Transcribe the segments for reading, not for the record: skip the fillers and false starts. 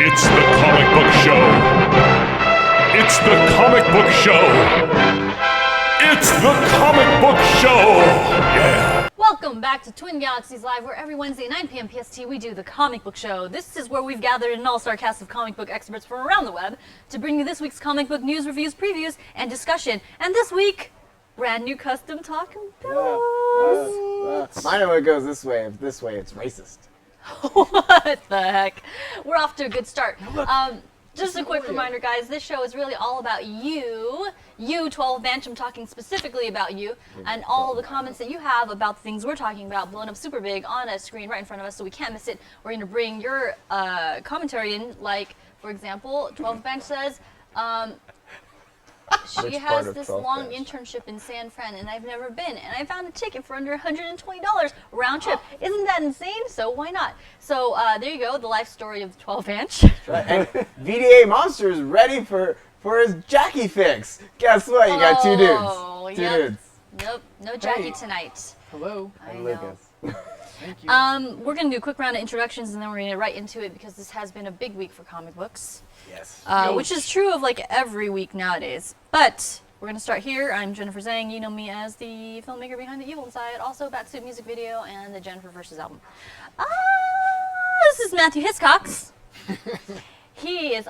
It's the comic book show. It's the comic book show. It's the comic book show. Yeah. Welcome back to Twin Galaxies Live, where every Wednesday, 9 p.m. PST, we do the comic book show. This is where we've gathered an all-star cast of comic book experts from around the web to bring you this week's comic book news, reviews, previews, and discussion. And this week, brand new custom talking pillows. Mine always goes this way. If this way, it's racist. What the heck? We're off to a good start. Just a quick reminder, guys, this show is really all about you, 12 Bench. I'm talking specifically about you, and all the comments that you have about the things we're talking about blown up super big on a screen right in front of us so we can't miss it. We're going to bring your commentary in, like, for example, 12 Bench says, she has this long internship in San Fran, and I've never been, and I found a ticket for under $120 round trip. Isn't that insane? So why not? So there you go, the life story of the 12 Bench. And VDA Monster is ready for his Jackie fix. Guess what? You got two dudes. Two dudes. Nope, no Jackie tonight. Hello. I And know. Lucas. Thank you. We're going to do a quick round of introductions, and then we're going to get right into it because this has been a big week for comic books. Yes. Which is true of like every week nowadays. But we're going to start here. I'm Jennifer Zhang. You know me as the filmmaker behind The Evil Side, also Batsuit music video and the Jennifer Versus album. This is Matthew Hiscox.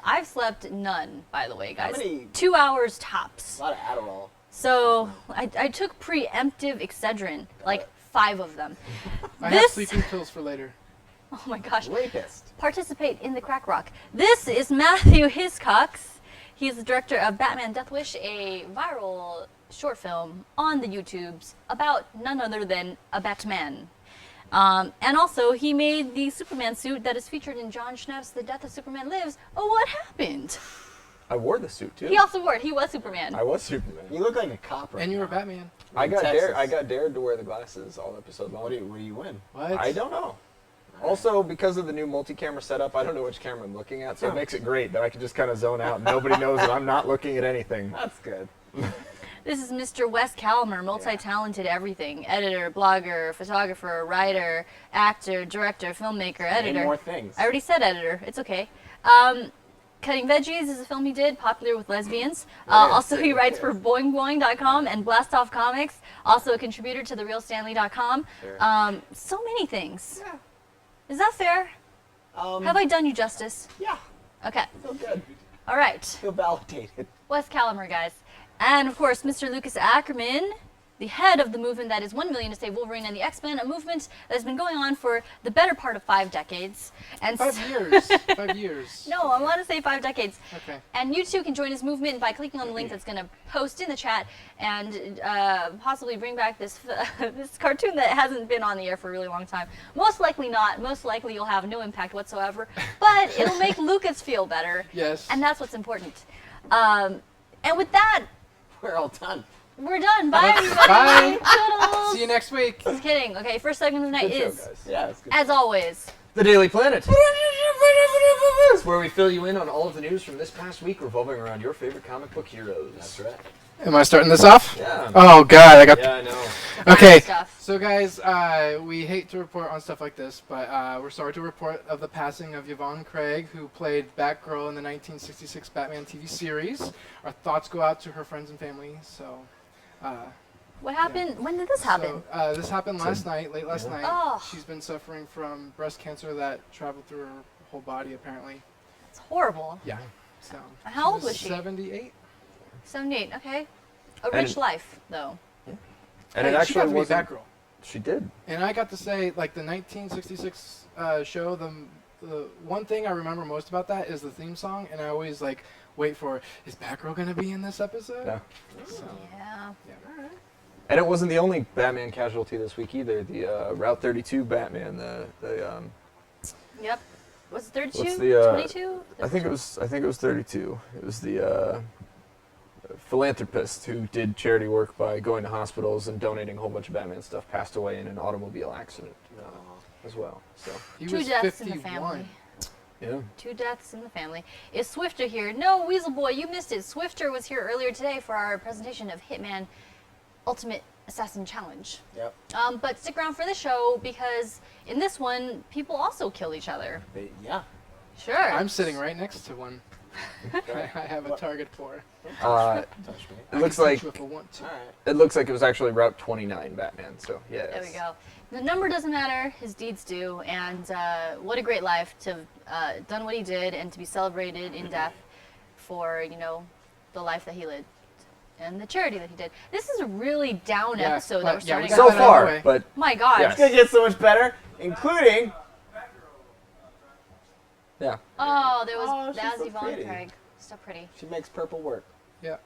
I've slept none, by the way, guys. How many? 2 hours tops. A lot of Adderall. So I took preemptive Excedrin, like 5 of them. I have sleeping pills for later. Oh my gosh. Rapist. Participate in the crack rock. This is Matthew Hiscox. He's the director of Batman Death Wish, a viral short film on the YouTubes about none other than a Batman. And also, he made the Superman suit that is featured in John Schnapp's The Death of Superman Lives. Oh, what happened? I wore the suit too. He also wore it. He was Superman. I was Superman. You look like a cop right And you were now. Batman. I got Texas. dared to wear the glasses all episode long. What do you win? What? I don't know. Also, because of the new multi-camera setup, I don't know which camera I'm looking at, so it makes it great that I can just kind of zone out. Nobody knows that I'm not looking at anything. That's good. This is Mr. Wes Calimer, multi-talented everything. Editor, blogger, photographer, writer, actor, director, filmmaker, editor. Name more things. I already said editor. It's okay. Cutting Veggies is a film he did, popular with lesbians. Also, he writes for BoingBoing.com and Blast Off Comics. Also a contributor to TheRealStanley.com. Sure. So many things. Yeah. Is that fair? Have I done you justice? Yeah. Okay. Feel good. All right. Feel validated. Wes Calimer, guys. And, of course, Mr. Lucas Ackerman, the head of the movement that is 1 million to save Wolverine and the X-Men, a movement that has been going on for the better part of 5 decades. And 5 years. 5 years. No, I want to say 5 decades. Okay. And you too can join his movement by clicking on the link that's going to post in the chat and possibly bring back this this cartoon that hasn't been on the air for a really long time. Most likely not. Most likely you'll have no impact whatsoever. But it'll make Lucas feel better. Yes. And that's what's important. And with that, We're all done. we're done. Bye, everybody. Bye. Toodles. See you next week. Just kidding. Okay, first segment of the night Good show, is, guys. Yeah, it's good. as always, The Daily Planet, where we fill you in on all of the news from this past week revolving around your favorite comic book heroes. That's right. Am I starting this off? Yeah. Oh God, I got. Yeah, I know. Okay. stuff. So guys, we hate to report on stuff like this, but we're sorry to report of the passing of Yvonne Craig, who played Batgirl in the 1966 Batman TV series. Our thoughts go out to her friends and family. So. What happened? When did this happen? So, this happened last night, late last night. Oh. She's been suffering from breast cancer that traveled through her whole body, apparently. It's horrible. Yeah. So. How old was she? 78. 78, okay. A rich life, though. And Hey, it she actually got to be wasn't. Batgirl. She did. And I got to say, like, the 1966 show, the one thing I remember most about that is the theme song, and I always, like, wait for, is Batgirl going to be in this episode? Yeah. So, Yeah. yeah. All right. And it wasn't the only Batman casualty this week either. The Route 32 Batman, Yep. Was it 32? What's the, 22? I think it was 32. It was the philanthropist who did charity work by going to hospitals and donating a whole bunch of Batman stuff, passed away in an automobile accident as well. So He 2 was deaths 51. in the family. yeah. 2 deaths in the family. Is Swifter here? No, Weasel Boy, you missed it. Swifter was here earlier today for our presentation of Hitman Ultimate Assassin Challenge. Yep. But stick around for the show because in this one, people also kill each other. Yeah. Sure. I'm sitting right next to one. I have a target for. It looks Touch like you if I want to. All right. it looks like it was actually Route 29 Batman. So yeah. There we go. The number doesn't matter, his deeds do, and what a great life to have done what he did and to be celebrated in death for, the life that he lived and the charity that he did. This is a really down Yeah, episode but- that we're yeah, we starting got So off that out of the far, way. but My God. Yes. It's gonna get so much better, including. yeah. Oh, Oh, that she's was so Yvonne pretty. Craig. So pretty. She makes purple work. Yeah.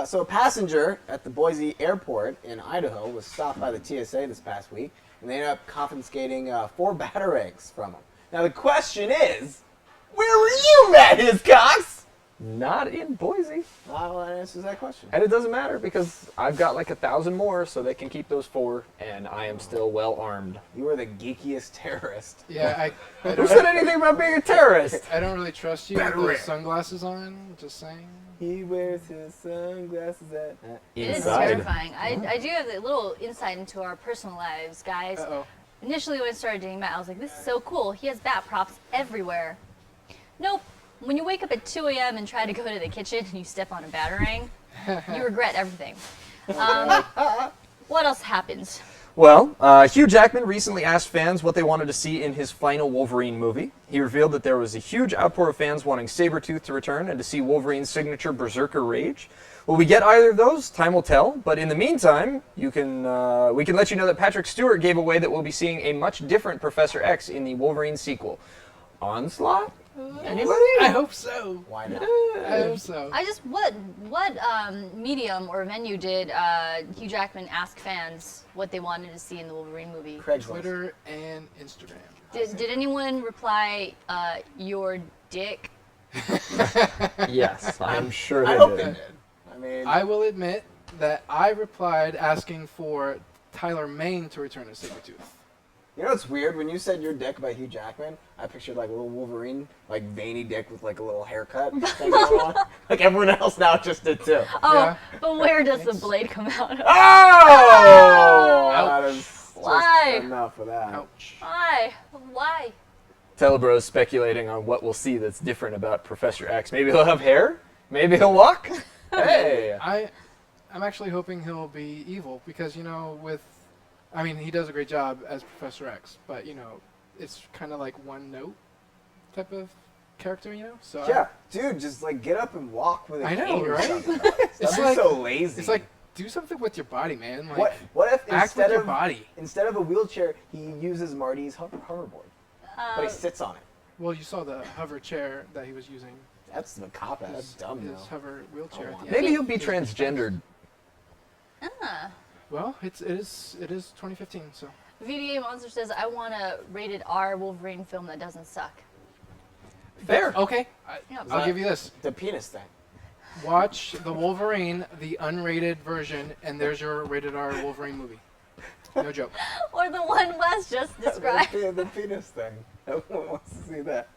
So a passenger at the Boise airport in Idaho was stopped by the TSA this past week, and they ended up confiscating 4 batarangs from him. Now the question is, where were you, Matt Hiscox? Not in Boise. Well, that answers that question. And it doesn't matter because I've got like 1,000 more, so they can keep those 4, and I am still well armed. You are the geekiest terrorist. Yeah, I Who said anything about being a terrorist? I don't really trust you with those sunglasses on. Just saying. He wears his sunglasses at It is Inside. terrifying. I do have a little insight into our personal lives, guys. Uh-oh. Initially, when I started dating Matt, I was like, this is so cool. He has bat props everywhere. Nope. When you wake up at 2 a.m. and try to go to the kitchen and you step on a batarang, you regret everything. What else happens? Well, Hugh Jackman recently asked fans what they wanted to see in his final Wolverine movie. He revealed that there was a huge outpour of fans wanting Sabretooth to return and to see Wolverine's signature berserker rage. Will we get either of those? Time will tell. But in the meantime, we can let you know that Patrick Stewart gave away that we'll be seeing a much different Professor X in the Wolverine sequel. Onslaught? Anybody? I hope so. Why not? I hope so. I just what medium or venue did Hugh Jackman ask fans what they wanted to see in the Wolverine movie? Craigslist. Twitter and Instagram. Did anyone reply your dick? Yes, I'm sure I they hope they did. did. I mean, I will admit that I replied asking for Tyler Mane to return as Sabretooth. you know what's weird? When you said your dick by Hugh Jackman, I pictured like a little Wolverine, like veiny dick with like a little haircut thing going on. Like everyone else now just did too. Oh, Yeah. but where does the Thanks. blade come out of? Oh! Ouch. That is just Why? enough of that. Ouch. Why? Why? Telebro's speculating on what we'll see that's different about Professor X. Maybe he'll have hair? Maybe he'll walk? Hey! I'm actually hoping he'll be evil because, he does a great job as Professor X, but, it's kind of like one note type of character, So Yeah, dude, just like get up and walk with a I know, cane or right? something. It's That'd be like- so lazy. It's like, do something with your body, man. Like, what if act with your body. instead of a wheelchair, he uses Marty's hoverboard, but he sits on it. Well, you saw the hover chair that he was using. That's the cop out. That's dumb, His though. hover wheelchair. Oh, at the Maybe end. he'll be transgendered. Well, it is 2015, so. VDA Monster says, I want a rated R Wolverine film that doesn't suck. Fair. Okay, Yeah. I'll give you this. The penis thing. Watch the Wolverine, the unrated version, and there's your rated R Wolverine movie. No joke. Or the one Wes just described. The penis thing. Everyone wants to see that.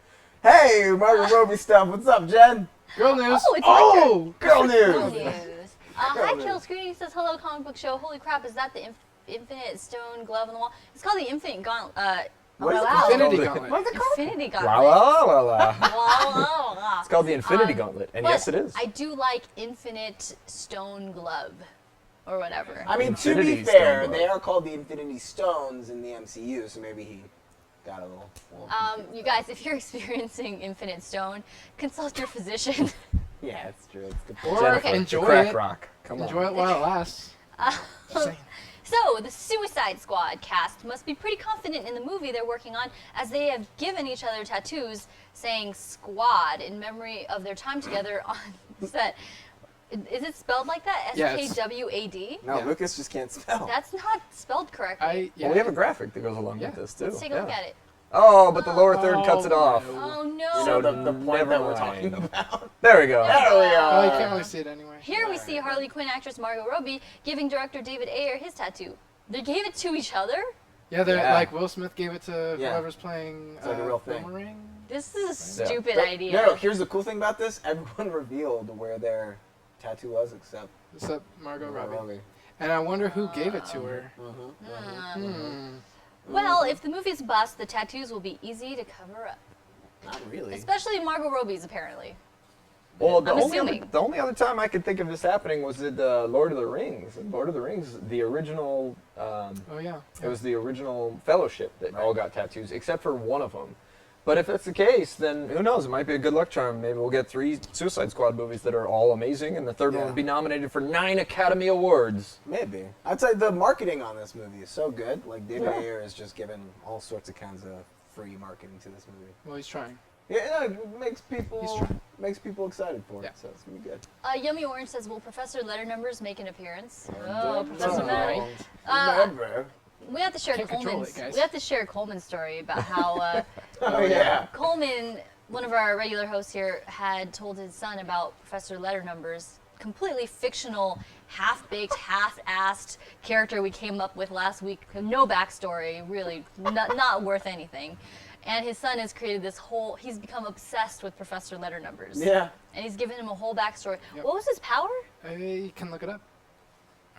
Hey, Margot Robbie stuff. What's up, Jen? Girl news. Oh, it's my turn. Oh, girl Cool news. news. Hi, Kill Screen says, hello, comic book show. Holy crap, is that the infinite stone glove on the wall? It's called the Infinite Gauntlet. What is it wow. called? Infinity Gauntlet. What's it called? Infinity La Gauntlet. la la la. Wow. It's called the Infinity Gauntlet, and But yes, it is. I do like Infinite Stone Glove. Or whatever. I mean, to Infinity be fair, Stone they glove. are called the Infinity Stones in the MCU, so maybe he got a little. You guys, if you're experiencing Infinite Stone, consult your physician. Yeah, it's true. It's good. Or Jennifer, enjoy the crack it. rock. Come Enjoy on. it while it lasts. Just saying. So, the Suicide Squad cast must be pretty confident in the movie they're working on, as they have given each other tattoos saying squad in memory of their time together on set. Is it spelled like that? Yeah, it's- SKWAD? No, Yeah. Lucas just can't spell. That's not spelled correctly. Well, we have a graphic that goes along Yeah. with this, too. Let's take a look Yeah. at it. Oh, but the lower third cuts it off. Oh no! So So the point never that we're mind. talking about. There we go. There we are. Well, you can't really see it anyway. Here we see Harley Quinn actress Margot Robbie giving director David Ayer his tattoo. They gave it to each other? Yeah, they're Yeah. like Will Smith gave it to Yeah. whoever's playing It's like a real thing. Boomerang. This is a Yeah. stupid But- idea. No, here's the cool thing about this. Everyone revealed where their tattoo was except Except Margot Robbie. Robbie. And I wonder who gave it to her. Well, if the movie's a bust, the tattoos will be easy to cover up. Not really. Especially Margot Robbie's, apparently. Well, the I'm only, assuming. the only other time I could think of this happening was in Lord of the Rings. In Lord of the Rings, the original, Oh yeah. it was the original Fellowship that all got tattoos, except for one of them. But if that's the case, then who knows? It might be a good luck charm. Maybe we'll get 3 Suicide Squad movies that are all amazing, and the third one Yeah. would be nominated for 9 Academy Awards. Maybe. I'd say the marketing on this movie is so good. Like, David Ayer is just giving all sorts of kinds of free marketing to this movie. Well, he's trying. Yeah, it makes He's people excited for it, Yeah. so it's gonna be good. Yummy Orange says, will Professor Letter Numbers make an appearance? Oh, Don't Professor know. Letter. Remember. We have to share Can't control Coleman's. it, guys. We have to share Coleman's story about how Oh yeah. Coleman, one of our regular hosts here, had told his son about Professor Letter Numbers, completely fictional, half-baked, half-assed character we came up with last week. No backstory, really, not worth anything. And his son has created this whole. He's become obsessed with Professor Letter Numbers. Yeah. And he's given him a whole backstory. Yep. What was his power? You can look it up.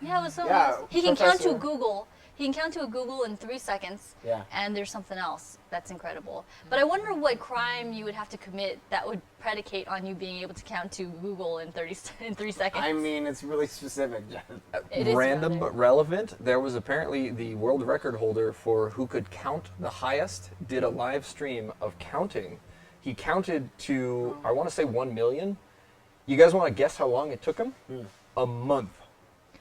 Yeah, it was something Yeah, else. He can count to a Professor- Google. He can count to a Google in 3 seconds. Yeah. And there's something else that's incredible. But I wonder what crime you would have to commit that would predicate on you being able to count to Google in 3 seconds. I mean, it's really specific, Jen. It is Random rather. but relevant. There was apparently the world record holder for who could count the highest did a live stream of counting. He counted to, I want to say 1 million. You guys want to guess how long it took him? A month.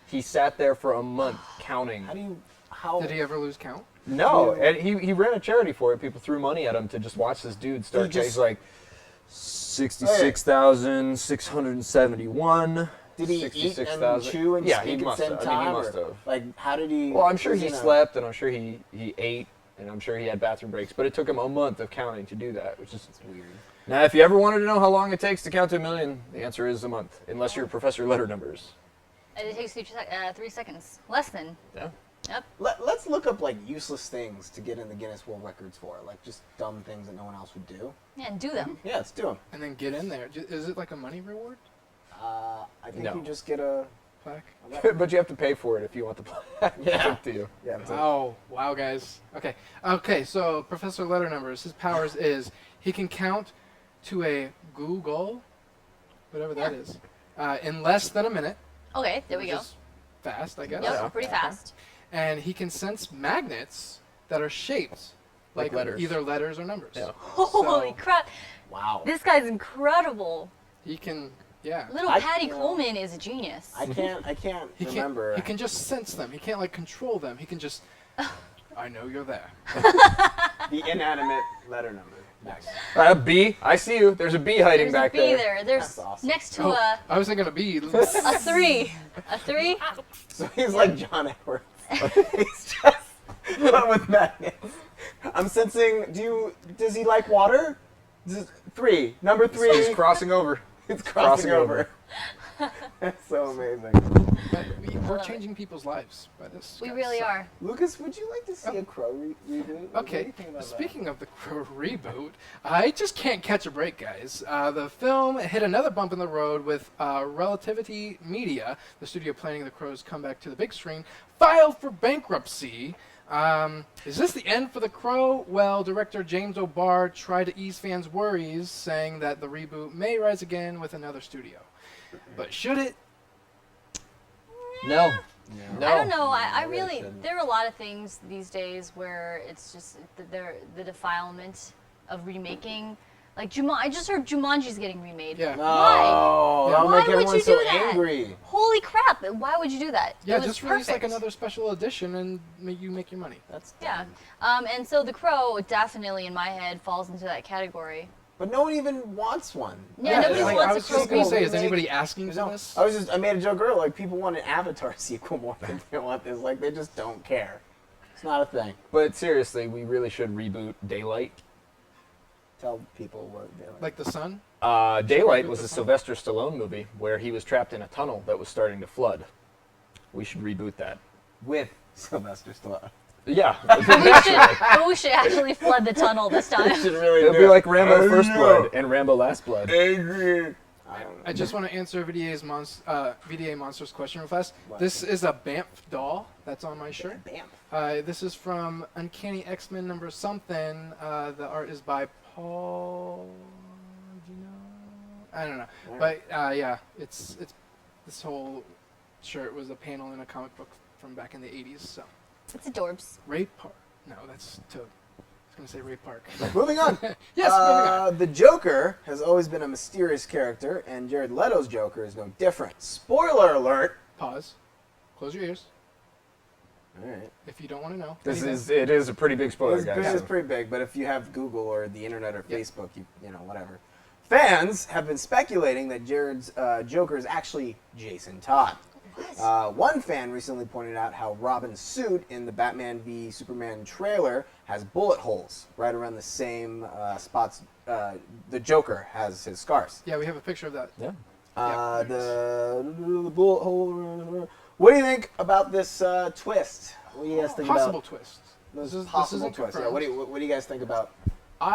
He sat there for a month counting. How? Did he ever lose count? No, and he ran a charity for it. People threw money at him to just watch this dude start. He just- He's like 66,671. Did he eat and 66,000. chew and Yeah, speak he at must the same have. time? I mean, he or, must have. Like, how did he? Well, I'm sure was he in a- slept, and I'm sure he ate, and I'm sure he had bathroom breaks. But it took him a month of counting to do that, which is Weird. Now, if you ever wanted to know how long it takes to count to 1 million, the answer is a month, unless you're Professor Letter Numbers. And it takes 3 seconds. Less than. Yeah. Yep. Let's look up like useless things to get in the Guinness World Records for, like just dumb things that no one else would do. Yeah, and do them. Yeah, let's do them. And then get in there. Is it like a money reward I think No. you just get a. plaque? But you have to pay for it if you want the plaque. Yeah. It's up to you. Yeah. it's a- Wow, guys. Okay. So Professor Letter Numbers, his powers is he can count to a Google, whatever that is, in less than a minute. Okay, there we which go. is fast, I guess. Yep, Yeah. pretty fast. And he can sense magnets that are shaped Like letters. either letters or numbers. Yeah. Holy crap. Wow. This guy's incredible. He can, yeah. Little I- Patty you know, Coleman is a genius. I can't He remember. He can just sense them. He can't like control them. He can just. I know you're there. the inanimate letter number. Nice. B, I see you. There's a bee hiding There's a back bee there. there. There's That's awesome. next to Oh, a I was thinking a bee. a 3. A 3? So he's like John Edwards. He's just but with magnets. I'm sensing. Does he like water? 3. Number 3. He's crossing over. It's crossing crossing over. over. That's so amazing. But we're love changing people's lives by this. We guys, really so- are. Lucas, would you like to see a Crow reboot? What do Okay, you think about that? speaking of the Crow reboot, I just can't catch a break, guys. The film hit another bump in the road with Relativity Media, the studio planning the Crow's comeback to the big screen, filed for bankruptcy. Is this the end for the Crow? Well, director James O'Barr tried to ease fans' worries, saying that the reboot may rise again with another studio. But should it? No. No. I don't know. I No, it really, shouldn't. there are a lot of things these days where it's just the defilement of remaking. Like I just heard Jumanji's getting remade. Yeah. No, Why? that'll Why make would everyone you so do that? angry. Holy crap! Why would you do that? Yeah, it was just release like perfect. another special edition and you make your money. That's Yeah. And so The Crow definitely, in my head, falls into that category. But no one even wants one. Yeah, nobody like, wants I a was Crow just gonna say, is remake. anybody asking for No, this? I made a joke earlier. Like people want an Avatar sequel more than they want this. Like they just don't care. It's not a thing. But seriously, we really should reboot Daylight. Tell people what they like. Like the sun? Daylight was a Sylvester Stallone movie where he was trapped in a tunnel that was starting to flood. We should reboot that. With Sylvester Stallone. Yeah. We should actually flood the tunnel this time. Should really It'll do be it. like Rambo I First know. Blood and Rambo Last Blood. Angry. I don't know. I just want to answer VDA Monsters question real fast. What? This is a BAMF doll that's on my shirt. Bam. This is from Uncanny X-Men number something. The art is by Paul. Do you know? I don't know. But yeah, it's this whole shirt was a panel in a comic book from back in the 80s. So It's adorbs. Ray Park. No, that's Toad. I was going to say Ray Park. Moving on. Yes, moving on. The Joker has always been a mysterious character, and Jared Leto's Joker is no different. Spoiler alert. Pause. Close your ears All right. if you don't want to know. It is a pretty big spoiler, guys. It's pretty big, but if you have Google or the internet or Facebook, you know, whatever. Fans have been speculating that Jared's Joker is actually Jason Todd. One fan recently pointed out how Robin's suit in the Batman v Superman trailer has bullet holes right around the same spots the Joker has his scars. Yeah, we have a picture of that. Yeah. The bullet hole. What do you think about this twist? What do you guys think Possible about twist. this This possible isn't twist? Yeah, confirmed. what do you guys think about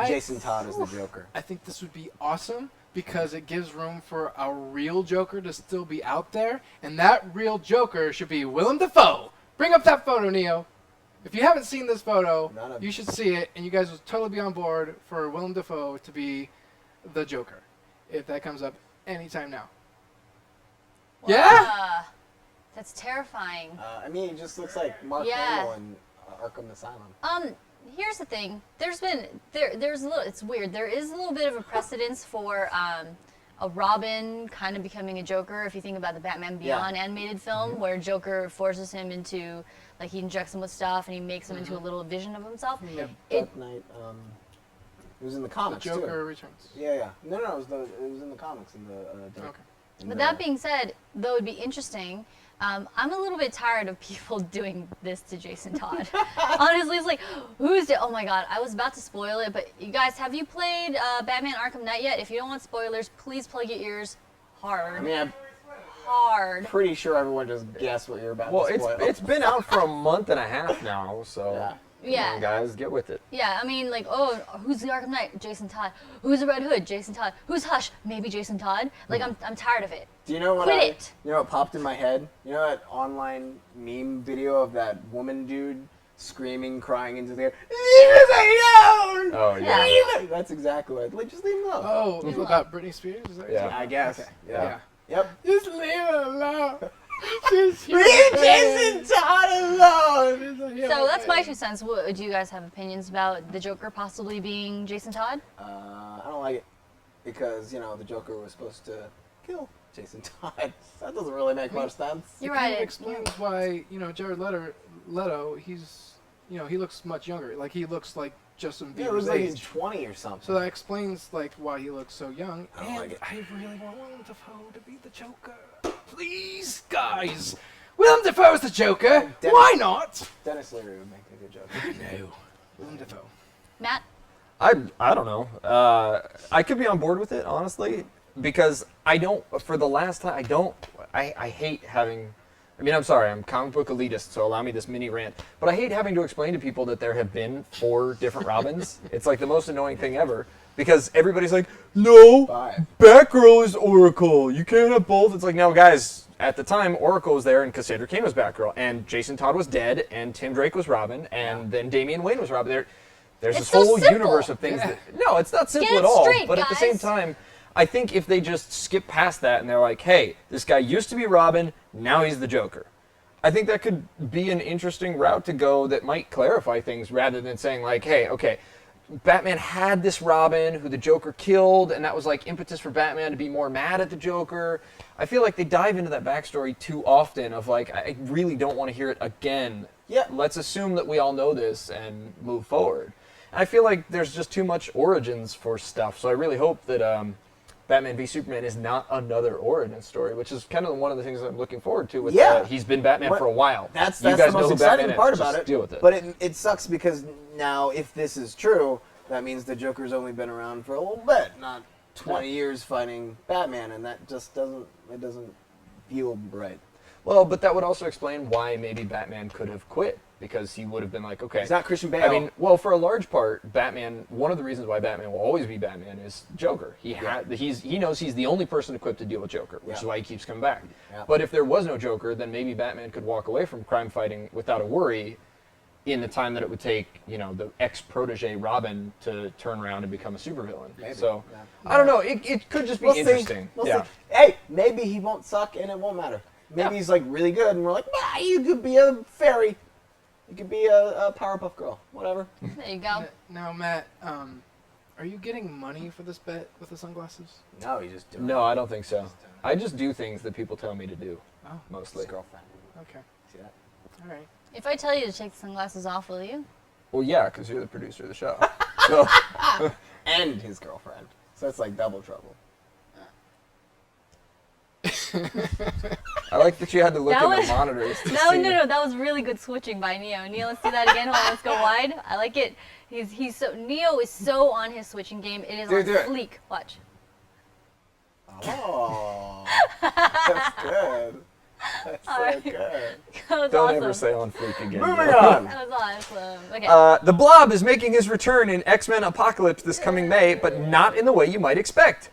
Jason Todd as the Joker? I think this would be awesome because it gives room for a real Joker to still be out there, and that real Joker should be Willem Dafoe. Bring up that photo, Neo. If you haven't seen this photo, you should see it, and you guys will totally be on board for Willem Dafoe to be the Joker, if that comes up anytime now. Yeah? That's terrifying. I mean, he just looks like Mark Yeah. Hamill in Arkham Asylum. Here's the thing. There's a little. It's weird. There is a little bit of a precedence for a Robin kind of becoming a Joker. If you think about the Batman Beyond animated film, where Joker forces him into, like, he injects him with stuff and he makes him into a little vision of himself. Dark Knight. It was in the comics Joker too. Returns. Yeah. No, it was in the comics in the. Okay. But that being said, though it'd be interesting, I'm a little bit tired of people doing this to Jason Todd. Honestly, it's like, oh my god, I was about to spoil it, but you guys, have you played Batman Arkham Knight yet? If you don't want spoilers, please plug your ears hard. I mean, I'm Hard. pretty sure everyone just guessed what you're about to spoil. It's been out for a month and a half now, so Yeah. come on, guys, get with it. Yeah, I mean, like, oh, who's the Arkham Knight? Jason Todd. Who's the Red Hood? Jason Todd. Who's Hush? Maybe Jason Todd. Like, I'm tired of it. Do you know what? Quit it. You know what popped in my head? You know that online meme video of that woman dude screaming, crying into the air? Leave him alone! Oh, yeah. Yeah. Leave him. That's exactly what. Like, just leave him alone. Oh, about Britney Spears? Is that Yeah. I guess. Okay. Yeah. Yeah. Yep. Just leave it alone. Just Leave Jason Todd alone! So that's my 2 cents. Do you guys have opinions about the Joker possibly being Jason Todd? I don't like it because the Joker was supposed to kill Jason Todd. That doesn't really make much sense. You're It kind right. of explains why, Jared Leto, he's, he looks much younger. Like, he looks like Justin Yeah, it was Bieber's like age. he's 20 or something. So that explains, like, why he looks so young. I don't And like it. I really want Willem Dafoe to be the Joker. Please, guys. Willem Dafoe's the Joker. Dennis- Why not? Dennis Leary would make a good Joker. No. Willem Dafoe. Matt? I don't know. I could be on board with it, honestly, because for the last time, I hate having, I'm sorry, I'm comic book elitist, so allow me this mini rant, but I hate having to explain to people that there have been 4 different Robins. It's like the most annoying thing ever, because everybody's like, no, Bye. Batgirl is Oracle, you can't have both. It's like, no, guys, at the time, Oracle was there and Cassandra Cain was Batgirl, and Jason Todd was dead, and Tim Drake was Robin, and then Damian Wayne was Robin. There's It's this whole so simple. universe of things that, no, it's not simple Get at it all. straight, But at the same guys. time, I think if they just skip past that and they're like, hey, this guy used to be Robin, now he's the Joker. I think that could be an interesting route to go that might clarify things rather than saying like, hey, okay, Batman had this Robin who the Joker killed, and that was like impetus for Batman to be more mad at the Joker. I feel like they dive into that backstory too often of like, I really don't want to hear it again. Yeah. Let's assume that we all know this and move forward. I feel like there's just too much origins for stuff, so I really hope that Batman v Superman is not another origin story, which is kind of one of the things I'm looking forward to. With he's been Batman for a while. That's you the guys know most who exciting Batman part is. about Just it. Deal with it. But it sucks because now, if this is true, that means the Joker's only been around for a little bit, not 20 years fighting Batman, and that just doesn't feel right. Well, but that would also explain why maybe Batman could have quit, because he would have been like, okay. He's not Christian Bale. I mean, well, for a large part, Batman, one of the reasons why Batman will always be Batman is Joker. He knows he's the only person equipped to deal with Joker, which is why he keeps coming back. Yeah. But if there was no Joker, then maybe Batman could walk away from crime fighting without a worry, in the time that it would take, the ex-protege Robin to turn around and become a supervillain. Maybe. So, Yeah. I don't know. It could just be interesting. We'll yeah. see. Hey, maybe he won't suck and it won't matter. Maybe he's like really good and we're like, nah, you could be a fairy. You could be a Powerpuff Girl. Whatever. There you go. Now, Matt, are you getting money for this bet with the sunglasses? No, he's just doing No, I don't think so. I just do things that people tell me to do, Oh, mostly. his girlfriend. okay. See that? All right. If I tell you to take the sunglasses off, will you? Well, yeah, because you're the producer of the show. So, And his girlfriend. So it's like double trouble. I like that you had to look That at the was- monitors to That was, see. that was really good switching by Neo. Neo, let's do that again. Hold on, let's go wide. I like it. Neo is so on his switching game. It is Do on it, do it. fleek. Watch. Oh. That's good. That's so Alright. good. That was Don't awesome. ever say on fleek again. Moving Neil. on. That was awesome. Okay. The Blob is making his return in X-Men Apocalypse this coming May, but not in the way you might expect.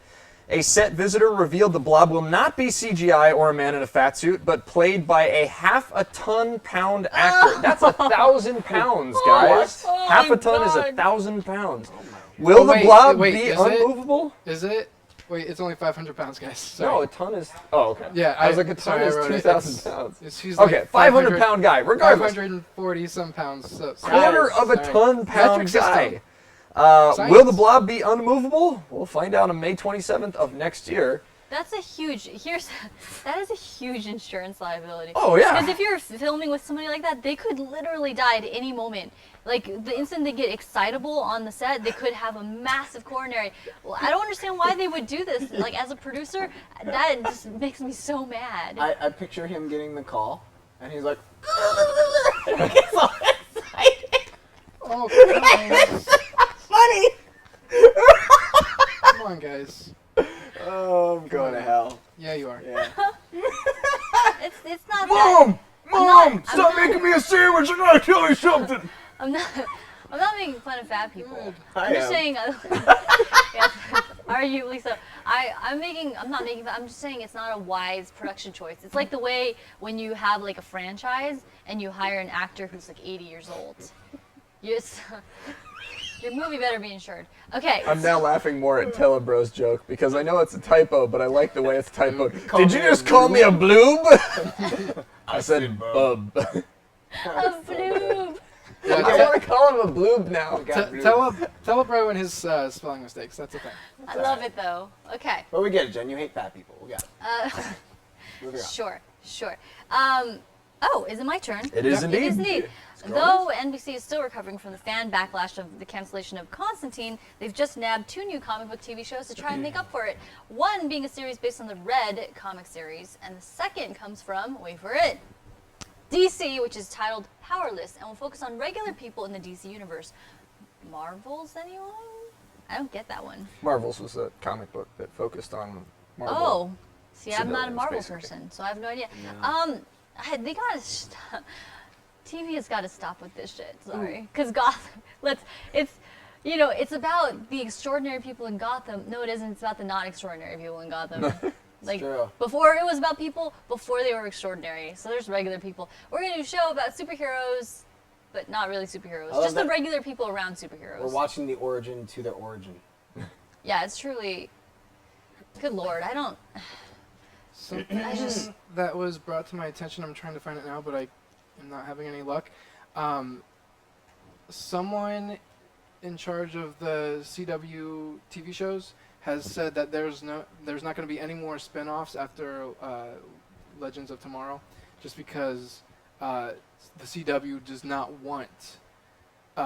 A set visitor revealed the Blob will not be CGI or a man in a fat suit, but played by a half-a-ton-pound actor. That's 1,000 pounds, guys. Oh Half my a ton is God. 1,000 pounds. Will Oh, the wait, Blob wait, be is it? unmovable? Is it? Wait, it's only 500 pounds, guys. Sorry. No, a ton is. Oh, okay. Yeah, I was like, a ton sorry, I is wrote it. 2,000 pounds. He's Okay, like 500 pound guy, regardless. 540 some pounds. So, Quarter of a sorry. ton pound Metric guy. system. Will Science. the Blob be unmovable? We'll find out on May 27th of next year. That is a huge insurance liability. Oh, yeah. Because if you're filming with somebody like that, they could literally die at any moment. Like the instant they get excitable on the set, they could have a massive coronary. Well, I don't understand why they would do this. Like as a producer, that just makes me so mad. I picture him getting the call, and he's like, and he gets all excited. Oh, guys. Funny. Come on, guys. Oh, I'm going to hell. Yeah, you are. Yeah. It's not that. Mom, stop making me a sandwich. I gotta tell you something. I'm not making fun of fat people. I I'm just am. saying. Yes, arguably so. I'm not making. I'm just saying it's not a wise production choice. It's like the way when you have like a franchise and you hire an actor who's like 80 years old. Your movie better be insured. Okay. I'm now laughing more at Telebro's joke because I know it's a typo, but I like the way it's typoed. Call Did me you a just call me a bloob? I said bub. A bloob. Yeah, I want to call him a bloob now. tell a bro and his spelling mistakes. That's the thing. I love it though. Okay. But we get it, Jen. You hate fat people. We got it. Moving on. Sure. Oh, is it my turn? It is It is indeed. indeed. Though NBC is still recovering from the fan backlash of the cancellation of Constantine, they've just nabbed 2 new comic book TV shows to try and make up for it. One being a series based on the Red comic series, and the second comes from, wait for it, DC, which is titled Powerless, and will focus on regular people in the DC universe. Marvels, anyone? I don't get that one. Marvels was a comic book that focused on Marvel. Oh, see, I'm not a civilians, Marvel basically. person, so I have no idea. No. They gotta stop. TV has got to stop with this shit. Sorry, because Gotham. It's about the extraordinary people in Gotham. No, it isn't. It's about the not extraordinary people in Gotham. Like true. before, it was about people before they were extraordinary. So there's regular people. We're gonna do a show about superheroes, but not really superheroes. love Just the that. regular people around superheroes. We're watching the origin to their origin. Yeah, it's truly. Good lord, I don't. Something I just- that was brought to my attention. I'm trying to find it now, but I am not having any luck. Someone in charge of the CW TV shows has said that there's not going to be any more spin-offs after Legends of Tomorrow, just because the CW does not want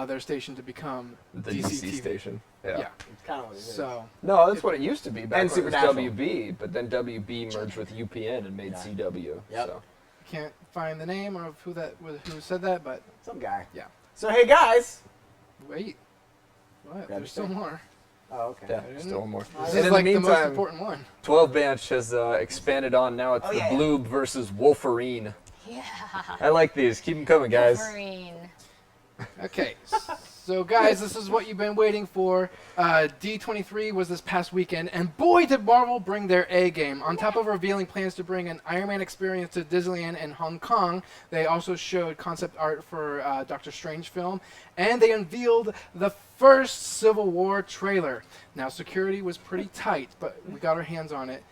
their station to become The DC DC TV. station. Yeah. It's kind of what it is. So No, that's what it used to be back And when it was Supernatural. WB, but then WB merged with UPN and made Yeah. CW. Yep. So. I can't find the name of who said that, but Some guy. yeah. So hey guys. Wait. What? Grab There's still your more. Oh, okay. Yeah, didn't- still more. This This And is in like the the most meantime, important one. 12 Bench has expanded on. Now it's Oh, the yeah. Bloob versus Wolverine. Yeah. I like these. Keep them coming, guys. Wolverine. Okay. So, guys, this is what you've been waiting for. D23 was this past weekend, and boy, did Marvel bring their A game. On top of revealing plans to bring an Iron Man experience to Disneyland and Hong Kong, they also showed concept art for Doctor Strange film, and they unveiled the first Civil War trailer. Now, security was pretty tight, but we got our hands on it.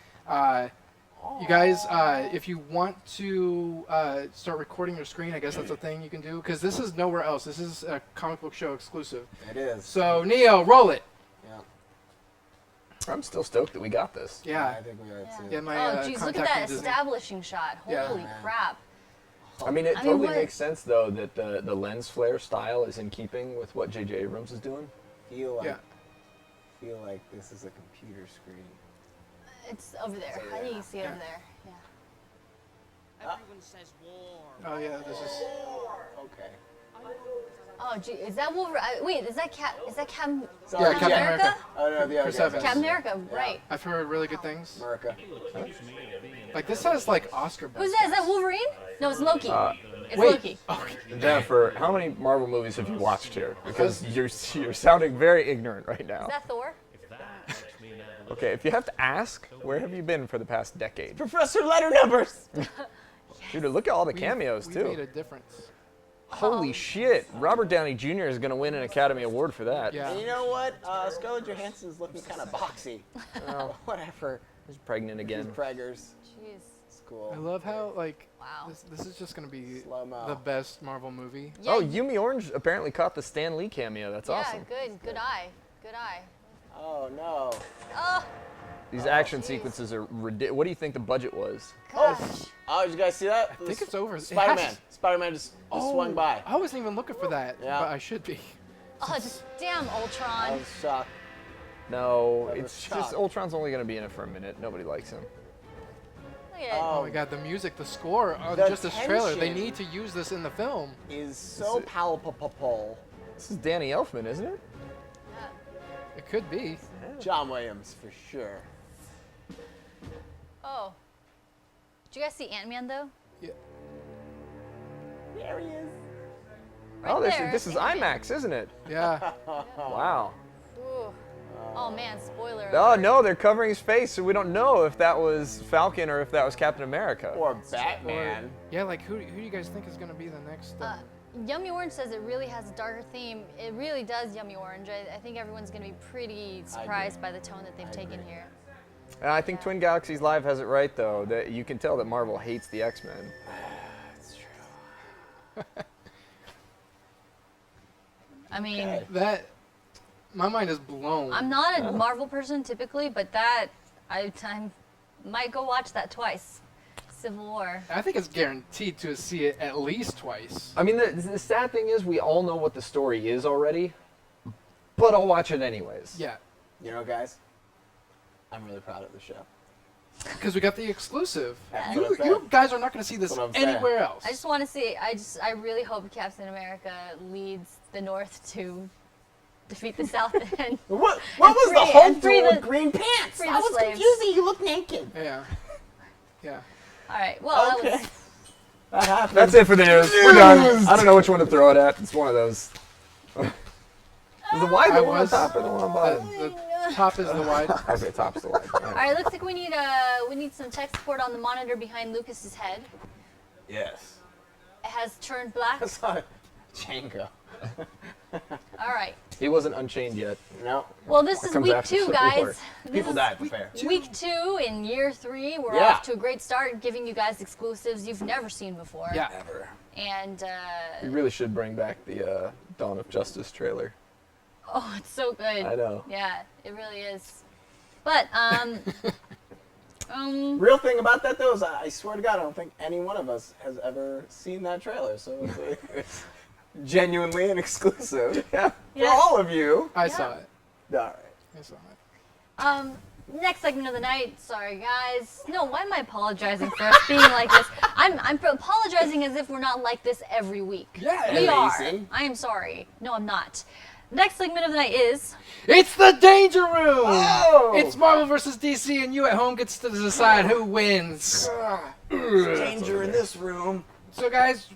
You guys, if you want to start recording your screen, I guess that's a thing you can do, because this is nowhere else. This is a comic book show exclusive. It is. So, Neo, roll it. Yeah. I'm still stoked that we got this. Yeah. I think we are too. Get my, Oh, geez, look at contact that from Disney. establishing shot. Yeah. Holy crap. I mean, it I mean, totally what- makes sense, though, that the lens flare style is in keeping with what J.J. Abrams is doing. Feel like Yeah. this is a computer screen. It's over there. I think you can see it over there. Yeah. Everyone says war. Oh, yeah, this is... Okay. Oh, gee, is that Wolverine? Wait, is that Captain Yeah, Captain America. Oh no, the other Chris guy. Evans. Captain America, right. I've heard really good things. America. Like, this has, like, Oscar buzz. Who's that? Is that Wolverine? No, it's Loki. It's wait. Loki. Okay. Jennifer, how many Marvel movies have you watched here? Because you're sounding very ignorant right now. Is that Thor? Okay, if you have to ask, where have you been for the past decade? Professor Letter Numbers. Dude, look at all the cameos, we too. made a difference. Holy shit. Robert Downey Jr. is going to win an Academy Award for that. Yeah. And you know what? Scarlett Johansson's looking kind of boxy. Oh, Whatever. she's pregnant again. Preggers. Jeez. It's cool. I love how, like, Wow. this is just going to be Slow-mo. the best Marvel movie. Yeah, Oh, Yumi Orange apparently caught the Stan Lee cameo. That's yeah, awesome. good. Good eye. Good eye. Oh no. Oh, These action sequences are ridiculous. What do you think the budget was? gosh. Oh, did you guys see that? I think it's over. It has Spider-Man. to- Spider-Man just swung by. I wasn't even looking for that, Yeah. but I should be. Oh, damn, I Ultron. was shocked. No, That was it's shock. just Ultron's only going to be in it for a minute. Nobody likes him. Look at it. Oh my god, the music, the score on The just this trailer. They tension. need to use this in the film. Is so it- palpable. This is Danny Elfman, isn't it? It could be. John Williams for sure. Oh. Did you guys see Ant-Man, though? Yeah. There he is. Oh, there, this is Ant-Man. IMAX, isn't it? Yeah. Wow. Ooh. Oh, man, spoiler Oh, alert. no, they're covering his face, so we don't know if that was Falcon or if that was Captain America. Or Batman. Yeah, like who do you guys think is gonna be the next? Yummy Orange says it really has a darker theme. It really does, Yummy Orange. I think everyone's going to be pretty surprised by the tone that they've taken here. And I think Twin Galaxies Live has it right, though, that you can tell that Marvel hates the X-Men. That's true. I mean, Okay. That my mind is blown. I'm not a Marvel person typically, but that, I might go watch that twice. Civil War. I think it's guaranteed to see it at least twice. I mean, the sad thing is we all know what the story is already, but I'll watch it anyways. Yeah, You know, guys, I'm really proud of the show. because we got the exclusive. That's what I'm You saying. guys are not going to see this That's what I'm saying. anywhere else. I just want to see, I really hope Captain America leads the North to defeat the South and What was the free- whole and free deal with the- green pants? free That the was slaves. confusing. You look naked. Yeah. Yeah. all right. Well, Okay. that was That happened. That's it for the news. We're done. I don't know which one to throw it at. It's one of those. Is the wide I the one on was- top or the one on bottom? The top is the wide. Okay, top's the wide. All all right. right. Looks like we need some tech support on the monitor behind Lucas's head. Yes. It has turned black. I saw Django. All right. He wasn't unchained yet. No. Well, this is comes week after 2, Civil guys. War. This People is died at the fair. Week 2 in year 3. We're Yeah. off to a great start, giving you guys exclusives you've never seen before. Yeah. Ever. And We really should bring back the Dawn of Justice trailer. oh, it's so good. I know. Yeah, it really is. But Real thing about that though is I swear to God I don't think any one of us has ever seen that trailer. So it's genuinely an exclusive. Yeah. For Yeah. all of you. I saw it. All right. I saw it. next segment of the night. Sorry, guys. No, why am I apologizing for us being like this? I'm apologizing as if we're not like this every week. Yeah. We are. Amazing. I am sorry. No, I'm not. Next segment of the night is It's the Danger Room! Oh! It's Marvel versus DC, and you at home gets to decide who wins. There's danger in this room. So, guys,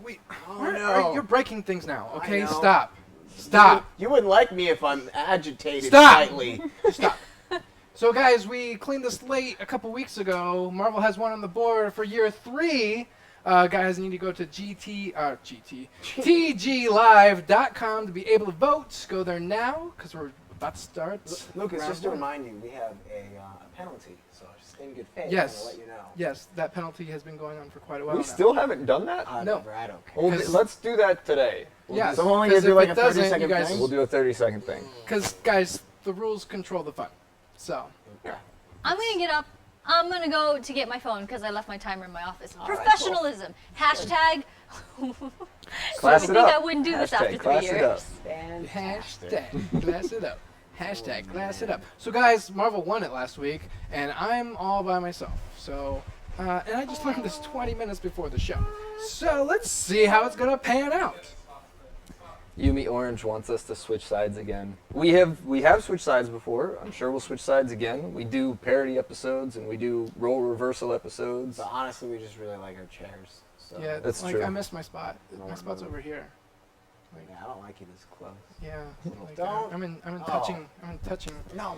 no. you're breaking things now, okay? I know. Stop. Stop. You wouldn't like me if I'm agitated Stop. slightly. Stop. So, guys, we cleaned the slate a couple weeks ago. Marvel has one on the board for year 3. Guys, you need to go to tglive.com to be able to vote. Go there now, because we're about to start. Lucas, round just to one. remind you, we have a penalty, so just in good faith, Yes. I'm going to let you know. Yes, that penalty has been going on for quite a while We now. still haven't done that? No. Never, I don't care. Well, 'Cause- let's do that today. Yeah, So I'm only because gonna do if like it a doesn't, 30-second you guys, thing? We'll do a 30-second thing. because guys, the rules control the fun. So I'm gonna get up. I'm gonna go to get my phone because I left my timer in my office. right, Professionalism. Hashtag. Class I it think up. I wouldn't do this Hashtag after 3 class it up. years. hashtag class it up. Hashtag class it up. So guys, Marvel won it last week, and I'm all by myself. So, and I just learned this 20 minutes before the show. So let's see how it's gonna pan out. Yumi Orange wants us to switch sides again. We have switched sides before. I'm sure we'll switch sides again. We do parody episodes and we do role reversal episodes. But honestly, we just really like our chairs. So Yeah, That's like true. I missed my spot. My spot's over here. yeah, I don't like you this close. Yeah. Like, Don't. I'm in Oh. touching. I'm in touching. No.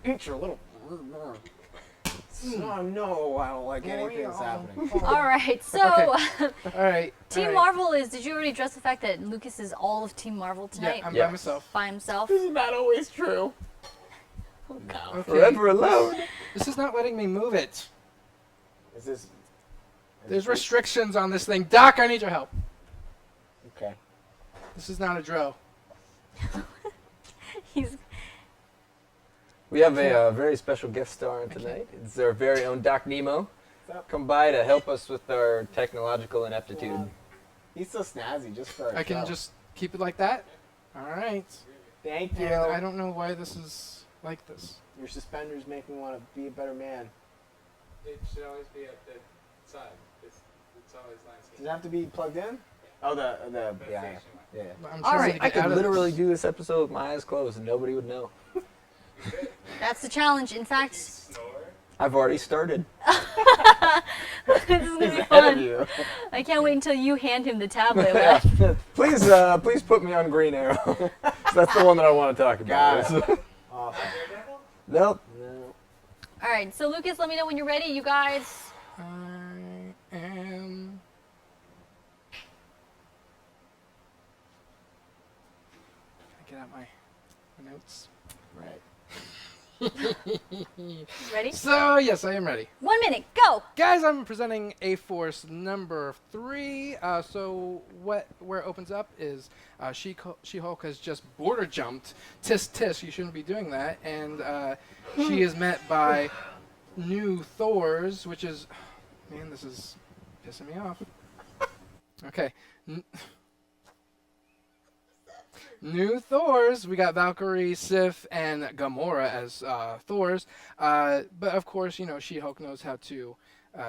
Eat your little. No, I don't like anything that's happening. All right, so All right. Team all right. Marvel is. Did you already address the fact that Lucas is all of Team Marvel tonight Yeah, I'm Yes. by myself. by himself? This is not always true. No. Okay. Forever alone. This is not letting me move it. Is this? There's restrictions on this thing. Doc, I need your help. Okay. This is not a drill. He's. We have a very special guest star on tonight. It's our very own Doc Nemo. Come by to help us with our technological ineptitude. He's so snazzy just for a I can show. just keep it like that. All right. Thank you. And I don't know why this is like this. Your suspenders make me want to be a better man. It should always be at the side. It's always nice. Does it have to be plugged in? Oh, yeah. I'm All trying right. to I get could out of literally this. do this episode with my eyes closed and nobody would know. That's the challenge. In fact, Snore. I've already started. this is gonna be Ahead of fun. you. I can't wait until you hand him the tablet. Lev. Please put me on Green Arrow. That's the one that I want to talk about. Got it. Awesome. Nope. No. All right, so Lucas, let me know when you're ready. You guys. I am. Get out my notes. Right. Ready? So yes, I am ready. 1 minute. Go. Guys, I'm presenting A-Force number 3. Where it opens up is She-Hulk has just border jumped. Tisk tisk, you shouldn't be doing that. And she is met by new Thors, which is... Man, this is pissing me off. Okay. New Thors. We got Valkyrie, Sif, and Gamora as Thors. But of course, you know, She-Hulk knows how to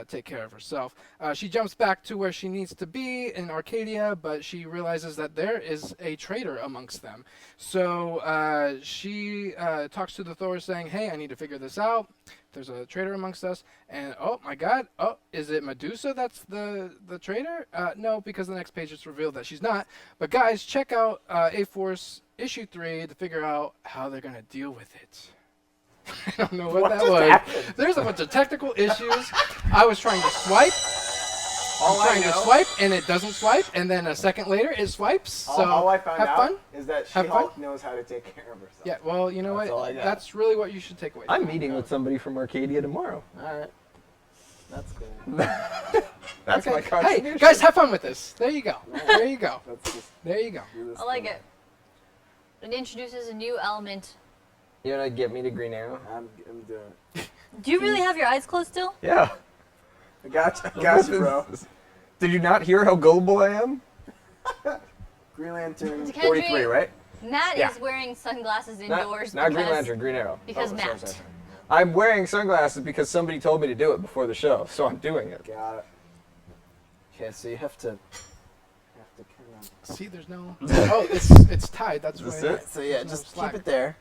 take care of herself. She jumps back to where she needs to be in Arcadia, but she realizes that there is a traitor amongst them. So she talks to the Thor saying, hey, I need to figure this out. There's a traitor amongst us. And oh my god, is it Medusa that's the traitor? No, because the next page it's revealed that she's not. But guys, check out A-Force issue 3 to figure out how they're going to deal with it. I don't know what that was. There's a bunch of technical issues. I was trying to swipe. I'm trying to swipe, and it doesn't swipe, and then a second later it swipes. So all I found have out fun. is that Have She-Hulk fun. knows how to take care of herself. Yeah, well, you know That's all I what? got. That's really what you should take away. I'm meeting with somebody from Arcadia tomorrow. All right. That's cool. That's my Okay. contribution. Hey, guys, have fun with this. There you go. There you go. Let's just There you go. do this. I like thing. it. It introduces a new element. You want to get me to Green Arrow? I'm doing it. Do you really have your eyes closed still? Yeah. I got you, bro. Did you not hear how gullible I am? Green Lantern Kendrick- 43, right? Matt Yeah. is wearing sunglasses indoors Not Green because, Lantern, Green Arrow. because Oh, Matt. sorry. I'm wearing sunglasses because somebody told me to do it before the show, so I'm doing it. Got it. Okay, so you have to kind of. See, there's no. Oh, it's tied. That's Is this why. it? So yeah, There's no just slack. keep it there,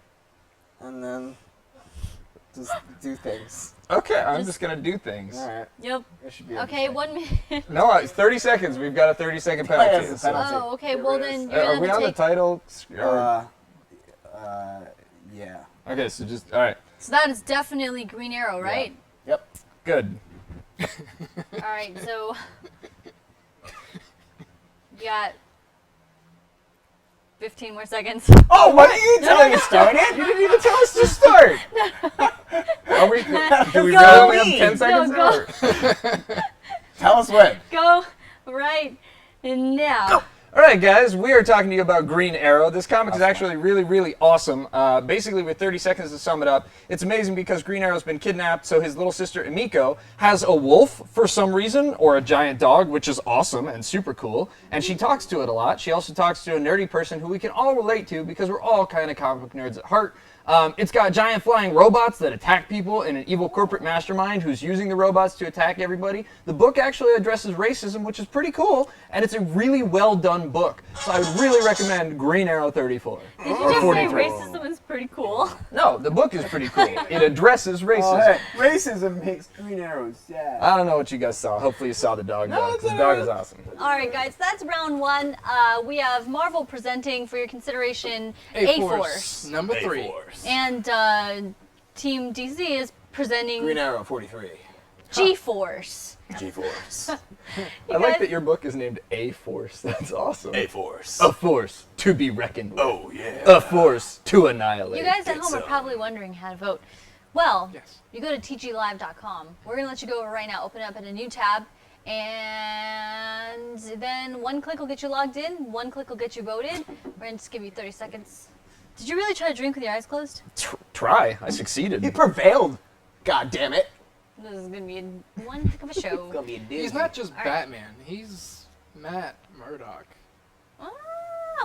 and then Just do things. Okay, I'm just gonna do things. All right. Yep. That should be Okay, interesting. 1 minute. No, it's 30 seconds. We've got a 30-second penalty. yes, the penalty. Oh, okay. Well, then you're Are gonna we have on to the take. title? Yeah. Okay, so just all right. So that is definitely Green Arrow, right? Yep. Good. All right. So you got 15 more seconds. Oh, what are you telling me to start it? You didn't even tell us to start. Are we? Do we Go. really only have 10 seconds? Go. Or- Tell us when. Go right now. All right, guys, we are talking to you about Green Arrow. This comic is actually really, really awesome. Basically, with 30 seconds to sum it up, it's amazing because Green Arrow's been kidnapped, so his little sister Emiko has a wolf for some reason, or a giant dog, which is awesome and super cool, and she talks to it a lot. She also talks to a nerdy person who we can all relate to because we're all kind of comic book nerds at heart. It's got giant flying robots that attack people and an evil corporate mastermind who's using the robots to attack everybody. The book actually addresses racism, which is pretty cool, and it's a really well done book. So I would really recommend Green Arrow 34. Did you just say racism is pretty cool? No, the book is pretty cool. It addresses racism. Oh, hey, racism makes Green Arrows sad. I don't know what you guys saw. Hopefully you saw the dog, though, because the dog is awesome. All right, guys, that's round one. We have Marvel presenting for your consideration A-Force. Number 3. And Team DC is presenting Green Arrow 43. G-Force. G-Force. I like that your book is named A-Force. That's awesome. A-Force. A force to be reckoned with. Oh, yeah. A force to annihilate. You guys at home are some. probably wondering how to vote. Well, Yes. you go to tglive.com. We're going to let you go right now, open it up in a new tab, and then one click will get you logged in, one click will get you voted. We're going to just give you 30 seconds. Did you really try to drink with your eyes closed? Try. I succeeded. He prevailed. God damn it. This is going to be one heck of a show. Gonna be a He's not just Batman. He's Matt Murdock. Ah,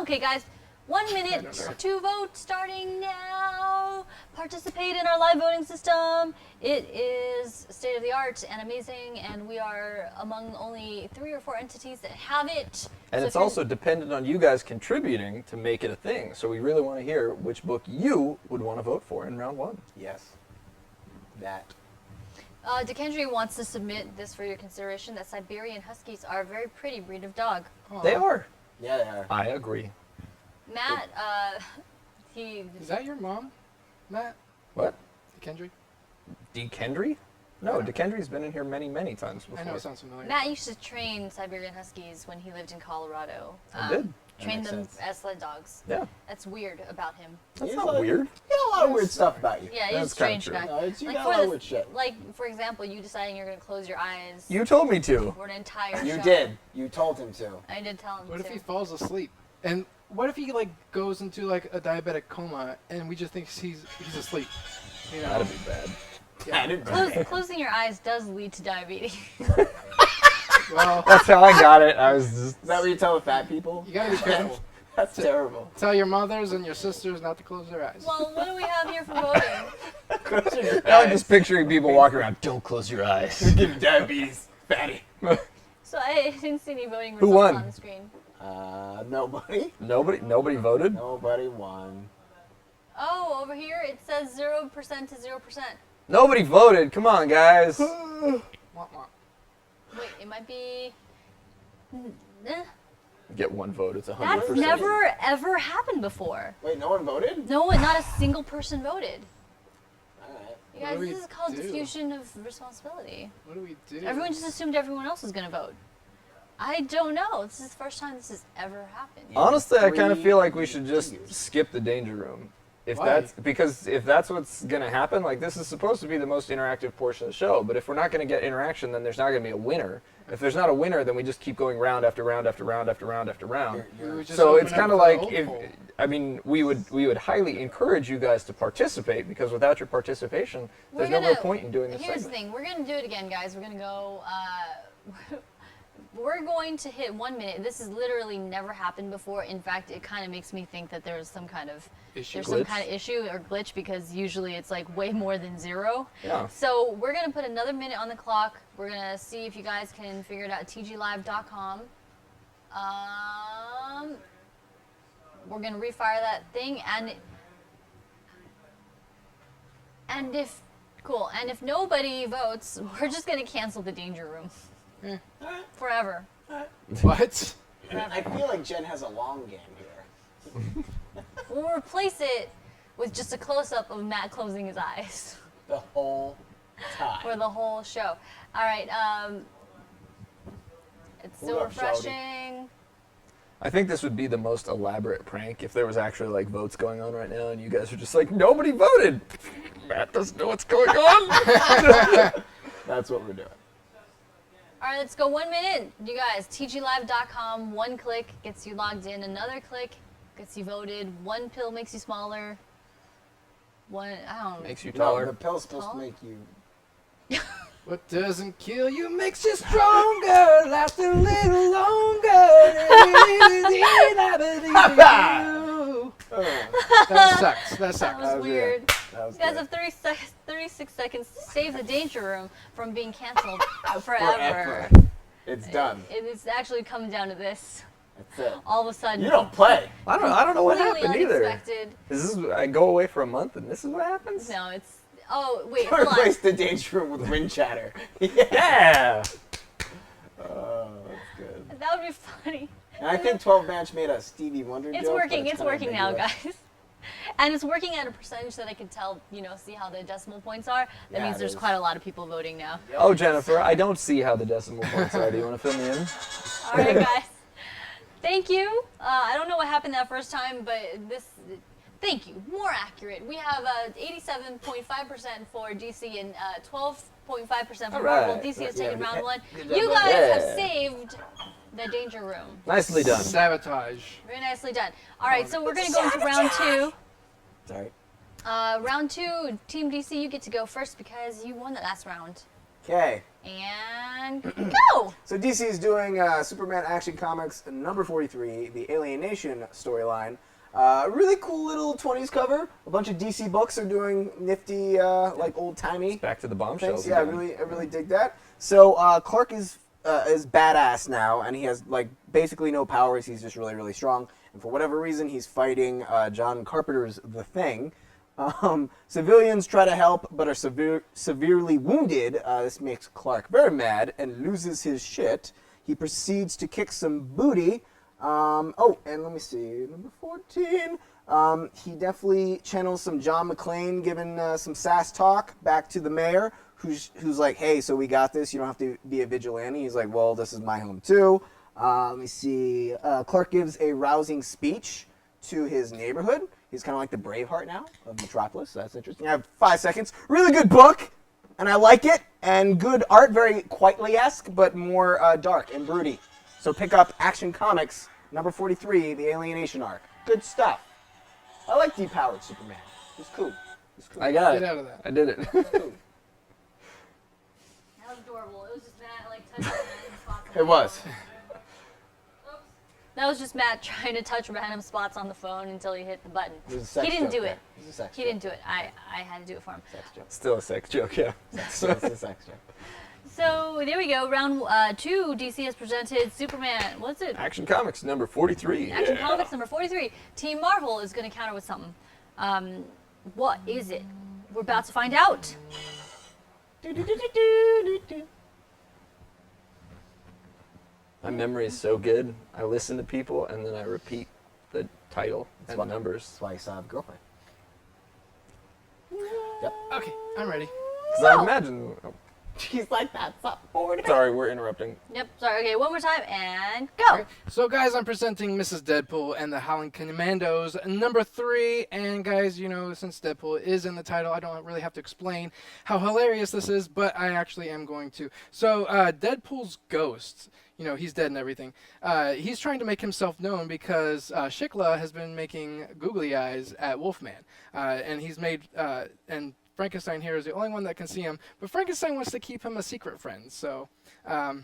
okay, guys. 1 minute I don't know. to vote starting now. Participate in our live voting system. It is state of the art and amazing, and we are among only 3 or 4 entities that have it. And So it's if you're- also dependent on you guys contributing to make it a thing. So we really want to hear which book you would want to vote for in round 1. Yes. That. Dekendry wants to submit this for your consideration that Siberian Huskies are a very pretty breed of dog. They are. Yeah, they are. I agree. Matt, he. Is that your mom, Matt? What? Kendrick? Dekendry? No, Dekendry's been in here many, many times before. I know it sounds familiar. Matt used to train Siberian Huskies when he lived in Colorado. I did. Trained makes them sense. as sled dogs. Yeah. That's weird about him. That's He's not like- weird. You got a lot of weird stuff about you. Yeah, he's That's a strange kinda guy. true. No, it's, you Like got a for lot of this- weird shit. Like, for example, you deciding you're going to close your eyes You told me to. for an entire You show. did. You told him to. I did tell him What if to. he falls asleep? And what if he like goes into like a diabetic coma and we just think he's asleep? You know? That'd be bad. Yeah. Closing your eyes does lead to diabetes. Well, That's how I got it. I was just... Is that what you tell the fat people? you gotta be careful. That's terrible. Tell your mothers and your sisters not to close their eyes. Well, what do we have here for voting? I'm just picturing people walking around, don't close your eyes. Give diabetes, fatty. So I didn't see any voting Who results won? on the screen. Nobody. Nobody voted? Nobody won. Oh, over here it says 0% to 0%. Nobody voted. Come on, guys. Wah, wah. Wait, it might be. Eh. Get one vote. It's 100%. That's never ever happened before. Wait, no one voted? No one, not a single person voted. Alright. You What guys, do we this is called do? diffusion of responsibility. What do we do? Everyone just assumed everyone else was going to vote. I don't know. This is the first time this has ever happened. Honestly, I kind of Three feel like we should just figures. skip the danger room. If Why? because if that's what's gonna happen, like this is supposed to be the most interactive portion of the show. But if we're not gonna get interaction, then there's not gonna be a winner. If there's not a winner, then we just keep going round after round after round after round after round. We would just So open it's up kind of the like old if poll. I mean we would highly encourage you guys to participate because without your participation, there's no real point in doing this Here's segment. the thing. We're going to do it again, guys. We're going to go. We're going to hit 1 minute. This has literally never happened before. In fact, it kind of makes me think that there's some kind of Issue. some Glitch? kind of issue or glitch because usually it's like way more than 0. Yeah. So we're going to put another minute on the clock. We're going to see if you guys can figure it out at tglive.com. We're going to refire that thing and if Cool. And if nobody votes, we're just gonna cancel the Danger Room. Forever. What? I feel like Jen has a long game here. We'll replace it with just a close-up of Matt closing his eyes The whole time. for the whole show. All right. It's so What up, Shawty? refreshing. I think this would be the most elaborate prank if there was actually like votes going on right now, and you guys are just like, nobody voted. Matt doesn't know what's going on. That's what we're doing. All right, let's go 1 minute. You guys, tglive.com, one click gets you logged in, another click gets you voted, one pill makes you smaller, one, I don't know. Makes you No, taller. the pill's supposed Tall? to make you. What doesn't kill you makes you stronger, last a little longer. That sucks. That That sucks. was was weird. That was You guys good. have 36 seconds to save the Danger Room from being canceled forever. Forever. It's done. It's actually coming down to this. That's it. All of a sudden, You don't play. I don't know what completely happened either. unexpected. Is this I go away for a month and this is what happens? No, it's. Oh, wait, hold on. Replace the Danger Room with Wind Chatter. Yeah. Oh, that's good. That would be funny. And I think 12 Match made a Stevie Wonder It's joke. working. but It's kinda working now, ambiguous. guys. And it's working at a percentage that I can tell, see how the decimal points are. That Yeah, means it there's is. quite a lot of people voting now. Oh, Jennifer, I don't see how the decimal points are. Do you want to fill me in? All right, guys. Thank you. I don't know what happened that first time, but thank you. More accurate. We have 87.5% for DC and 12.5% for All Marvel. right. DC has Yeah, taken we- round one. good You job, guys yeah. have saved the Danger Room. Nicely done. Sabotage. Very nicely done. All right, so we're going to go into round two. Sorry. Round two, Team DC, you get to go first because you won the last round. Okay. And go! So DC is doing Superman Action Comics number 43, the Alienation storyline. Really cool little 20s cover. A bunch of DC books are doing nifty, like old-timey Back to the bombshells. things. Yeah, I really dig that. So Clark is badass now, and he has like basically no powers. He's just really, really strong. And for whatever reason, he's fighting John Carpenter's The Thing. Civilians try to help, but are severely wounded. This makes Clark very mad and loses his shit. He proceeds to kick some booty. Oh, and let me see, number 14. He definitely channels some John McClane, giving some sass talk back to the mayor, who's like, hey, so we got this. You don't have to be a vigilante. He's like, well, this is my home too. Let me see. Clark gives a rousing speech to his neighborhood. He's kind of like the Braveheart now of Metropolis, so that's interesting. I have 5 seconds. Really good book, and I like it. And good art, very Quietly-esque, but more dark and broody. So pick up Action Comics, number 43, the Alienation arc. Good stuff. I like depowered Superman. It's cool. It's cool. I got Get it. out of that. I did it. That was adorable. It was just Matt, touching random spots. It was. Oops. That was just Matt trying to touch random spots on the phone until he hit the button. It was a sex He didn't joke do there. it. It was a sex He joke. didn't do it. I had to do it for him. Sex joke. Still a sex joke, yeah. It's a sex joke. So there we go. Round two, DC has presented Superman. What's it? Action Comics number 43. Action yeah. Comics number 43. Team Marvel is going to counter with something. What is it? We're about to find out. My memory is so good. I listen to people and then I repeat the title and why- numbers. That's why you still have a girlfriend. Okay, I'm ready. Because I imagine. Oh, She's like, that's up 40. sorry, we're interrupting. Yep. Sorry. Okay. One more time and go. Okay. So, guys, I'm presenting Mrs. Deadpool and the Howling Commandos, number 3. And, guys, since Deadpool is in the title, I don't really have to explain how hilarious this is, but I actually am going to. So, Deadpool's ghost, he's dead and everything. He's trying to make himself known because Shikla has been making googly eyes at Wolfman. And he's made, and Frankenstein here is the only one that can see him, but Frankenstein wants to keep him a secret friend, so, God,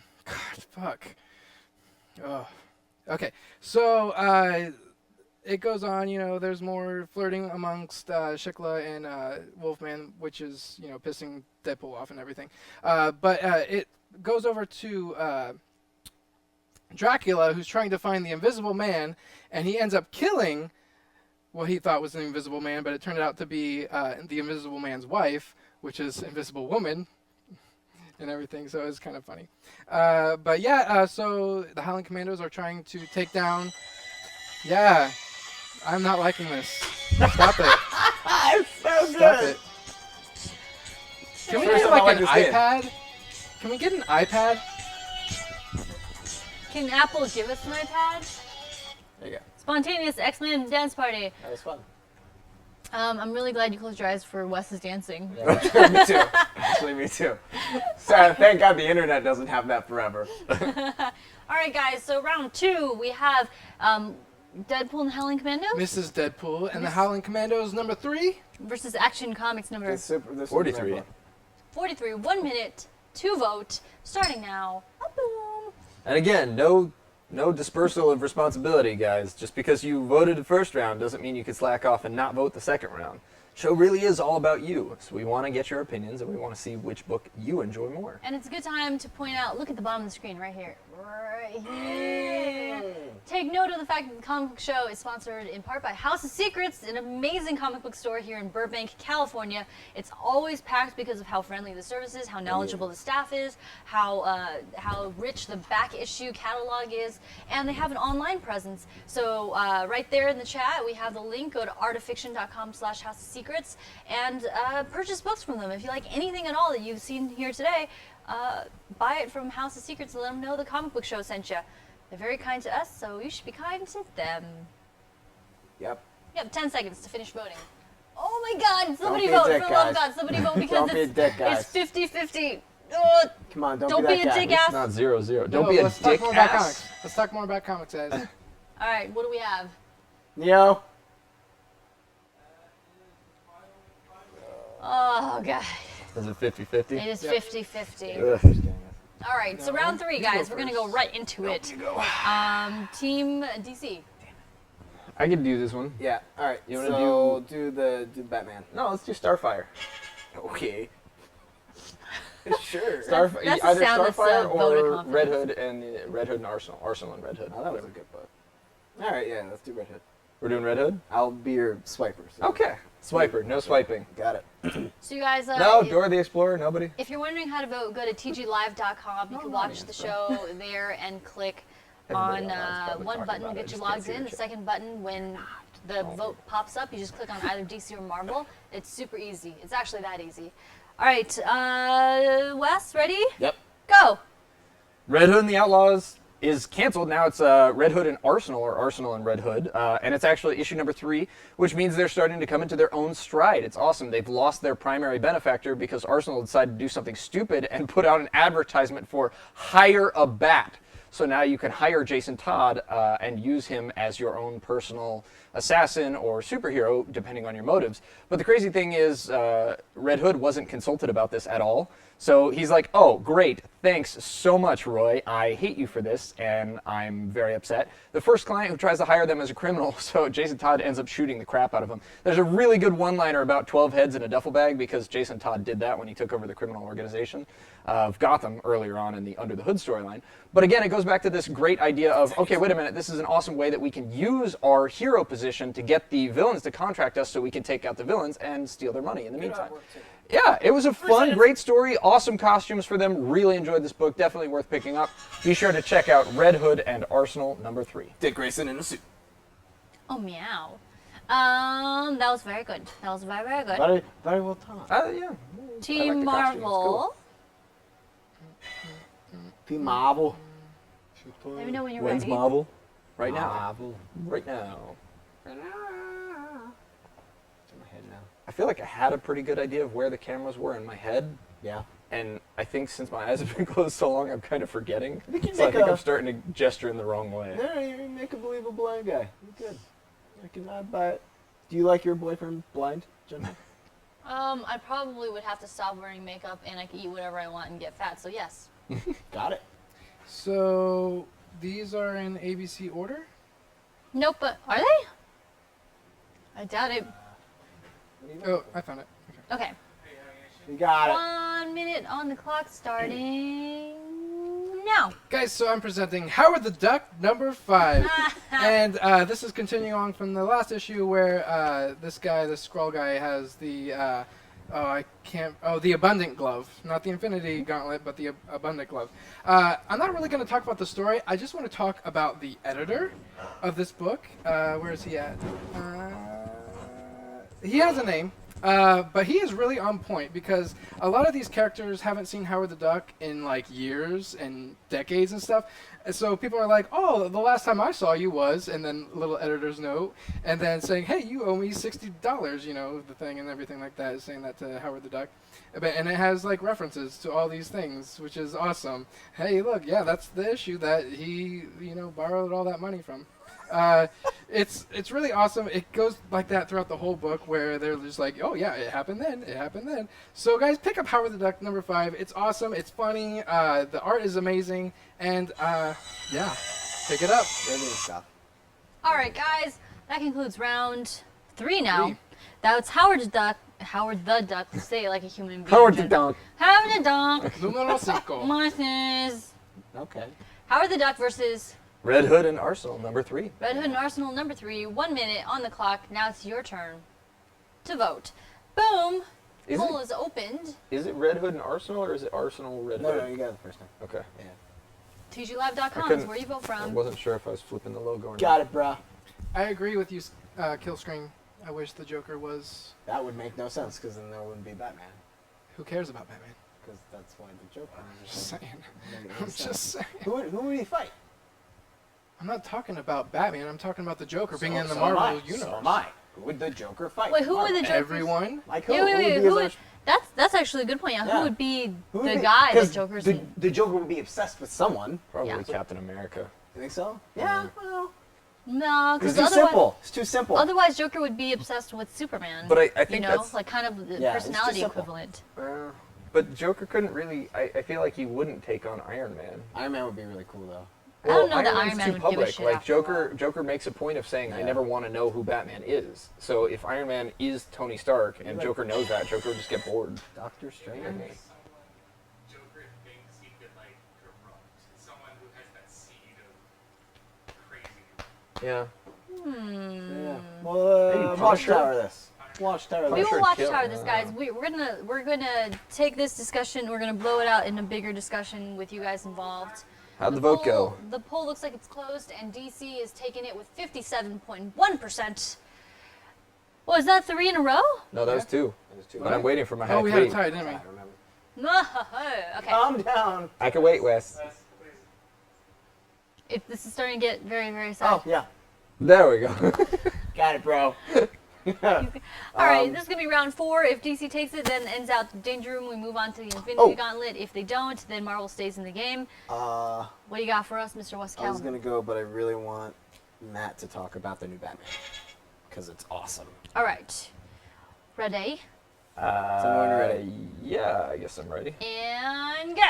fuck. Oh. Okay, so, it goes on, there's more flirting amongst Shikla and Wolfman, which is, pissing Deadpool off and everything. But it goes over to Dracula, who's trying to find the Invisible Man, and he ends up killing what he thought was the Invisible Man, but it turned out to be the Invisible Man's wife, which is Invisible Woman and everything, so it's kind of funny. But yeah, so the Howling Commandos are trying to take down... Yeah, I'm not liking this. Stop it. It's so Stop good. it. Can we First get time I like an like this game. iPad? Can we get an iPad? Can Apple give us an iPad? There you go. Spontaneous X-Men dance party. That was fun. I'm really glad you closed your eyes for Wes's dancing. Yeah, me too. Actually, me too. Sorry, thank God the internet doesn't have that forever. All right, guys. So round 2, we have Deadpool and Howling Commandos Mrs. Deadpool and the Howling Commandos number 3. versus Action Comics number The super 43. book. 43. 1 minute to vote. Starting now. Boom. And again, no dispersal of responsibility, guys. Just because you voted the first round doesn't mean you can slack off and not vote the second round. Show really is all about you, so we want to get your opinions and we want to see which book you enjoy more. And it's a good time to point out, look at the bottom of the screen right here. Right here. Take note of the fact that the comic book show is sponsored in part by House of Secrets, an amazing comic book store here in Burbank, California. It's always packed because of how friendly the service is, how knowledgeable the staff is, how rich the back issue catalog is, and they have an online presence. So right there in the chat, we have the link. Go to artoffiction.com/House of Secrets and purchase books from them. If you like anything at all that you've seen here today, buy it from House of Secrets and let them know the comic book show sent you. They're very kind to us, so you should be kind to them. Yep. You have 10 seconds to finish voting. Oh my God! Somebody be a vote, dick, for the love of guys. God! Somebody vote because Don't be a dick, guys. it's 50-50. Come on, don't Don't be be that a guy. dick It's ass. not 0-0. Don't No, be a let's talk dick more about ass. comics. Let's talk more about comics, guys. All right, what do we have? Neo. Oh God, Is it 50-50? it is Yep. 50-50. Ugh. All right, so No, round 3, you guys. go We're gonna first. go right into it. Team DC. I can do this one. Yeah. All right. You wanna so do Batman. No, let's do Starfire. Okay. Sure. Starfire, That's a either sound that's, Starfire vote of or confidence. Red Hood and Arsenal. Arsenal and Red Hood. Oh, that was a good book. All right. Yeah. Let's do Red Hood. We're doing Red Hood? I'll be your swiper. so- Okay. Swiper, no swiping. Got it. So you guys, No, Dora the Explorer, nobody. if you're wondering how to vote, go to tglive.com. You can watch the show there and click Everybody on online is probably one talking button will about it, get you just can't logged see in. the The chat. second button, when the vote pops up, you just click on either DC or Marvel. It's super easy. It's actually that easy. All right, Wes, ready? Yep. Go. Red Hood and the Outlaws is canceled. Now it's Red Hood and Arsenal, or Arsenal and Red Hood. And it's actually issue number 3, which means they're starting to come into their own stride. It's awesome. They've lost their primary benefactor because Arsenal decided to do something stupid and put out an advertisement for hire a bat. So now you can hire Jason Todd and use him as your own personal assassin or superhero, depending on your motives. But the crazy thing is, Red Hood wasn't consulted about this at all. So he's like, oh, great, thanks so much, Roy. I hate you for this, and I'm very upset. The first client who tries to hire them as a criminal, so Jason Todd ends up shooting the crap out of him. There's a really good one-liner about 12 heads in a duffel bag, because Jason Todd did that when he took over the criminal organization of Gotham earlier on in the Under the Hood storyline. But again, it goes back to this great idea of, okay, wait a minute, this is an awesome way that we can use our hero position to get the villains to contract us so we can take out the villains and steal their money in the meantime. Yeah, it was a fun, great story, awesome costumes for them. Really enjoyed this book, definitely worth picking up. Be sure to check out Red Hood and Arsenal number 3. Dick Grayson in a suit. Oh, meow. That was very good. That was very, very good. Very, very well done. Yeah. Team the costumes, Marvel. Team Marvel. Let me know when you're When's ready. Marvel? Right now. Marvel. Right now. It's in my head now. I feel like I had a pretty good idea of where the cameras were in my head. Yeah. And I think since my eyes have been closed so long, I'm kind of forgetting. We can So I make think a- I'm starting to gesture in the wrong way. No, you make a believable blind guy. You're good. I can buy it. Do you like your boyfriend blind, Jennifer? I probably would have to stop wearing makeup and I could eat whatever I want and get fat, so yes. Got it. So these are in ABC order? Nope, but are they? I doubt it. Oh, I found it. Okay. Okay. You got it. 1 minute on the clock starting now. Guys, so I'm presenting Howard the Duck number 5. And this is continuing on from the last issue where this guy, the Skrull guy, has the Oh, I can't. Oh, the Abundant Glove, not the Infinity Gauntlet, but the Abundant Glove. I'm not really going to talk about the story. I just want to talk about the editor of this book. Where is he at? He has a name, but he is really on point because a lot of these characters haven't seen Howard the Duck in like years and decades and stuff. And so people are like, "Oh, the last time I saw you was," and then little editor's note, and then saying, "Hey, you owe me $60," you know, the thing and everything like that, saying that to Howard the Duck. And it has like references to all these things, which is awesome. Hey, look, yeah, that's the issue that he, you know, borrowed all that money from. It's really awesome. It goes like that throughout the whole book, where they're just like, oh yeah, it happened then, it happened then. So guys, pick up Howard the Duck #5. It's awesome. It's funny. The art is amazing, and yeah, pick it up. Brilliant stuff. All right, guys, that concludes round 3 now. That's Howard the Duck. Howard the Duck. Say it like a human being. Howard the Duck. Howard the Duck. Numero 5. Versus Okay. Howard the Duck versus Red Hood and Arsenal #3. Red Hood and Arsenal #3. 1 minute on the clock. Now it's your turn to vote. Boom. Is Poll it? is opened. Is it Red Hood and Arsenal, or is it Arsenal Red No, Hood? no, you got it the first time. Okay. Yeah. TGLive.com is couldn't- where you vote I from. wasn't sure if I was flipping the logo or Got not. it, bruh. I agree with you, Killscreen. I wish the Joker was. That would make no sense because then there wouldn't be Batman. Who cares about Batman? Because that's why the Joker. Just saying. Make no I'm sense. just saying. Who would he fight? I'm not talking about Batman. I'm talking about the Joker being in the So am Marvel I. universe. So am I. Who would the Joker fight? Wait, who would the Joker? Everyone. Like who? Wait, Who wait, would wait. be Who his would, arch- that's actually a good point. Yeah. Yeah. Who would be who would the be- guy that 'cause Joker's the, in? the Joker would be obsessed with someone. Probably Yeah. Captain America. You think so? Yeah. Well, No, it's because too otherwise, simple. It's too simple. otherwise Joker would be obsessed with Superman. But I think you know, that's- like kind of the Yeah, it's too personality simple. equivalent. But Joker couldn't really. I feel like he wouldn't take on Iron Man. Iron Man would be really cool though. I don't know that Man's Iron Man too would give a public. shit Like after a while. Joker makes a point of saying, "I Yeah. never want to know who Batman is." So if Iron Man is Tony Stark and like- Joker knows that, Joker would just get bored. Doctor Strange. Joker thinks he could like corrupt someone who has that seed of crazy. Yeah. Yeah. Well, Maybe Punisher? Watchtower this. Watchtower We this. Punisher will watch kill, Tower this, yeah. guys. We're gonna take this discussion. We're gonna blow it out in a bigger discussion with you guys involved. How'd the vote go? The poll looks like it's closed, and DC is taking it with 57.1%. Well, is that 3 in a row? No, that was 2. There's two. But I'm waiting for my Oh, hack we had a wait. tie, didn't we? I remember. No. Okay. Calm down. I can wait, Wes. If this is starting to get very, very sad. Oh yeah. There we go. Got it, bro. All right, Um, this is gonna be round 4. If DC takes it, then ends out the Danger Room. We move on to the Infinity Oh. Gauntlet. If they don't, then Marvel stays in the game. Uh, What do you got for us, Mr. West I was Calimer? gonna go, but I really want Matt to talk about the new Batman because it's awesome. All right, ready Someone ready? Yeah, I guess I'm ready. and go.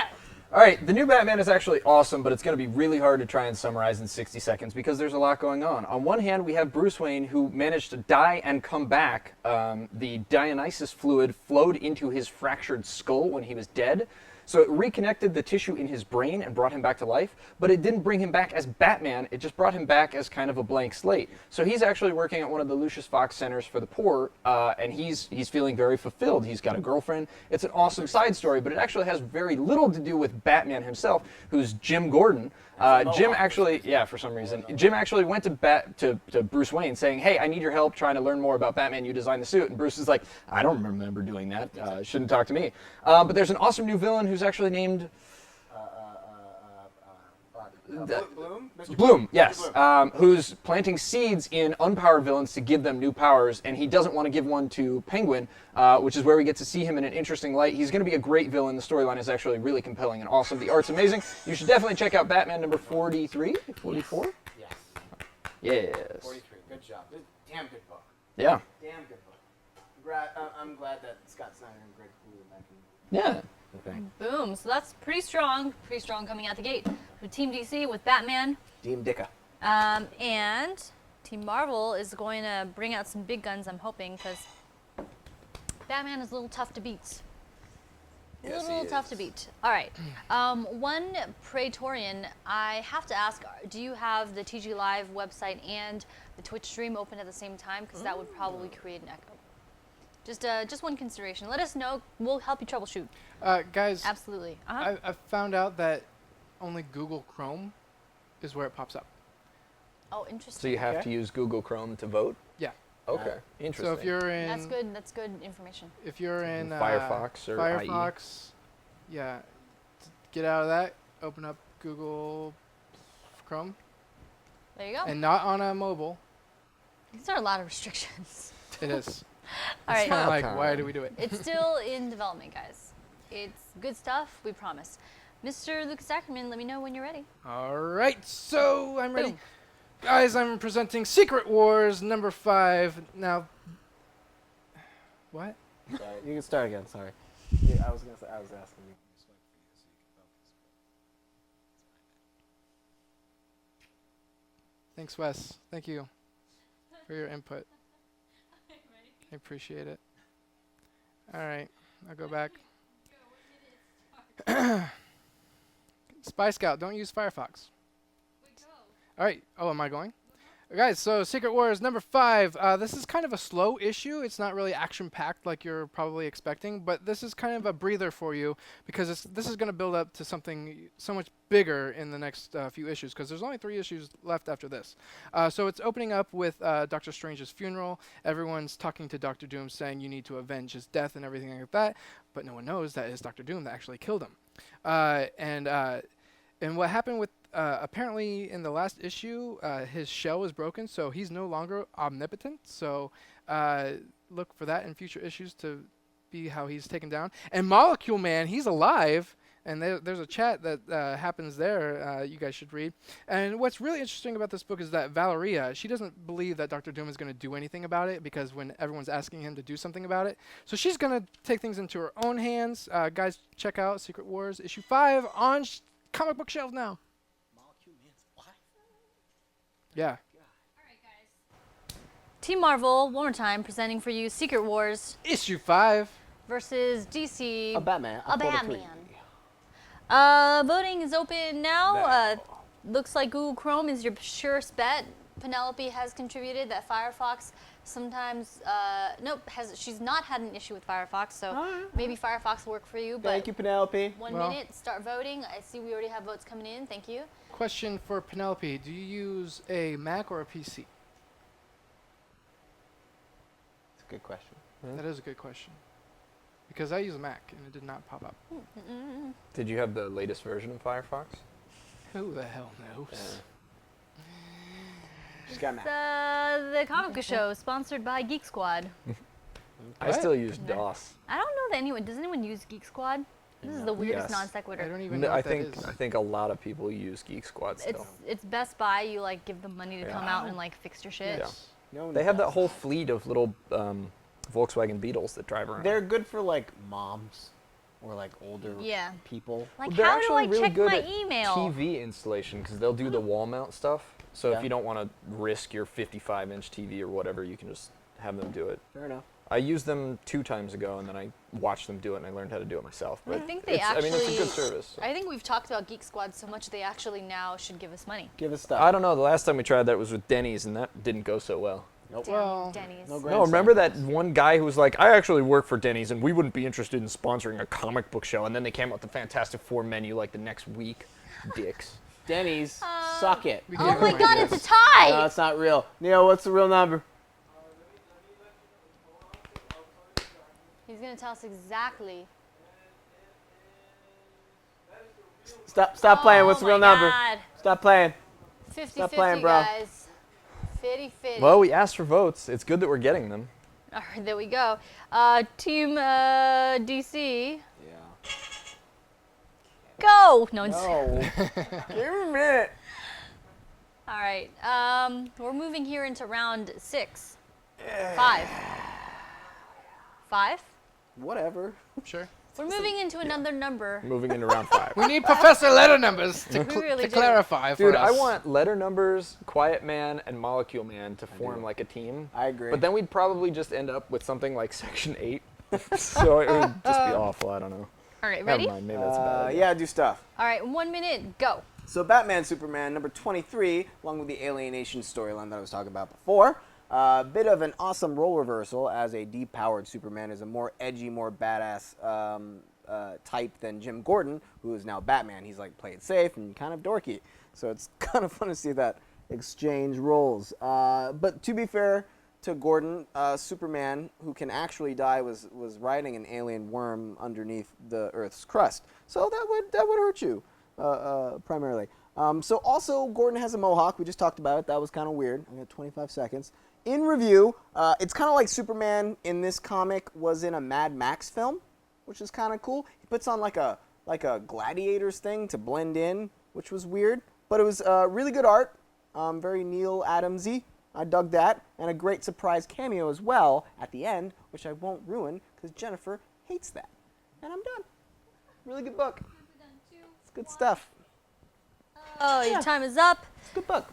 All right, the new Batman is actually awesome, but it's going to be really hard to try and summarize in 60 seconds because there's a lot going on. On one hand, we have Bruce Wayne, who managed to die and come back. The Dionysus fluid flowed into his fractured skull when he was dead. So it reconnected the tissue in his brain and brought him back to life, but it didn't bring him back as Batman, it just brought him back as kind of a blank slate. So he's actually working at one of the Lucius Fox Centers for the Poor, and he's feeling very fulfilled. He's got a girlfriend. It's an awesome side story, but it actually has very little to do with Batman himself, who's Jim Gordon. Jim actually, yeah, for some reason, Jim actually went to Bruce Wayne saying, "Hey, I need your help trying to learn more about Batman. You designed the suit." And Bruce is like, "I don't remember doing that. Shouldn't talk to me." But there's an awesome new villain who's actually named Bloom? Mr. Bloom, yes, Mr. Bloom. who's planting seeds in unpowered villains to give them new powers, and he doesn't want to give one to Penguin, which is where we get to see him in an interesting light. He's going to be a great villain. The storyline is actually really compelling and awesome. The art's amazing. You should definitely check out Batman number 43, 44? Yes. Yes. 43. Good job. Damn good book. Yeah. Damn good book. I'm glad that Scott Snyder and Greg Cooley are back in. Yeah. Boom. So that's pretty strong coming out the gate. So Team DC with Batman, Dean Dicka. and Team Marvel is going to bring out some big guns, I'm hoping, because Batman is a little tough to beat. A Yes, little he tough is. to beat. All right. One Praetorian, I have to ask, do you have the TG Live website and the Twitch stream open at the same time? Because that would probably create an echo. Just one consideration. Let us know. We'll help you troubleshoot. Guys, Absolutely. I found out that only Google Chrome is where it pops up. Oh, interesting. So you have to use Google Chrome to vote? Yeah. Okay, interesting. So if you're in, That's good. That's good information. if you're in Firefox or IE. Firefox, yeah, get out of that. Open up Google Chrome, There you go. and not on a mobile. These are a lot of restrictions. It is. All right. Kind of like, time. why do we do it? It's still in development, guys. It's good stuff. We promise. Mr. Lucas Ackerman, let me know when you're ready. All right, so I'm ready. Boom. Guys, I'm presenting Secret Wars number 5. Now, what? Sorry, you can start again. Sorry. Yeah, I was asking you. Thanks, Wes. Thank you for your input. I appreciate it. All right, I'll go back. Spy Scout, don't use Firefox. All right. Oh, am I going? Guys, so Secret Wars number 5. This is kind of a slow issue. It's not really action-packed like you're probably expecting, but this is kind of a breather for you because this is going to build up to something so much bigger in the next few issues because there's only 3 issues left after this. So it's opening up with Doctor Strange's funeral. Everyone's talking to Doctor Doom saying you need to avenge his death and everything like that, but no one knows that it's Doctor Doom that actually killed him. And what happened with apparently in the last issue, his shell is broken, so he's no longer omnipotent. So look for that in future issues to be how he's taken down. And Molecule Man, he's alive, and there's a chat that happens there you guys should read. And what's really interesting about this book is that Valeria, she doesn't believe that Dr. Doom is going to do anything about it because when everyone's asking him to do something about it. So she's going to take things into her own hands. Guys, check out Secret Wars issue 5 on comic book shelves now. Yeah. Team Marvel, one more time, presenting for you Secret Wars Issue 5. versus DC. A Batman. A 43. Batman. Voting is open now. Looks like Google Chrome is your surest bet. Penelope has contributed that Firefox sometimes, she's not had an issue with Firefox, so maybe Firefox will work for you. But Thank you, Penelope. 1 Well- minute, start voting. I see we already have votes coming in. Thank you. Question for Penelope. Do you use a Mac or a PC? It's a good question. That is a good question. Because I use a Mac and it did not pop up. Did you have the latest version of Firefox? Who the hell knows? She's got It's, Matt. the comic book show sponsored by Geek Squad. I still use DOS. I don't know that anyone. Does anyone use Geek Squad? This is the weirdest Yes. non I sequitur. don't even know I what that think is. I think a lot of people use Geek Squad still. It's Best Buy. You like give them money to come out and like fix your shit. Yeah. No one They have that does. whole fleet of little Volkswagen Beetles that drive around. They're good for like moms or like older Yeah. people. Like They're how do actually I really check good my at email? TV installation because they'll do the wall mount stuff. So Yeah. if you don't want to risk your 55-inch TV or whatever, you can just have them do it. Fair enough. I used them 2 times ago, and then I watched them do it, and I learned how to do it myself. But I think they I mean, it's a actually- good service. so. I think we've talked about Geek Squad so much they actually now should give us money. Give us stuff. I don't know. The last time we tried that was with Denny's, and that didn't go so well. Nope. Damn Well, Denny's. no No, remember that one guy who was like, I actually work for Denny's, and we wouldn't be interested in sponsoring a comic book show. And then they came out with the Fantastic Four menu like the next week. Dicks. Denny's, suck it. We Oh gave my them god, ideas. it's a tie! No, it's not real. Neil, what's the real number? He's gonna tell us exactly. Stop playing. What's the real number? God. Stop playing. 50-50, Stop playing, bro. guys. 50-50. Well, we asked for votes. It's good that we're getting them. All right, there we go. Team DC. Yeah. Go! No, it's- No. Give me a minute. All right. We're moving here into round 6. 5. 5? Whatever. Sure. We're moving into another number. Moving into round 5. We need Professor Letter numbers to, We really to do. clarify for Dude, us. I want Letter Numbers, Quiet Man, and Molecule Man to form like a team. I agree. But then we'd probably just end up with something like Section 8. So it would just be awful. I don't know. All right, Never ready? mind. Maybe that's a bad idea. yeah, do stuff. All right, 1 minute, go. So Batman Superman number 23, along with the Alienation storyline that I was talking about before, Bit of an awesome role reversal, as a depowered Superman is a more edgy, more badass type than Jim Gordon, who is now Batman. He's like played safe and kind of dorky. So it's kind of fun to see that exchange roles. But to be fair to Gordon, Superman, who can actually die, was riding an alien worm underneath the Earth's crust. So that would hurt you, primarily. So also, Gordon has a mohawk. We just talked about it. That was kind of weird. I got 25 seconds. In review, it's kind of like Superman in this comic was in a Mad Max film, which is kind of cool. He puts on like a gladiators thing to blend in, which was weird. But it was really good art, very Neil Adamsy. I dug that, and a great surprise cameo as well at the end, which I won't ruin because Jennifer hates that. And I'm done. Really good book. It's good stuff. Oh, your time is up. It's a good book.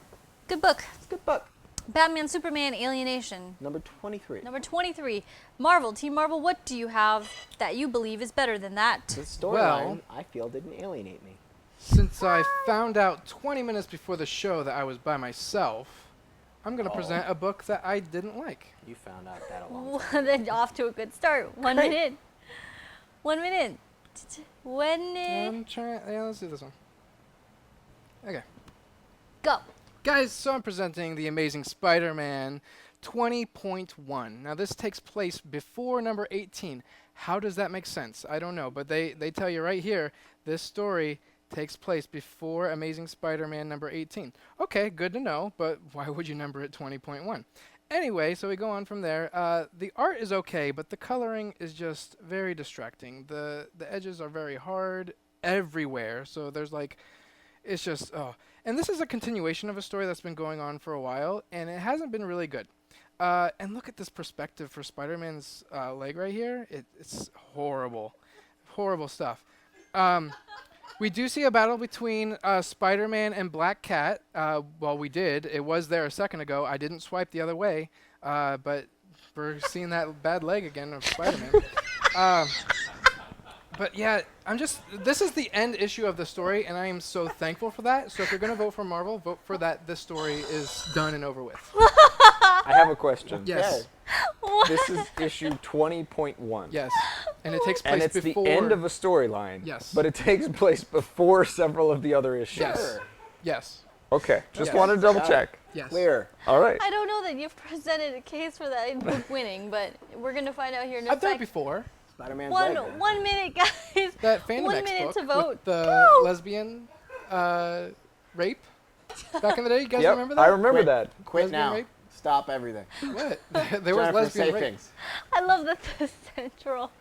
Good book. It's a good book. Batman, Superman, Alienation. Number 23. Number 23. Marvel, Team Marvel, what do you have that you believe is better than that? The storyline, Well- I feel, didn't alienate me. Since I found out 20 minutes before the show that I was by myself, I'm going to present a book that I didn't like. You found out that a long time. Then off to a good start. 1 Great. minute. 1 minute. 1 minute. I'm trying. Yeah, let's do this one. Okay. Go. Guys, so I'm presenting The Amazing Spider-Man 20.1. Now, this takes place before number 18. How does that make sense? I don't know, but they tell you right here, this story takes place before Amazing Spider-Man number 18. Okay, good to know, but why would you number it 20.1? Anyway, so we go on from there. The art is okay, but the coloring is just very distracting. The edges are very hard everywhere, so there's like, it's just, oh. And this is a continuation of a story that's been going on for a while, and it hasn't been really good. And look at this perspective for Spider-Man's leg right here. It's horrible. Horrible stuff. We do see a battle between Spider-Man and Black Cat. Well, we did. It was there a second ago. I didn't swipe the other way, but we're seeing that bad leg again of Spider-Man. But yeah, this is the end issue of the story, and I am so thankful for that. So if you're going to vote for Marvel, vote for that. This story is done and over with. I have a question. Yes. This is issue 20.1. Yes. And it takes place And it's before. the end of a storyline. Yes. But it takes place before several of the other issues. Yes. Yes. Okay. Just Yes. wanted to double Got check. Yes. Clear. All right. I don't know that you've presented a case for that in book winning, but we're going to find out here in a I've done it sec. before. Spider-Man's leg. 1 minute, guys. That Phantom 1 X minute book to vote. with the Go. lesbian rape back in the day. You guys Yep, remember that? I remember Quit. that. Quit Lesbian now. rape? Stop everything. What? There was Jennifer, lesbian say rape. things. I love that the central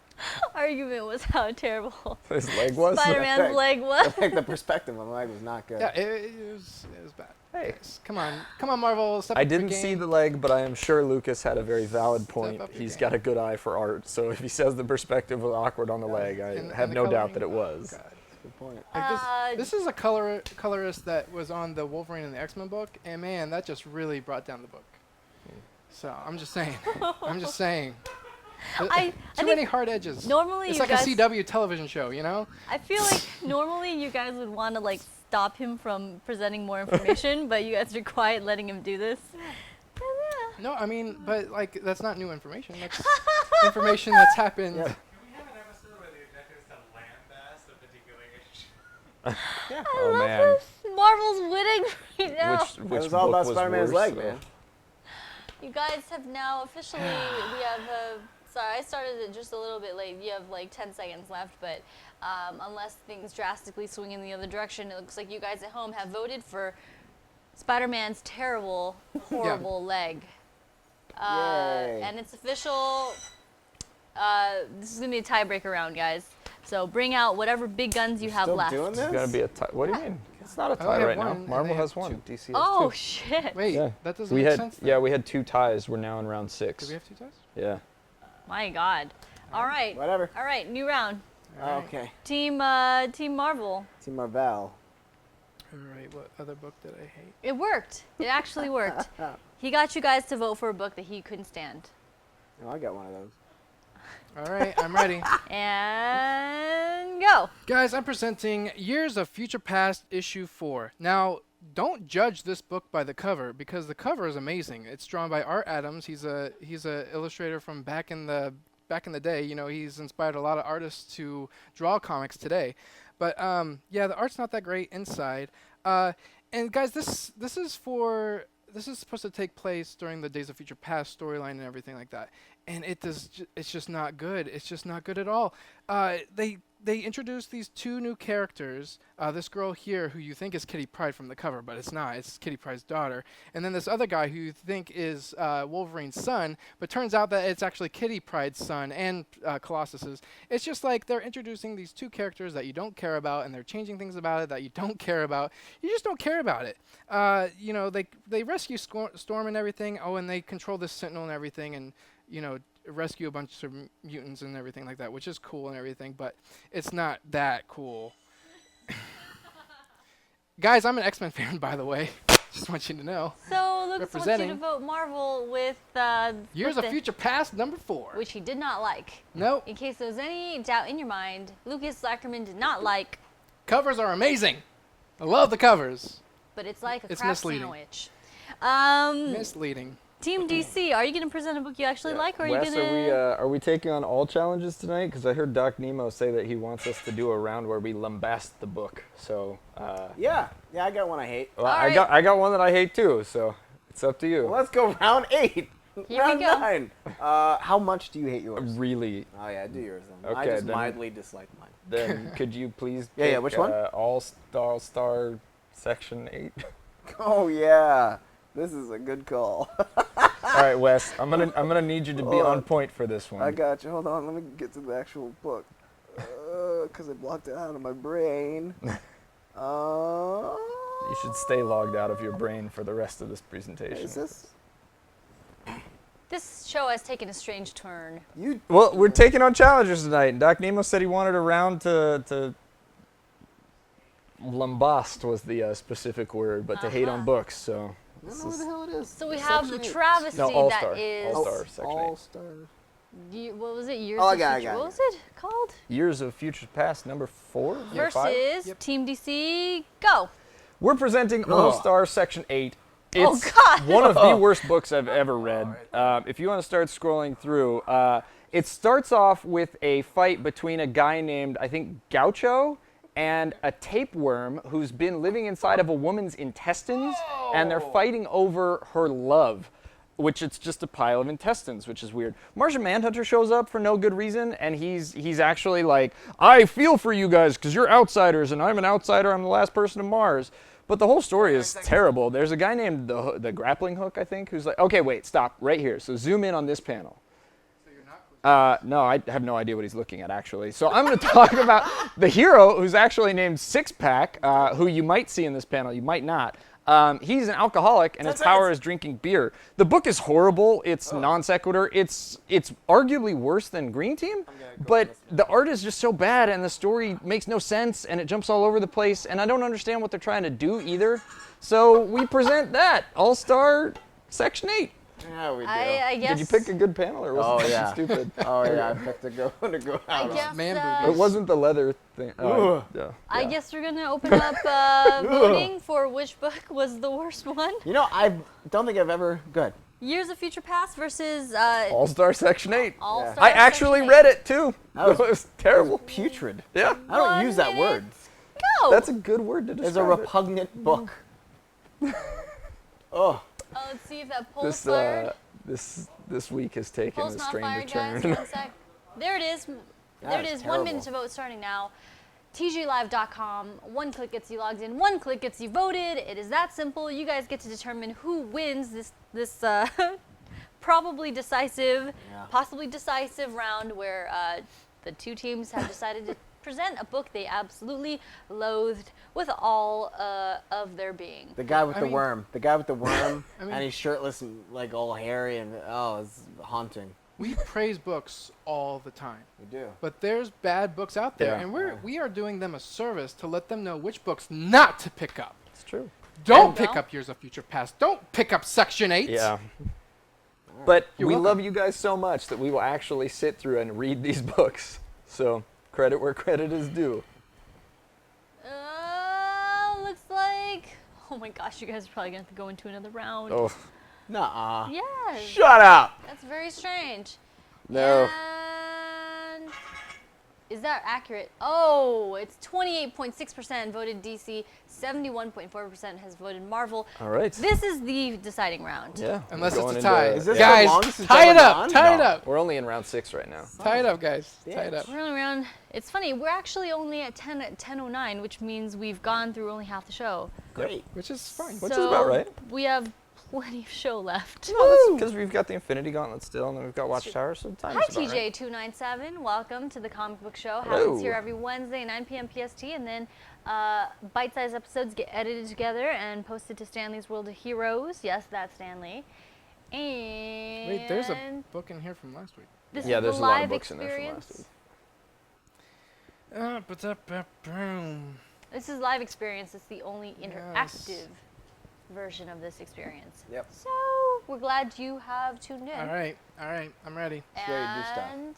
argument was how terrible His leg was. Spider-Man's Thanks. leg I was. think the perspective on the leg was not good. Yeah, it was bad. Hey. Guys, come on, Marvel. Step I up your didn't see game. the leg, but I am sure Lucas had a very valid point. up your He's game. got a good eye for art, so if he says the perspective was awkward on the leg, I And have the no doubt coloring. that it was. God. Good point. Like this is a colorist that was on the Wolverine and the X-Men book, and man, that just really brought down the book. So I'm just saying. I'm just saying. I Too many hard edges. normally It's you like guys- a CW television show, you know? I feel like normally you guys would want to like stop him from presenting more information, but you guys are quiet letting him do this. No, I mean, but like that's not new information. That's information that's happened. Yeah. Can we have an episode where the objective is to lambast a particular issue? Oh man. Marvel's winning right now. Which It was all book about Spider-Man's worse, leg, though? man. You guys have now officially, we have, sorry, I started it just a little bit late. You have like 10 seconds left, but unless things drastically swing in the other direction, it looks like you guys at home have voted for Spider-Man's terrible, horrible leg. Yay. And it's official. This is going to be a tiebreaker round, guys. So bring out whatever big guns you have Still left. doing It's this? gonna be a tie. What do you mean? It's not a I only tie have right one, now. and Marvel they has have one. two. DC has Oh, two. shit. Wait, Yeah. that doesn't we make had sense. Then. yeah we had 2 ties. We're now in round 6. Do we have 2 ties? Yeah. My God. All right. Whatever. All right, new round. Okay. Team Marvel. Team Marvel. All right. What other book did I hate? It worked. It actually worked. He got you guys to vote for a book that he couldn't stand. Oh, I got one of those. All right, I'm ready. And go. Guys, I'm presenting Years of Future Past issue 4. Now, don't judge this book by the cover, because the cover is amazing. It's drawn by Art Adams. He's a illustrator from back in the day. You know, he's inspired a lot of artists to draw comics today. But yeah, the art's not that great inside. And guys, this is supposed to take place during the Days of Future Past storyline and everything like that. And it's just not good. It's just not good at all. They introduced these two new characters. This girl here, who you think is Kitty Pryde from the cover, but it's not. It's Kitty Pryde's daughter. And then this other guy who you think is Wolverine's son, but turns out that it's actually Kitty Pryde's son and Colossus's. It's just like they're introducing these two characters that you don't care about, and they're changing things about it that you don't care about. You just don't care about it. You know, they rescue Storm and everything. Oh, and they control this Sentinel and everything, and you know, rescue a bunch of mutants and everything like that, which is cool and everything, but it's not that cool. Guys, I'm an X-Men fan, by the way. Just want you to know. So Lucas wants you to Representing. vote Marvel with Years of Future Past #4. which he did not like. Nope. In case there was any doubt in your mind, Lucas Ackerman did not like, Covers are amazing. I love the covers. but it's like a It's crab misleading. sandwich. Misleading. Team DC, are you going to present a book you actually like, or are Wes, you going to... are we taking on all challenges tonight? Because I heard Doc Nemo say that he wants us to do a round where we lambast the book. So, Yeah, I got one I hate. well, All right. I got one that I hate too. So it's up to you. Well, let's go round 8. Here we round go. 9. How much do you hate yours? Really? Oh yeah, do yours then. I Okay, just then- mildly dislike mine. Then could you please? Yeah, pick, which one? All Star Section 8. Oh yeah, this is a good call. All right, Wes. I'm gonna need you to be Hold on on. point for this one. I got you. Hold on, let me get to the actual book. Because I blocked it out of my brain. You should stay logged out of your brain for the rest of this presentation. Is this? This show has taken a strange turn. You. Well, we're taking on challengers tonight. And Doc Nemo said he wanted a round to lambast was the specific word, but to hate on books. So I don't know what the hell it is. So we have the Section 8. travesty No, All-Star. that is... All-Star Section 8. All-Star. What was it? Years Oh, I of got it, Future... I got What it. was it called? Years of Future Past #4 or 5. Versus Yep. Team DC, go. We're presenting All-Star Section 8. Oh, It's God. one of the worst books I've ever read. If you want to start scrolling through, it starts off with a fight between a guy named, I think, Gaucho and a tapeworm who's been living inside of a woman's intestines, and they're fighting over her love, which it's just a pile of intestines, which is weird. Martian Manhunter shows up for no good reason, and he's actually like, I feel for you guys because you're outsiders, and I'm an outsider. I'm the last person to Mars. But the whole story is terrible. There's a guy named the Grappling Hook, I think, who's like, okay, wait, stop, right here. So zoom in on this panel. No, I have no idea what he's looking at, actually. So I'm going to talk about the hero, who's actually named Six Pack, who you might see in this panel, you might not. He's an alcoholic, and his power is drinking beer. The book is horrible. It's non sequitur. It's arguably worse than Green Team, but the art is just so bad, and the story makes no sense, and it jumps all over the place, and I don't understand what they're trying to do either. So we present that, All-Star Section 8. Yeah, we do. I guess... Did you pick a good panel, or was Oh, it yeah. stupid? Oh yeah, I picked to go I out on. guess, Man It boobies. wasn't the leather thing. Yeah. I guess we're going to open up voting for which book was the worst one. You know, I don't think I've ever. Good. Years of Future Past versus All-Star Section 8. All-Star I actually Section read it too. That was- It was terrible. Putrid. Yeah. I don't 1 use that minute. word. Go! That's a good word to It's a describe it. repugnant book. Oh. Let's see if that poll's fired. This week has taken Poll's a not strange fired, guys. turn. 1 sec. There it is. That There it is is. 1 minute terrible. to vote starting now. TGLive.com. 1 click gets you logged in. 1 click gets you voted. It is that simple. You guys get to determine who wins this probably decisive, possibly decisive round where the two teams have decided to present a book they absolutely loathed with all of their being. The guy with I the mean- worm. The guy with the worm, I mean- and he's shirtless and like all hairy, and oh, it's haunting. We praise books all the time, We do. but there's bad books out there, Yeah. and we are doing them a service to let them know which books not to pick up. It's true. Don't There you pick go. up Years of Future Past. Don't pick up Section 8. Yeah. But You're we welcome. love you guys so much that we will actually sit through and read these books. So credit where credit is due. Looks like Oh my gosh, you guys are probably going to have to go into another round. Oh, Nuh-uh. Yes. Shut up. That's very strange. no. And is that accurate? Oh, it's 28.6% voted DC, 71.4% has voted Marvel. All right. This is the deciding round. Yeah. Unless we're it's a going tie. into- Is this yeah. the Guys, longest it's tie it ever up. gone? Tie it No. up. We're only in round 6 right now. Tie it up, guys. Tie it up. We're only around. It's funny. We're actually only at 10:09, which means we've gone through only half the show. Great. Which is fine. Which is about right. We have plenty of show left. Because we've got the Infinity Gauntlet still, and then we've got Watchtower, so time Hi, is about right. TJ297. Welcome to the Comic Book Show. Hello. Happens here every Wednesday, 9 p.m. PST, and then bite-sized episodes get edited together and posted to Stanley's World of Heroes. Yes, that's Stanley. And Wait, there's a book in here from last week. this Yeah, is there's the a lot of live books in there from last experience. Boom. This is live experience. It's the only interactive version of this experience. Yep. So we're glad you have tuned in. All right, I'm ready. ready to do stuff. And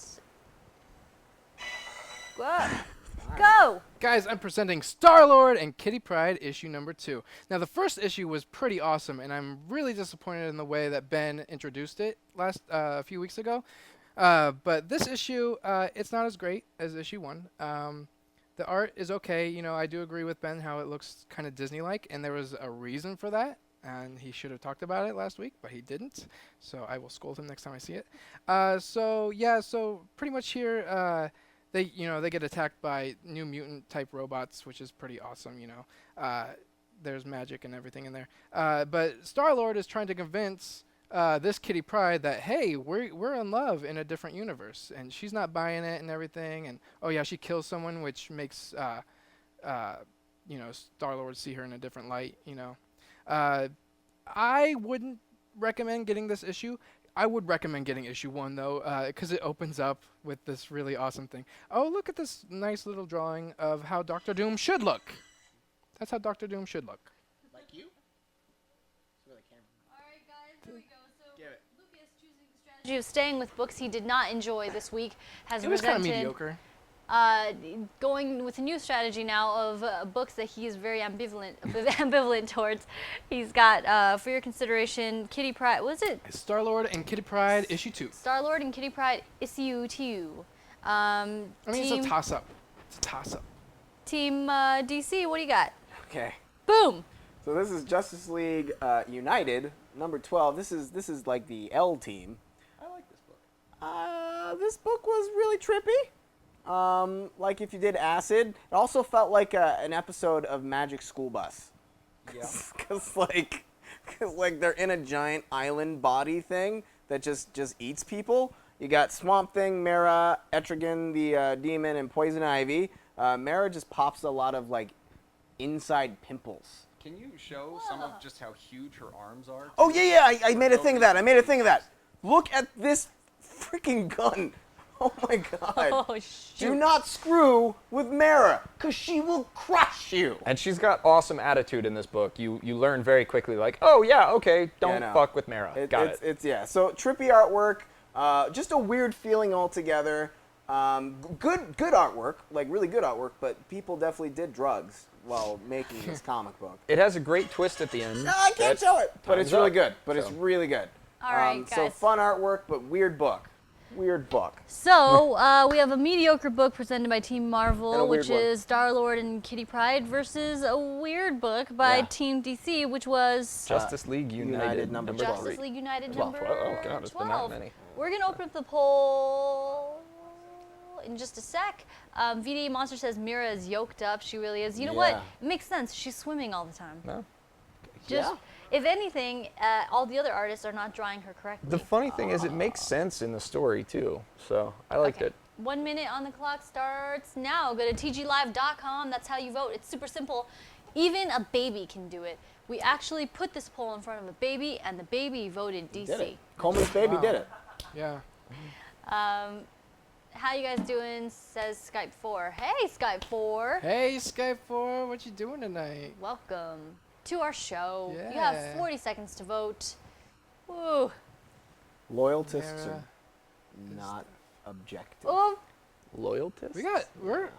go. Guys, I'm presenting Star-Lord and Kitty Pryde issue number 2. Now, the first issue was pretty awesome, and I'm really disappointed in the way that Ben introduced it a few weeks ago. But this issue, it's not as great as issue 1. The art is okay. You know, I do agree with Ben how it looks kind of Disney-like, and there was a reason for that. And he should have talked about it last week, but he didn't. So I will scold him next time I see it. So pretty much here, they get attacked by new mutant type robots, which is pretty awesome. There's magic and everything in there. But Star-Lord is trying to convince this Kitty Pryde that, hey, we're in love in a different universe, and she's not buying it and everything. And oh yeah, she kills someone, which makes Star-Lord see her in a different light. I wouldn't recommend getting this issue. I would recommend getting issue 1 though, because it opens up with this really awesome thing. Oh, look at this nice little drawing of how Doctor Doom should look. That's how Doctor Doom should look. Like you? Alright guys, here we go. So Lucas, choosing the strategy of staying with books he did not enjoy this week, has It was kind of presented mediocre. going with a new strategy now of books that he is very ambivalent towards. He's got, for your consideration, Kitty Pryde. Was it Star-Lord and Kitty Pryde issue 2. Star-Lord and Kitty Pryde issue 2? It's a toss-up. It's a toss-up. Team DC, what do you got? Okay. Boom. So this is Justice League United, number 12. This is like the L team. I like this book. This book was really trippy. Like if you did acid. It also felt like an episode of Magic School Bus. Yeah. Cause like they're in a giant island body thing that just eats people. You got Swamp Thing, Mara, Etrigan, the demon, and Poison Ivy. Mara just pops a lot of like inside pimples. Can you show some of just how huge her arms are? Oh yeah, I made a thing of that. Look at this freaking gun. Oh my god. Oh, shoot. Do not screw with Mara, because she will crush you. And she's got awesome attitude in this book. You learn very quickly, like, oh yeah, okay, don't fuck with Mara. Got it. It's so trippy artwork, just a weird feeling altogether. Good artwork, like really good artwork, but people definitely did drugs while making this comic book. It has a great twist at the end. No, I can't show it, but it's Time's really up. good. It's really good. All right, So guys. fun artwork, but weird book. Weird book. So we have a mediocre book presented by Team And a Marvel, weird which one. is Star-Lord and Kitty Pryde, versus a weird book by Yeah. Team DC, which was Justice League United number number 12. 3. Justice League United 12. number Oh god, it's been that 12. many. We're gonna open up the poll in just a sec. VDA Monster says Mira is yoked up. She really is. You know what? Yeah. It makes sense. She's swimming all the time. No. Just, Yeah. if anything, all the other artists are not drawing her correctly. The funny thing is, it makes sense in the story too. So I liked Okay. it. 1 minute on the clock starts now. Go to tglive.com. That's how you vote. It's super simple. Even a baby can do it. We actually put this poll in front of a baby, and the baby voted DC. Did it. Coleman's baby did it. Yeah. How you guys doing? Says Skype 4. Hey, Skype 4. Hey, Skype 4, what you doing tonight? Welcome to our show. You Yeah. have 40 seconds to vote. Woo. Loyalists Mara are not objective. Oh, Loyalist?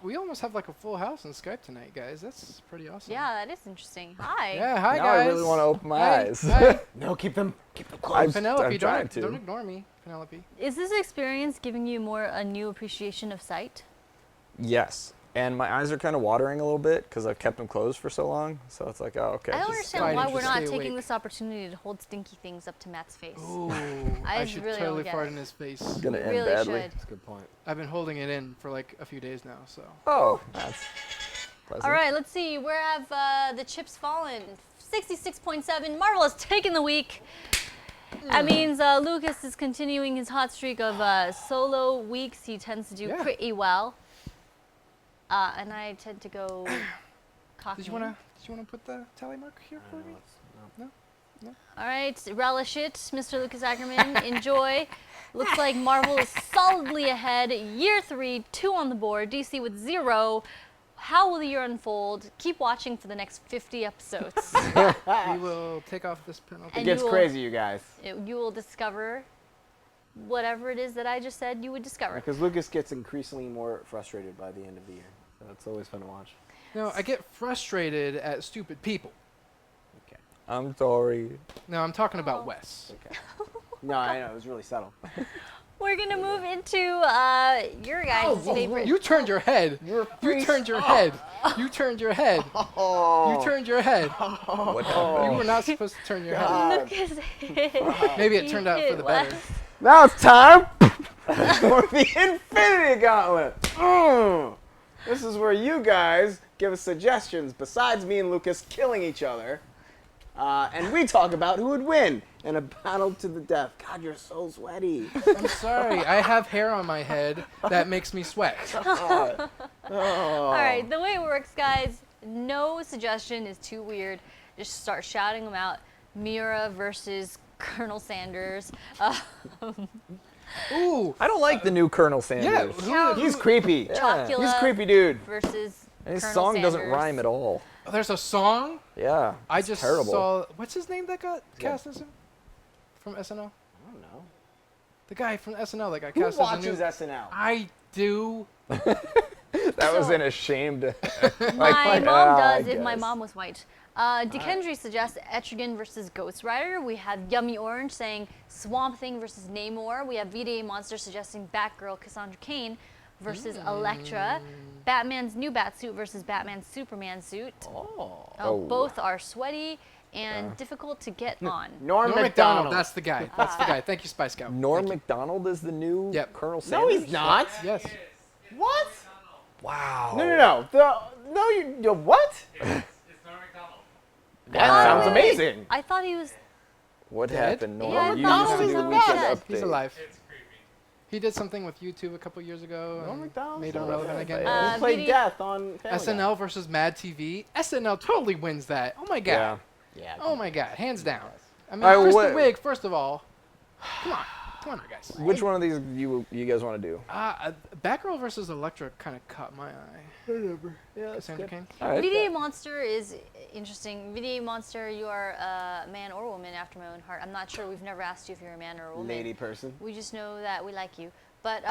We almost have like a full house on Skype tonight, guys. That's pretty awesome. Yeah, that is interesting. Hi. Yeah, hi Now guys. I really want to open my Hi, eyes. hi. No, keep them I'm close. Penelope, trying to. don't ignore me, Penelope. Is this experience giving you a new appreciation of sight? Yes. And my eyes are kind of watering a little bit because I've kept them closed for so long. So it's like, oh, okay. I don't just understand fighting why to we're not stay taking awake. this opportunity to hold stinky things up to Matt's face. Ooh, I I just should really totally don't get fart it. in his face. gonna end Really badly. should. That's a good point. I've been holding it in for like a few days now, so. Oh, that's pleasant. All right, let's see. Where have the chips fallen? 66.7. Marvel has taken the week. That means Lucas is continuing his hot streak of solo weeks. He tends to do Yeah. pretty well. And I tend to go cocky. Did you wanna put the tally mark here for me? All right, relish it, Mr. Lucas Ackerman. Enjoy. Looks like Marvel is solidly ahead. Year 3, 2 on the board. DC with 0. How will the year unfold? Keep watching for the next 50 episodes. We will take off this penalty. It And gets you will- crazy, you guys. You will discover whatever it is that I just said you would discover. Because Lucas gets increasingly more frustrated by the end of the year. So it's always fun to watch. No, I get frustrated at stupid people. Okay. I'm sorry. No, I'm talking Oh. about Wes. Okay. No, I know. It was really subtle. We're going to move into your guys' favorite. You turned your head. You turned your head. You turned your head. You turned your head. What You happened? were not supposed to turn your head. God. Lucas Maybe it turned out for the better. Now it's time for the Infinity Gauntlet. This is where you guys give us suggestions besides me and Lucas killing each other. And we talk about who would win in a battle to the death. God, you're so sweaty. I'm sorry. I have hair on my head that makes me sweat. Oh. All right, the way it works, guys, no suggestion is too weird. Just start shouting them out. Mira versus Colonel Sanders. Ooh. I don't like the new Colonel Yeah. Sanders. He's creepy. Chocula He's a creepy dude. versus And his Colonel song doesn't Sanders. rhyme at all. There's a song. Yeah. I it's just terrible. saw. What's his name that got cast as him? From SNL? I don't know. The guy from SNL that got Who cast as a watches new. SNL? I do. That was an ashamed. My mom I does if my guess. mom was white. Dikendry suggests Etrigan versus Ghost Rider. We have Yummy Orange saying Swamp Thing versus Namor. We have VDA Monster suggesting Batgirl Cassandra Cain versus Elektra. Batman's new Batsuit versus Batman's Superman suit. Oh. Both are sweaty and difficult to get on. Norm Norm Macdonald. Macdonald. That's the guy. That's the guy. Thank you, Spy Scout. Norm Thank you. Macdonald is the new Yep. Colonel No, Sanders? he's not. Yes. What? Wow. No. No, you what? It's Norm Macdonald. That Oh, sounds wait, wait. amazing. I thought he was. What Dead? happened, Yeah, Norm? I You thought used to he do was Weekend dead. Update. He's alive. It's creepy. He did something with YouTube a couple years ago. Norm and Macdonald? made him relevant again. He played VD Death on Family Guy. SNL versus Mad TV. SNL totally wins that. Oh my god. Yeah. Yeah. Oh my god. Hands down. I mean, All right, Kristen what- Wiig, first of all. Come on, guys. Which one of these you guys want to do? Batgirl versus Elektra kind of caught my eye. Yeah, that's Cassandra good. Cain. All right. VDA Monster is interesting. VDA Monster, you are a man or woman after my own heart. I'm not sure. We've never asked you if you're a man or a woman. Lady person. We just know that we like you. But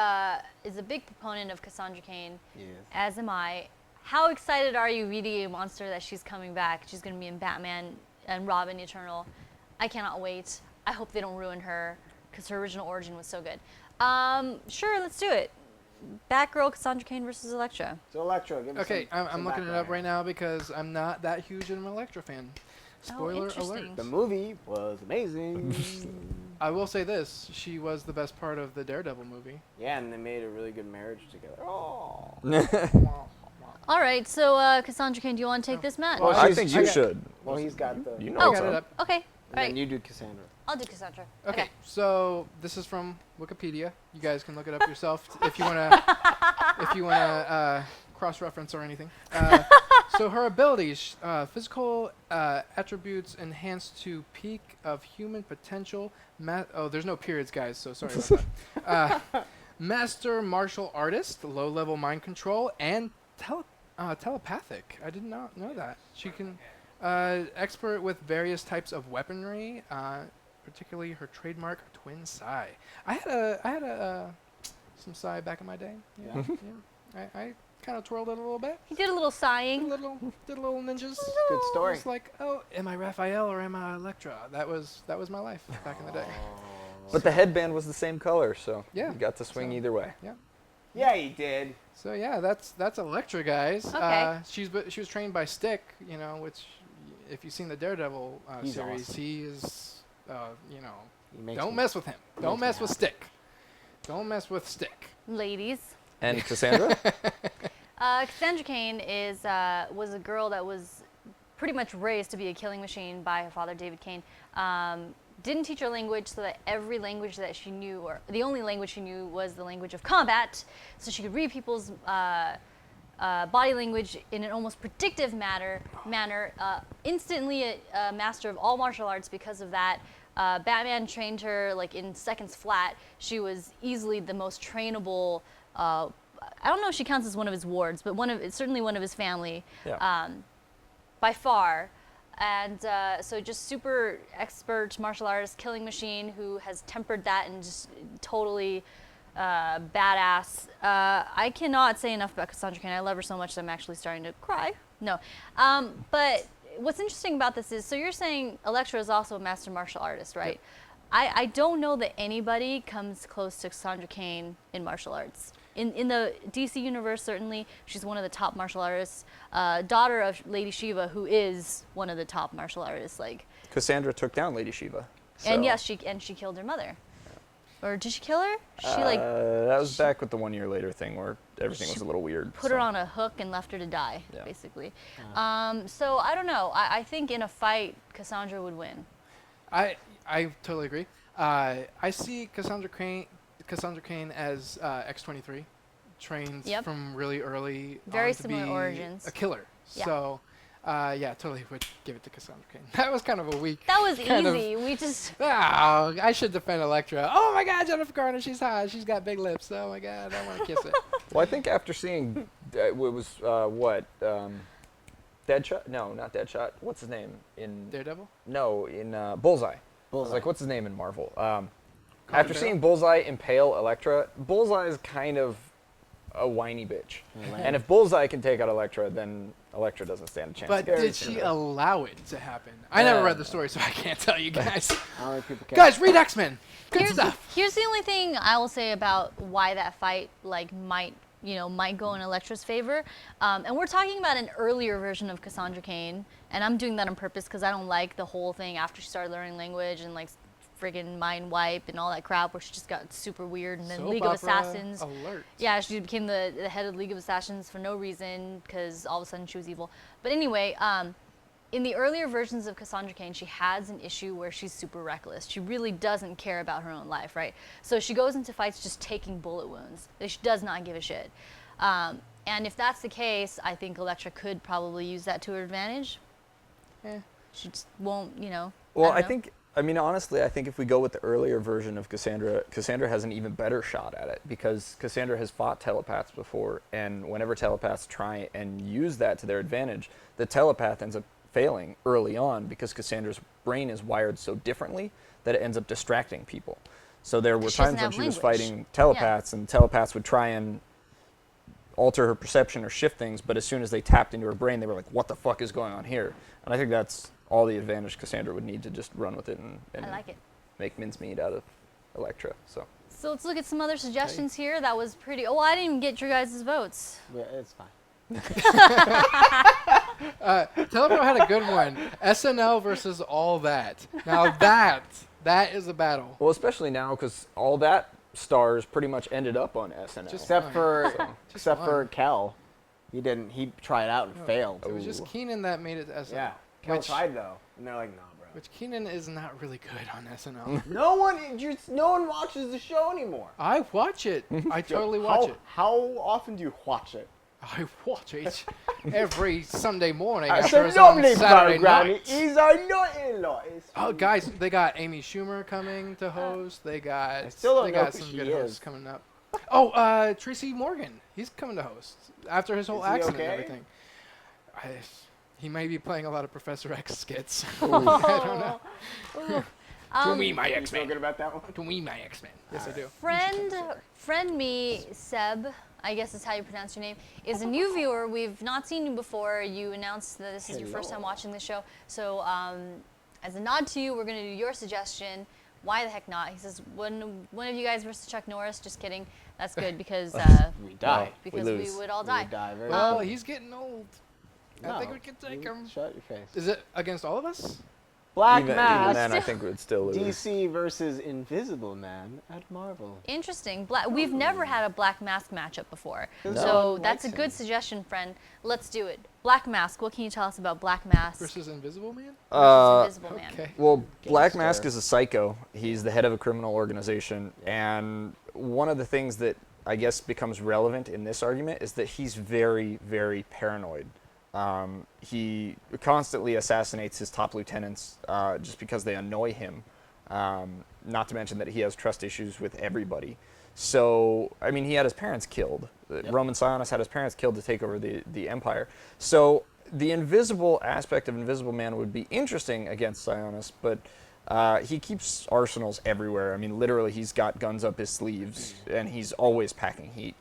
is a big proponent of Cassandra Cain, Yes. as am I. How excited are you, VDA Monster, that she's coming back? She's going to be in Batman and Robin Eternal. I cannot wait. I hope they don't ruin her because her original origin was so good. Sure, let's do it. Batgirl, Cassandra Cain versus Elektra. So Electro, give us Okay, some I'm looking it background up right now because I'm not that huge of an Elektra fan. Spoiler interesting. alert. The movie was amazing. I will say this: she was the best part of the Daredevil movie. Yeah, and they made a really good marriage together. Oh. All right, so Cassandra Cain, do you want to take this, Matt? Well, I she's- think I you got- should. Well, he's got the. You know Oh, what's got it up. up. Okay, And all then right. you do Cassandra. I'll do Cassandra. Okay, so this is from Wikipedia. You guys can look it up yourself if you wanna cross-reference or anything. So her abilities, physical attributes enhanced to peak of human potential. Oh, there's no periods, guys. So sorry about that. Master martial artist, low-level mind control, and telepathic. I did not know that. She can expert with various types of weaponry. Particularly her trademark twin sai. I had a some Psy back in my day. Yeah. I kind of twirled it a little bit. He did a little Did a sighing. little ninjas. Good story. It's like, oh, am I Raphael or am I Electra? That was my life back in the day. But the headband was the same color, so Yeah. you got to swing So- either way. Yeah, he did. So yeah, that's Electra, guys. Okay. She was trained by Stick, which if you've seen the Daredevil He's series, awesome. he is, He makes don't me- mess with him. Don't me mess with happy. Stick. Don't mess with Stick. Ladies. And Cassandra? Cassandra Cain was a girl that was pretty much raised to be a killing machine by her father, David Cain. Didn't teach her language, so that every language that she knew, or the only language she knew, was the language of combat. So she could read people's body language in an almost predictive manner. Instantly a master of all martial arts because of that. Batman trained her like in seconds flat. She was easily the most trainable. I don't know if she counts as one of his wards, but certainly one of his family, Yeah. by far. And so just super expert martial artist, killing machine who has tempered that and just totally badass. I cannot say enough about Cassandra Cain. I love her so much that I'm actually starting to cry. No. But what's interesting about this is, so you're saying Elektra is also a master martial artist, right? Yep. I don't know that anybody comes close to Cassandra Cain in martial arts. In the DC universe, certainly, she's one of the top martial artists. Daughter of Lady Shiva, who is one of the top martial artists. Cassandra took down Lady Shiva. And so- yes, she killed her mother. Or did she kill her? She that was back with the 1 year later thing where everything was a little weird. put her on a hook and left her to die, Yeah. basically. So I don't know. I think in a fight, Cassandra would win. I totally agree. I see Cassandra Cain as X-23, trained Yep. from really early Very on to similar be origins. a killer. Yeah. So, totally would give it to Cassandra Cain. That was kind of a weak. That was kind of- easy. We just Oh, I should defend Elektra. Oh my God, Jennifer Garner, she's hot. She's got big lips. Oh my God, I want to kiss it. Well, I think after seeing, it was Deadshot? No, not Deadshot. What's his name in? Daredevil. No, in Bullseye. I was Bullseye. like, what's his name in Marvel? After Farrell? seeing Bullseye impale Elektra, Bullseye is kind of a whiny bitch. And if Bullseye can take out Elektra, then Elektra doesn't stand a chance. But against did she Cassandra. allow it to happen? I never read the story, so I can't tell you guys. How many people care? Guys, read X-Men. Good stuff. Here's the only thing I will say about why that fight might go in Elektra's favor. And we're talking about an earlier version of Cassandra Cain, and I'm doing that on purpose because I don't like the whole thing after she started learning language and friggin' mind wipe and all that crap where she just got super weird, and then Soap League of opera Assassins. alert. Yeah, she became the head of the League of Assassins for no reason because all of a sudden she was evil. But anyway, in the earlier versions of Cassandra Cain, she has an issue where she's super reckless. She really doesn't care about her own life, right? So she goes into fights just taking bullet wounds. She does not give a shit. And if that's the case, I think Elektra could probably use that to her advantage. She just won't, Well, I don't know. Honestly, I think if we go with the earlier version of Cassandra, Cassandra has an even better shot at it because Cassandra has fought telepaths before, and whenever telepaths try and use that to their advantage, the telepath ends up failing early on because Cassandra's brain is wired so differently that it ends up distracting people. So there were She doesn't times when have she was language. fighting telepaths, and telepaths would try and alter her perception or shift things, but as soon as they tapped into her brain, they were like, what the fuck is going on here? And I think that's all the advantage Cassandra would need to just run with it and I like it. make mincemeat out of Elektra. So So let's look at some other suggestions here. That was pretty. Oh, I didn't even get your guys' votes. Yeah, it's fine. Telepro had a good one. SNL versus All That. Now that is a battle. well, especially now because all that stars pretty much ended up on SNL. Except for one. Kel. He tried out and failed. It was just Keenan that made it to SNL. Yeah. Kel Which- tried though. And they're like, nah, bro. Which Keenan is not really good on SNL. No one watches the show anymore. I watch it. I totally watch it. How often do you watch it? I watch it every Sunday morning I after said it's on normally Saturday program night. is our not-in-law. Oh, guys, they got Amy Schumer coming to host. They got still don't they know got who some she good is. hosts coming up. Oh, Tracy Morgan. He's coming to host after his whole Is he accident okay? and everything. He may be playing a lot of Professor X skits. I don't know. To me, my You feel X-Men. good about that one? To me, my X-Men. Yes, I do. Friend me, Seb, I guess is how you pronounce your name, is a new viewer. We've not seen you before. You announced that this is your first time watching the show. So as a nod to you, we're going to do your suggestion. Why the heck not? He says, one of you guys versus Chuck Norris. Just kidding. That's good because We die. because we we lose. would all We die. would die very Well, soon. he's getting old. I No, think we can take him. Shut your face. Is it against all of us? Black Even Mask. then, I think we'd still lose. DC versus Invisible Man at Marvel. Interesting. We've never had a Black Mask matchup before. No So one that's a likes good him. suggestion, friend. Let's do it. Black Mask. What can you tell us about Black Mask Versus Invisible Man? versus Invisible Man? Okay. Well, Black Gangster. Mask is a psycho. He's the head of a criminal organization. And one of the things that I guess becomes relevant in this argument is that he's very, very paranoid. He constantly assassinates his top lieutenants just because they annoy him. Not to mention that he has trust issues with everybody. So, I mean, he had his parents killed. Roman Sionis had his parents killed to take over the empire. So the invisible aspect of Invisible Man would be interesting against Sionis, but he keeps arsenals everywhere. I mean, literally, he's got guns up his sleeves, and he's always packing heat.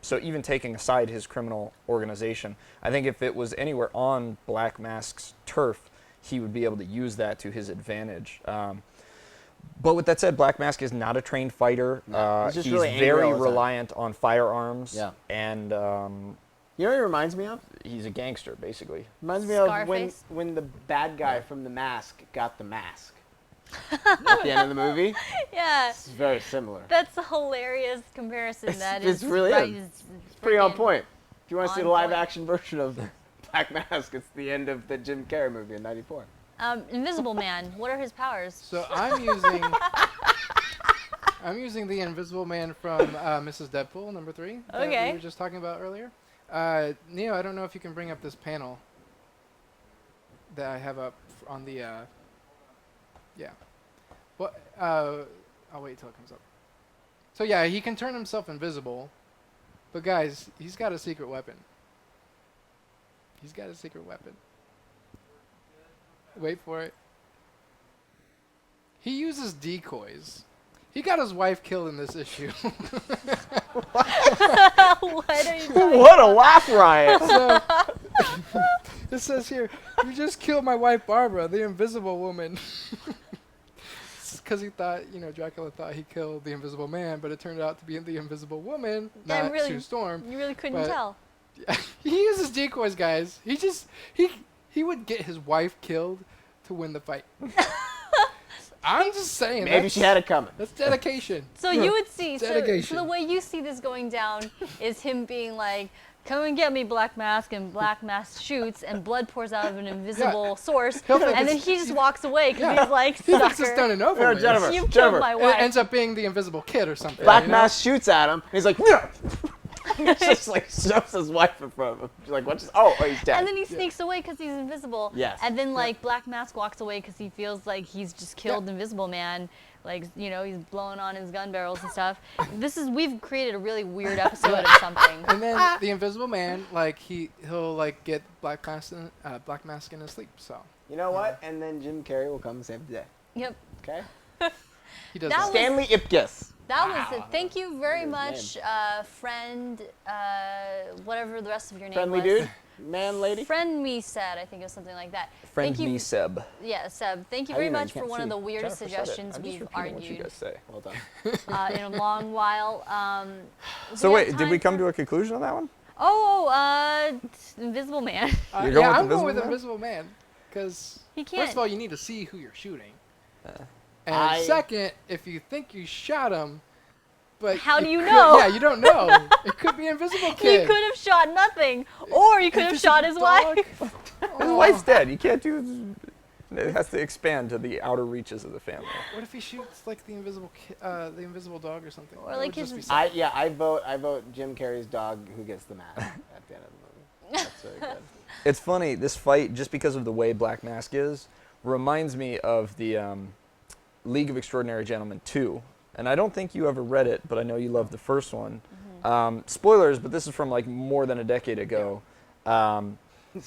So even taking aside his criminal organization, I think if it was anywhere on Black Mask's turf, he would be able to use that to his advantage. But with that said, Black Mask is not a trained fighter. He's just He's really angry very all the time. reliant on firearms, Yeah. and You know what he reminds me of? he's a gangster, basically. Reminds me of Scarface? when the bad guy from The Mask got the mask. At the end of the movie. Yeah. It's very similar. That's a hilarious comparison. That It's is really right, is. it's Pretty on freaking point. If you want to see on the live point. action version of Black Mask, it's the end of the Jim Carrey movie in '94. Invisible Man. What are his powers? So I'm using the Invisible Man from Mrs. Deadpool, number 3, that Okay. we were just talking about earlier. Neo, I don't know if you can bring up this panel that I have up on the, yeah. Well, I'll wait till it comes up. So yeah, he can turn himself invisible, but guys, he's got a secret weapon. He's got a secret weapon. Wait for it. He uses decoys. He got his wife killed in this issue. What are you talking What a laugh riot! So, it says here, you just killed my wife Barbara, the invisible woman. Because he thought, Dracula thought he killed the Invisible Man, but it turned out to be the Invisible Woman, Yeah, not really. Sue Storm. You really couldn't But- tell. He uses decoys, guys. He would get his wife killed to win the fight. I'm just saying. Maybe she had it coming. That's dedication. So you would see, so Dedication. the way you see this going down is him being like, come and get me, Black Mask, and Black Mask shoots, and blood pours out of an invisible source, He'll think and then it's- he just walks away because Yeah. he's like, He thinks it's sucker, done and over Yeah, with. Jennifer. you've Jennifer. killed my It wife. ends up being the invisible kid or something. Black you know? Mask shoots at him. He's like, no! Just like shoves his wife in front of him. She's like, what? Oh, he's dead. And then he sneaks away because he's invisible. Yes. And then like Black Mask walks away because he feels like he's just killed Invisible Man. Like, he's blowing on his gun barrels and stuff. We've created a really weird episode of something. And then the Invisible Man, like he'll like get Black Mask in his sleep. So You know what? And then Jim Carrey will come and save the day. Yep. Okay? he does That that. was- Stanley Ipkiss. That was it. Thank you very His much, friend, whatever the rest of your name Friendly was. dude? Man, lady? Friend me said, I think it was something like that. Friend Thank you, me, Seb. Yeah, Seb. Thank you How do very you know? much You for can't one of see. the weirdest Jennifer said it. suggestions I'm just we've repeating what you argued guys say. Well done. in a long while. So we wait, have did we time come for- to a conclusion on that one? Invisible Man. You're going yeah, with I'm going with Invisible Man? Invisible Man because He can't. first of all, you need to see who you're shooting, and I- second, if you think you shot him, but How do you could- know? Yeah, you don't know. It could be Invisible He Kid. could have shot nothing, or he could have shot his wife. His wife's dead. You can't do. It has to expand to the outer reaches of the family. What if he shoots like the invisible dog or something? Or That like would just his- be sad. I vote Jim Carrey's dog who gets the mask at the end of the movie. That's very good. It's funny, this fight, just because of the way Black Mask is, reminds me of the League of Extraordinary Gentlemen 2. And I don't think you ever read it, but I know you loved the first one. Spoilers, but this is from like more than a decade ago.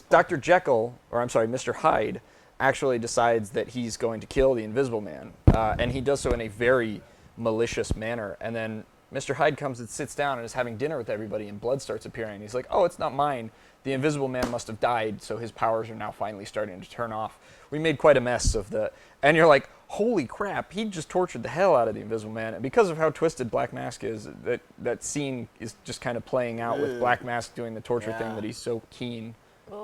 Dr. Jekyll, or I'm sorry, Mr. Hyde, actually decides that he's going to kill the Invisible Man, and he does so in a very malicious manner. And then Mr. Hyde comes and sits down and is having dinner with everybody, and blood starts appearing. He's like, "Oh, it's not mine. The Invisible Man must have died, so his powers are now finally starting to turn off." We made quite a mess of the, and you're like, holy crap, he just tortured the hell out of the Invisible Man. And because of how twisted Black Mask is, that scene is just kind of playing out with Black Mask doing the torture thing that he's so keen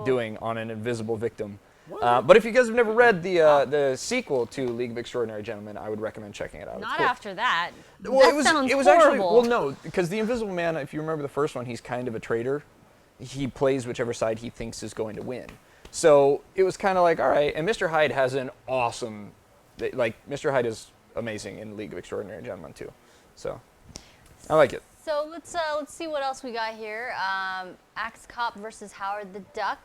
doing on an invisible victim. But if you guys have never read the sequel to League of Extraordinary Gentlemen, I would recommend checking it out. Not after that. Well, That sounds it was horrible. actually, well, no, because the Invisible Man, if you remember the first one, he's kind of a traitor. He plays whichever side he thinks is going to win. So it was kind of like, all right, and Mr. Hyde has an awesome, like, Mr. Hyde is amazing in League of Extraordinary Gentlemen, too. So I like it. So let's see what else we got here. Axe Cop versus Howard the Duck.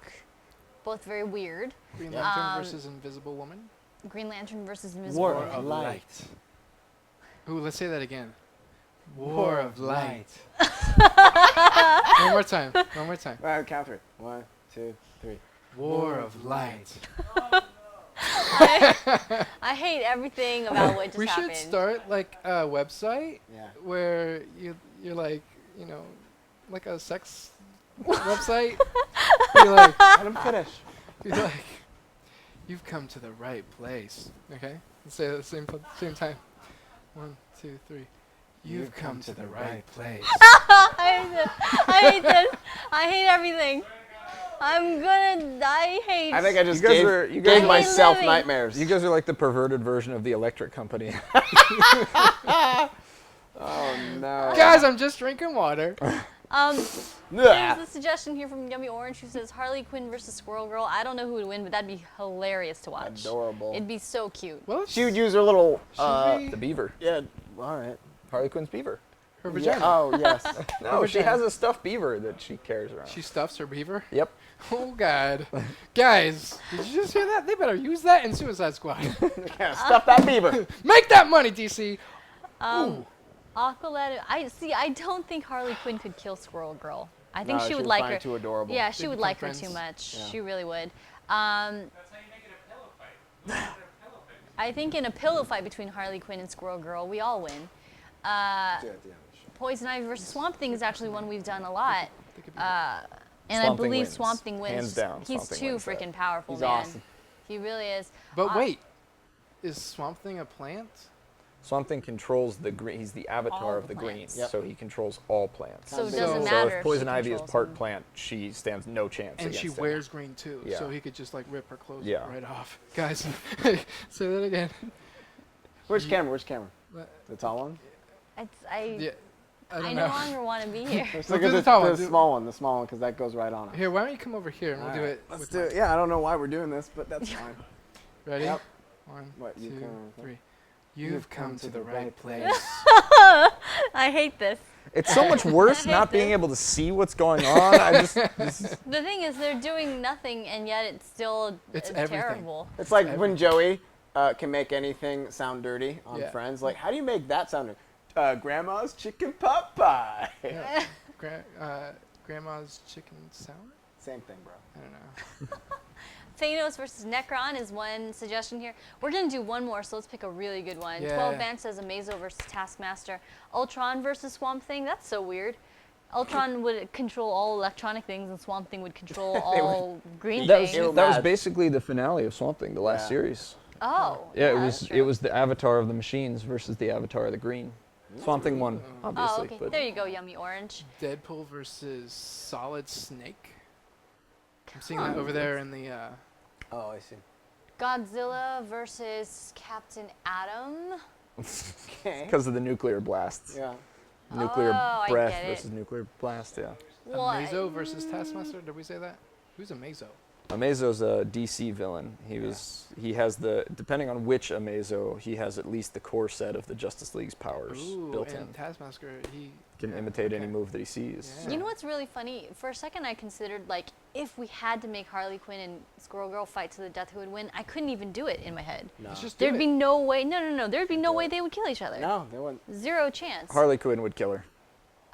Both very weird. Green Lantern versus Invisible Woman. Green Lantern versus Invisible War Woman. of Light. Ooh, let's say that again. War of Light. One more time. One more time. All right, count three. 1, 2, 3. War of Light. I hate everything about what just We happened. should start like a website Yeah. where you're like, you know, like a sex website. You're like, Let him finish. you're like, you've come to the right place. Okay? Let's say it at the same time. 1, 2, 3. You've come to the right place. I hate this. I hate this. I hate everything. I hate. I think I just You guys gave, are- you gave guys- myself living. nightmares. You guys are like the perverted version of the electric company. Oh no. Guys, I'm just drinking water. There's Ugh. a suggestion here from Yummy Orange who says Harley Quinn versus Squirrel Girl. I don't know who would win, but that'd be hilarious to watch. Adorable. It'd be so cute. Well, She would use her little. The beaver. Yeah. All right. Harley Quinn's beaver. her Yeah. vagina. Oh yes. No, she has a stuffed beaver that she carries around. She stuffs her beaver. Yep. Oh God, guys, did you just hear that? They better use that in Suicide Squad. Yeah, stuff that beaver. Make that money, DC. Aqualetta. I don't think Harley Quinn could kill Squirrel Girl. I think No, she would would like find her. it too adorable. Yeah, she They'd would become like her friends. too much. Yeah. She really would. That's how you make it a pillow fight. You make it a pillow fight. I think in a pillow fight between Harley Quinn and Squirrel Girl, we all win. Poison Ivy versus Swamp Thing is actually one we've done a lot. And Swamp I Thing believe wins. Swamp Thing wins. Hands down, He's Swamp Thing too wins that. freaking powerful, He's man. awesome. He really is. But wait, is Swamp Thing a plant? Swamp Thing controls the green. He's the avatar All of the green, plants. Yep. so he controls all plants. So it So- doesn't So matter. So if Poison she Ivy is controls part him. plant, she stands no chance And against she him. wears green too, Yeah. so he could just like rip her clothes Yeah. right off. Guys, say that again. Where's camera? Where's camera? What? The tall one. I Yeah, I I don't no know. longer want to be here. Let's We'll look do at the tall one. the small one, because that goes right on it. Here, why don't you come over here and we'll do Alright, it. Let's with do my- it. Yeah, I don't know why we're doing this, but that's fine. Ready? Yep. 1, What, you 2, come- 3. You've come to the right place. I hate this. It's so much worse I not hate being this. able to see what's going on. The thing is, they're doing nothing, and yet it's still It's everything. terrible. It's like when Joey can make anything sound dirty on Yeah. Friends. Like, how do you make that sound dirty? Grandma's chicken pot pie. Yeah. Grandma's chicken sour? Same thing, bro. I don't know. Thanos versus Necron is one suggestion here. We're going to do one more, so let's pick a really good one. Yeah. 12 Vance says Amazo versus Taskmaster. Ultron versus Swamp Thing. That's so weird. Ultron would control all electronic things, and Swamp Thing would control all green That was, things. that was mad. basically the finale of Swamp Thing, the last Yeah. series. Oh. Yeah, that's it true. was the avatar of the machines versus the avatar of the green. Swamp Thing won, obviously. Oh, okay. But There you go, Yummy Orange. Deadpool versus Solid Snake. I'm seeing that over there in the. Oh, I see. Godzilla versus Captain Atom. Okay. because of the nuclear blasts. Yeah. Nuclear Oh, I breath get it. versus nuclear blast, yeah. Amazo versus Taskmaster. Did we say that? Who's Amazo? Amazo's a DC villain. He has the, depending on which Amazo, he has at least the core set of the Justice League's powers built in. And Taskmaster, he Can yeah, imitate any okay. move that he sees. Yeah. so. You know what's really funny? For a second, I considered like if we had to make Harley Quinn and Squirrel Girl fight to the death, who would win? I couldn't even do it in my head. No. Let's just do There'd it. be no way. No. There'd be no way they would kill each other. No, they wouldn't. Zero chance. Harley Quinn would kill her.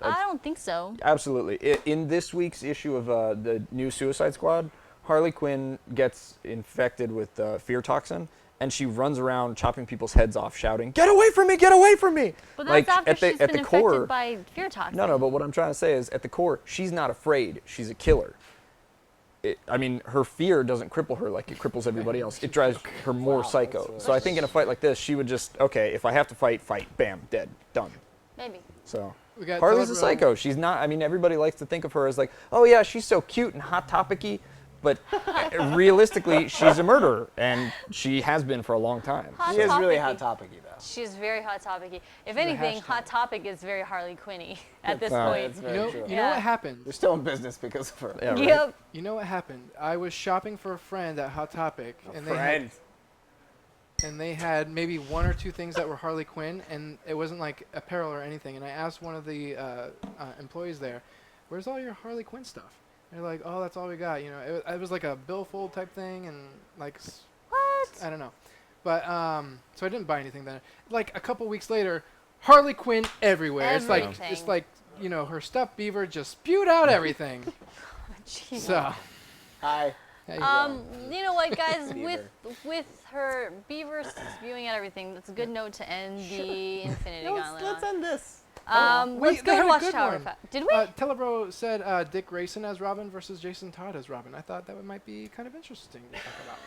I don't think so. Absolutely. In this week's issue of the new Suicide Squad, Harley Quinn gets infected with fear toxin, and she runs around chopping people's heads off, shouting, "Get away from me! Get away from me!" But that's after she's been core, infected by fear toxin. No, but what I'm trying to say is, at the core, she's not afraid. She's a killer. Her fear doesn't cripple her like it cripples everybody else. It drives her more psycho. So I think in a fight like this, she would just, okay, if I have to fight, bam, dead, done. Maybe. So We got Harley's a Calimer. psycho. She's not. Everybody likes to think of her as like, oh yeah, she's so cute and hot topic-y, but realistically, she's a murderer, and she has been for a long time. Hot She is really topic-y. hot topic-y, though. She's very hot topic-y. If The anything, hashtag. Hot Topic is very Harley Quinn-y at this Wow. point. It's You very know, true. you know Yeah. what happened? They're still in business because of her. Yeah, right. Yep. You know what happened? I was shopping for a friend at Hot Topic, and they had maybe one or two things that were Harley Quinn, and it wasn't like apparel or anything. And I asked one of the employees there, "Where's all your Harley Quinn stuff?" And they're like, "Oh, that's all we got." You know, it was like a billfold type thing, and like What? I don't know, but so I didn't buy anything then. Like a couple weeks later, Harley Quinn everywhere. Everything. It's like you know, her stuffed beaver just spewed out everything. Jeez. So. Hi. Hey, You know what, guys? Beaver. with her beaver spewing at everything, that's a good note to end the Infinity Gauntlet Let's on. end this. Wait, Let's they go had to a Watch good Tower. one. Did we? Telebro said Dick Grayson as Robin versus Jason Todd as Robin. I thought that might be kind of interesting to talk about.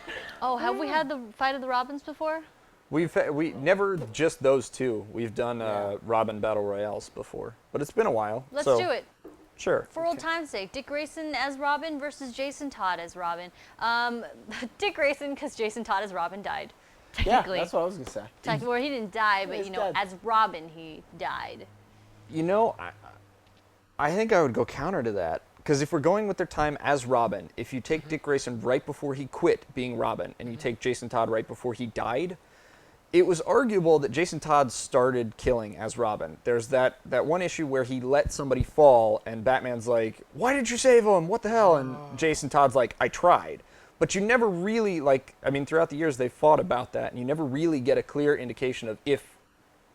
Oh, have we had the fight of the Robins before? We never just those two. We've done Robin Battle Royales before, but it's been a while. Let's so, do it. Sure. For old time's sake, Dick Grayson as Robin versus Jason Todd as Robin. Dick Grayson, because Jason Todd as Robin died. Yeah, Technically. that's what I was going to say. Well, he didn't die, but He's you know, dead. as Robin, he died. You know, I think I would go counter to that. Because if we're going with their time as Robin, if you take Dick Grayson right before he quit being Robin, and you take Jason Todd right before he died, it was arguable that Jason Todd started killing as Robin. There's that one issue where he let somebody fall, and Batman's like, "Why did you save him? What the hell?" And Jason Todd's like, "I tried." But you never really, throughout the years, they fought about that, and you never really get a clear indication of if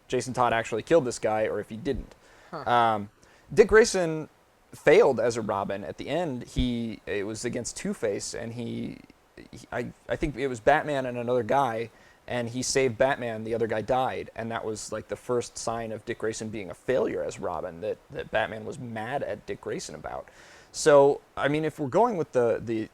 Jason Todd actually killed this guy or if he didn't. Dick Grayson failed as a Robin. At the end, it was against Two-Face, and I think it was Batman and another guy, and he saved Batman. The other guy died, and that was like the first sign of Dick Grayson being a failure as Robin that Batman was mad at Dick Grayson about. So, if we're going with the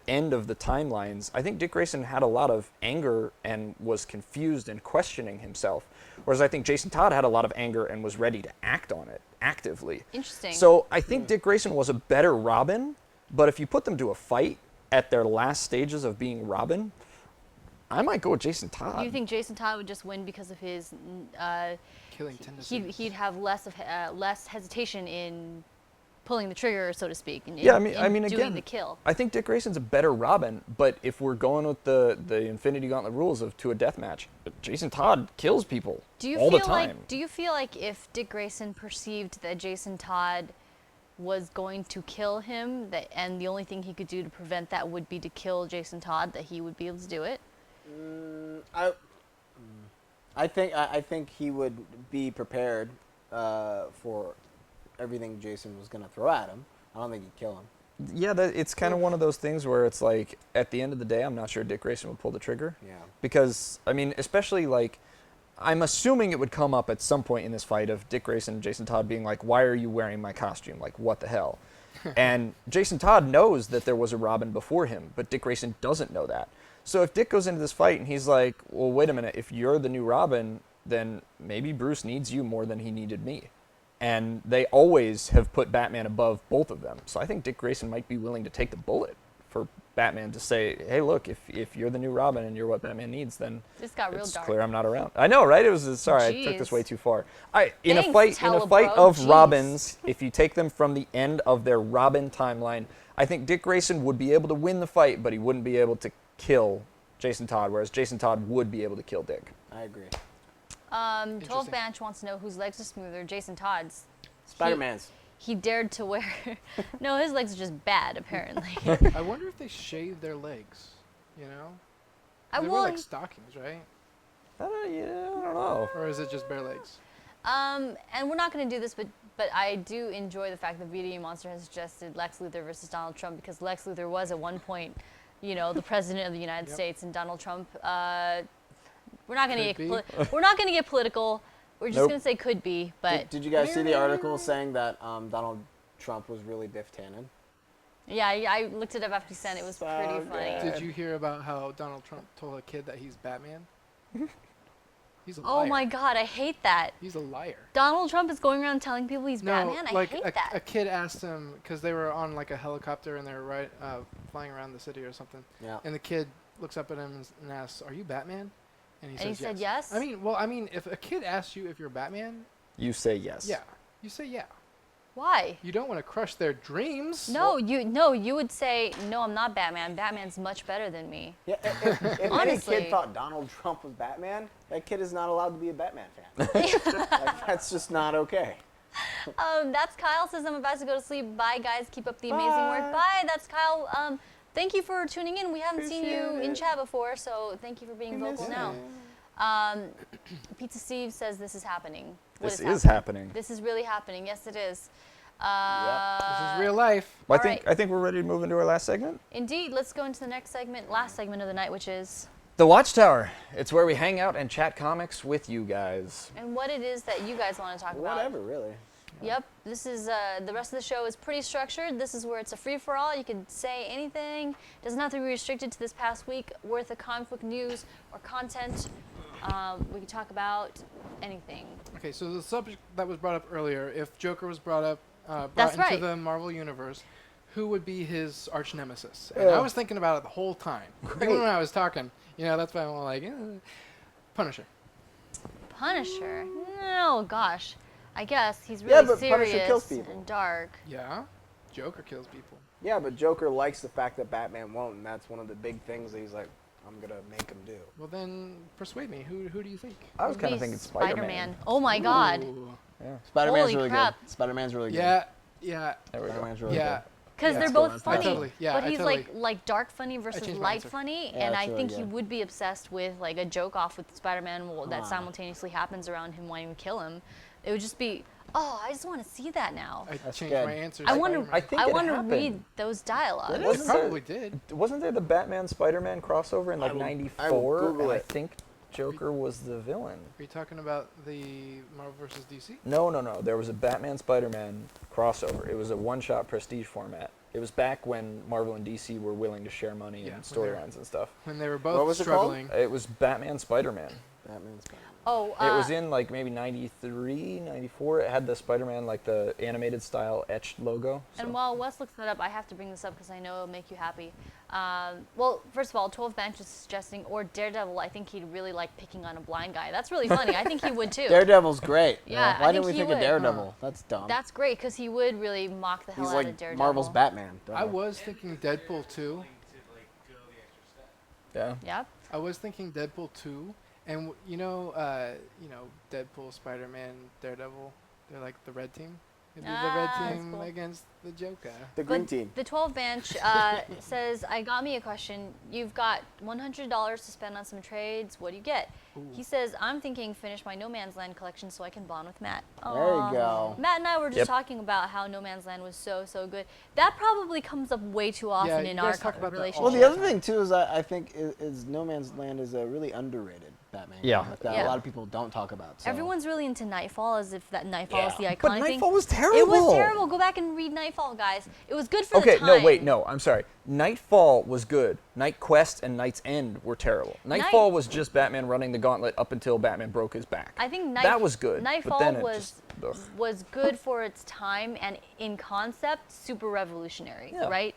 end of the timelines, I think Dick Grayson had a lot of anger and was confused and questioning himself, whereas I think Jason Todd had a lot of anger and was ready to act on it actively. Interesting. So I think Dick Grayson was a better Robin, but if you put them to a fight at their last stages of being Robin, I might go with Jason Todd. You think Jason Todd would just win because of his Killing tendencies. he'd have less hesitation in pulling the trigger, so to speak, and Yeah, in doing again, the kill. I think Dick Grayson's a better Robin, but if we're going with the Infinity Gauntlet rules to a death match, Jason Todd kills people all the time. Do you feel like if Dick Grayson perceived that Jason Todd was going to kill him, and the only thing he could do to prevent that would be to kill Jason Todd, that he would be able to do it? I think he would be prepared for everything Jason was going to throw at him. I don't think he'd kill him. Yeah, it's kind of one of those things where it's like, at the end of the day, I'm not sure Dick Grayson would pull the trigger. Yeah. Because, especially I'm assuming it would come up at some point in this fight of Dick Grayson and Jason Todd being like, "Why are you wearing my costume? Like, what the hell?" And Jason Todd knows that there was a Robin before him, but Dick Grayson doesn't know that. So if Dick goes into this fight and he's like, "Well, wait a minute, if you're the new Robin, then maybe Bruce needs you more than he needed me." And they always have put Batman above both of them. So I think Dick Grayson might be willing to take the bullet for Batman to say, "Hey, look, if you're the new Robin and you're what Batman needs, then This got real it's dark. clear I'm not around." I know, right? It was sorry, I took this Jeez. way too far. In a Thanks, fight Telebro. of Jeez. Robins, if you take them from the end of their Robin timeline, I think Dick Grayson would be able to win the fight, but he wouldn't be able to kill Jason Todd, whereas Jason Todd would be able to kill Dick. I agree. 12 Banch wants to know whose legs are smoother, Jason Todd's. Spider-Man's. He dared to wear. No, his legs are just bad, apparently. I wonder if they shave their legs. You know, I they wear will. like stockings, right? I don't know. Or is it just bare legs? And we're not going to do this, but I do enjoy the fact that Video Monster has suggested Lex Luthor versus Donald Trump, because Lex Luthor was at one point, the president of the United States, and Donald Trump. We're not going to get political. We're just going to say could be. But Did you guys see the article saying that Donald Trump was really Biff Tannen? yeah, I looked it up after he sent it. It was pretty funny. Did you hear about how Donald Trump told a kid that he's Batman? He's a liar. Oh my God, I hate that. He's a liar. Donald Trump is going around telling people he's Batman. I hate that. A kid asked him, because they were on like a helicopter and they were flying around the city or something. Yeah. And the kid looks up at him and asks, "Are you Batman?" And he said yes. I mean, if a kid asks you if you're Batman, You say yes. yeah, you say yeah. Why? You don't want to crush their dreams. No, you would say, no, I'm not Batman. Batman's much better than me. Yeah, if any Honestly. kid thought Donald Trump was Batman, that kid is not allowed to be a Batman fan. Like, that's just not okay. That's Kyle says, I'm about to go to sleep. Bye, guys. Keep up the amazing work. Bye. That's Kyle. Thank you for tuning in. We haven't seen you in chat before, so thank you for being vocal now. Pizza Steve says this is happening. This is happening. This is really happening. Yes, it is. This is real life. Well, All right. I think we're ready to move into our last segment. Indeed. Let's go into the next segment, last segment of the night, which is... The Watchtower. It's where we hang out and chat comics with you guys. And what it is that you guys want to talk about. Whatever, really. Yep. This is the rest of the show is pretty structured. This is where it's a free-for-all. You can say anything. It doesn't have to be restricted to this past week worth of comic book news or content. We can talk about anything. Okay, so the subject that was brought up earlier, if Joker was brought That's into right. the Marvel Universe, who would be his arch nemesis? And I was thinking about it the whole time. Even when I was talking, that's why I'm like, Punisher. Punisher? No, gosh. I guess he's Yeah, really but Punisher serious kills people. and dark. Yeah, Joker kills people. Yeah, but Joker likes the fact that Batman won't, and that's one of the big things that he's like, I'm going to make him do. Well, then persuade me. Who do you think? I was Would kind of be thinking Spider-Man. Oh my God. Ooh. Spider-Man's Holy really crap. good. Spider-Man's really good. Yeah. There we go. Spider-Man's really Yeah. good. Because Yeah, they're that's both good. funny. I totally- yeah, but I he's totally- like dark funny versus changed my light answer. funny, Yeah, and that's I really think he good. would be obsessed with like a joke off with Spider-Man that simultaneously happens around him wanting to kill him. It would just be, I just want to see that now. I That's changed good. my answer. I want to. I think I it want to happened. read those dialogues. It Wasn't probably did. Wasn't there the Batman Spider-Man crossover in like I will '94? Google And I it. think Joker was the villain. Are you talking about the Marvel vs. DC? No. There was a Batman Spider-Man crossover. It was a one-shot prestige format. It was back when Marvel and DC were willing to share money Yeah, and when they were- storylines and stuff. When they were What both was it called? struggling. It was Batman Spider-Man. Batman's Spider-Man. Oh, It was in like maybe '93, '94. It had the Spider-Man, like the animated style etched logo. So. And while Wes looks that up, I have to bring this up because I know it'll make you happy. Well, first of all, 12 Bench is suggesting, or Daredevil, I think he'd really like picking on a blind guy. That's really funny. I think he would too. Daredevil's great. Yeah, I Why think didn't we he think would. of Daredevil? That's dumb. That's great because he would really mock the hell He's out of like Daredevil. Marvel's Batman. Duh. I was thinking Deadpool 2. To like go the extra step. Yeah. Yep. I was thinking Deadpool 2. And Deadpool, Spider-Man, Daredevil, they're like the red team. It'd be the red that's team cool. against the Joker. The Green But Team. the 12 Bench says, I got me a question. You've got $100 to spend on some trades. What do you get? He says, I'm thinking finish my No Man's Land collection so I can bond with Matt. There you Aw. go. Matt and I were just Yep. talking about how No Man's Land was so good. That probably comes up way too often you in guys our talk about that all relationship. Well, the other thing too is I think is No Man's Land is a really underrated Batman. Yeah. Like that Yeah. a lot of people don't talk about. So. Everyone's really into Nightfall as if that Nightfall is the iconic But thing. Nightfall was It terrible. was terrible. Go back and read Nightfall, guys. It was good for Okay, the time. no, wait, no, I'm sorry. Nightfall was good. Night Quest and Night's End were terrible. Nightfall was just Batman running the gauntlet up until Batman broke his back. I think that was good. Nightfall but then it was just, was good for its time and in concept super revolutionary, Yeah. right?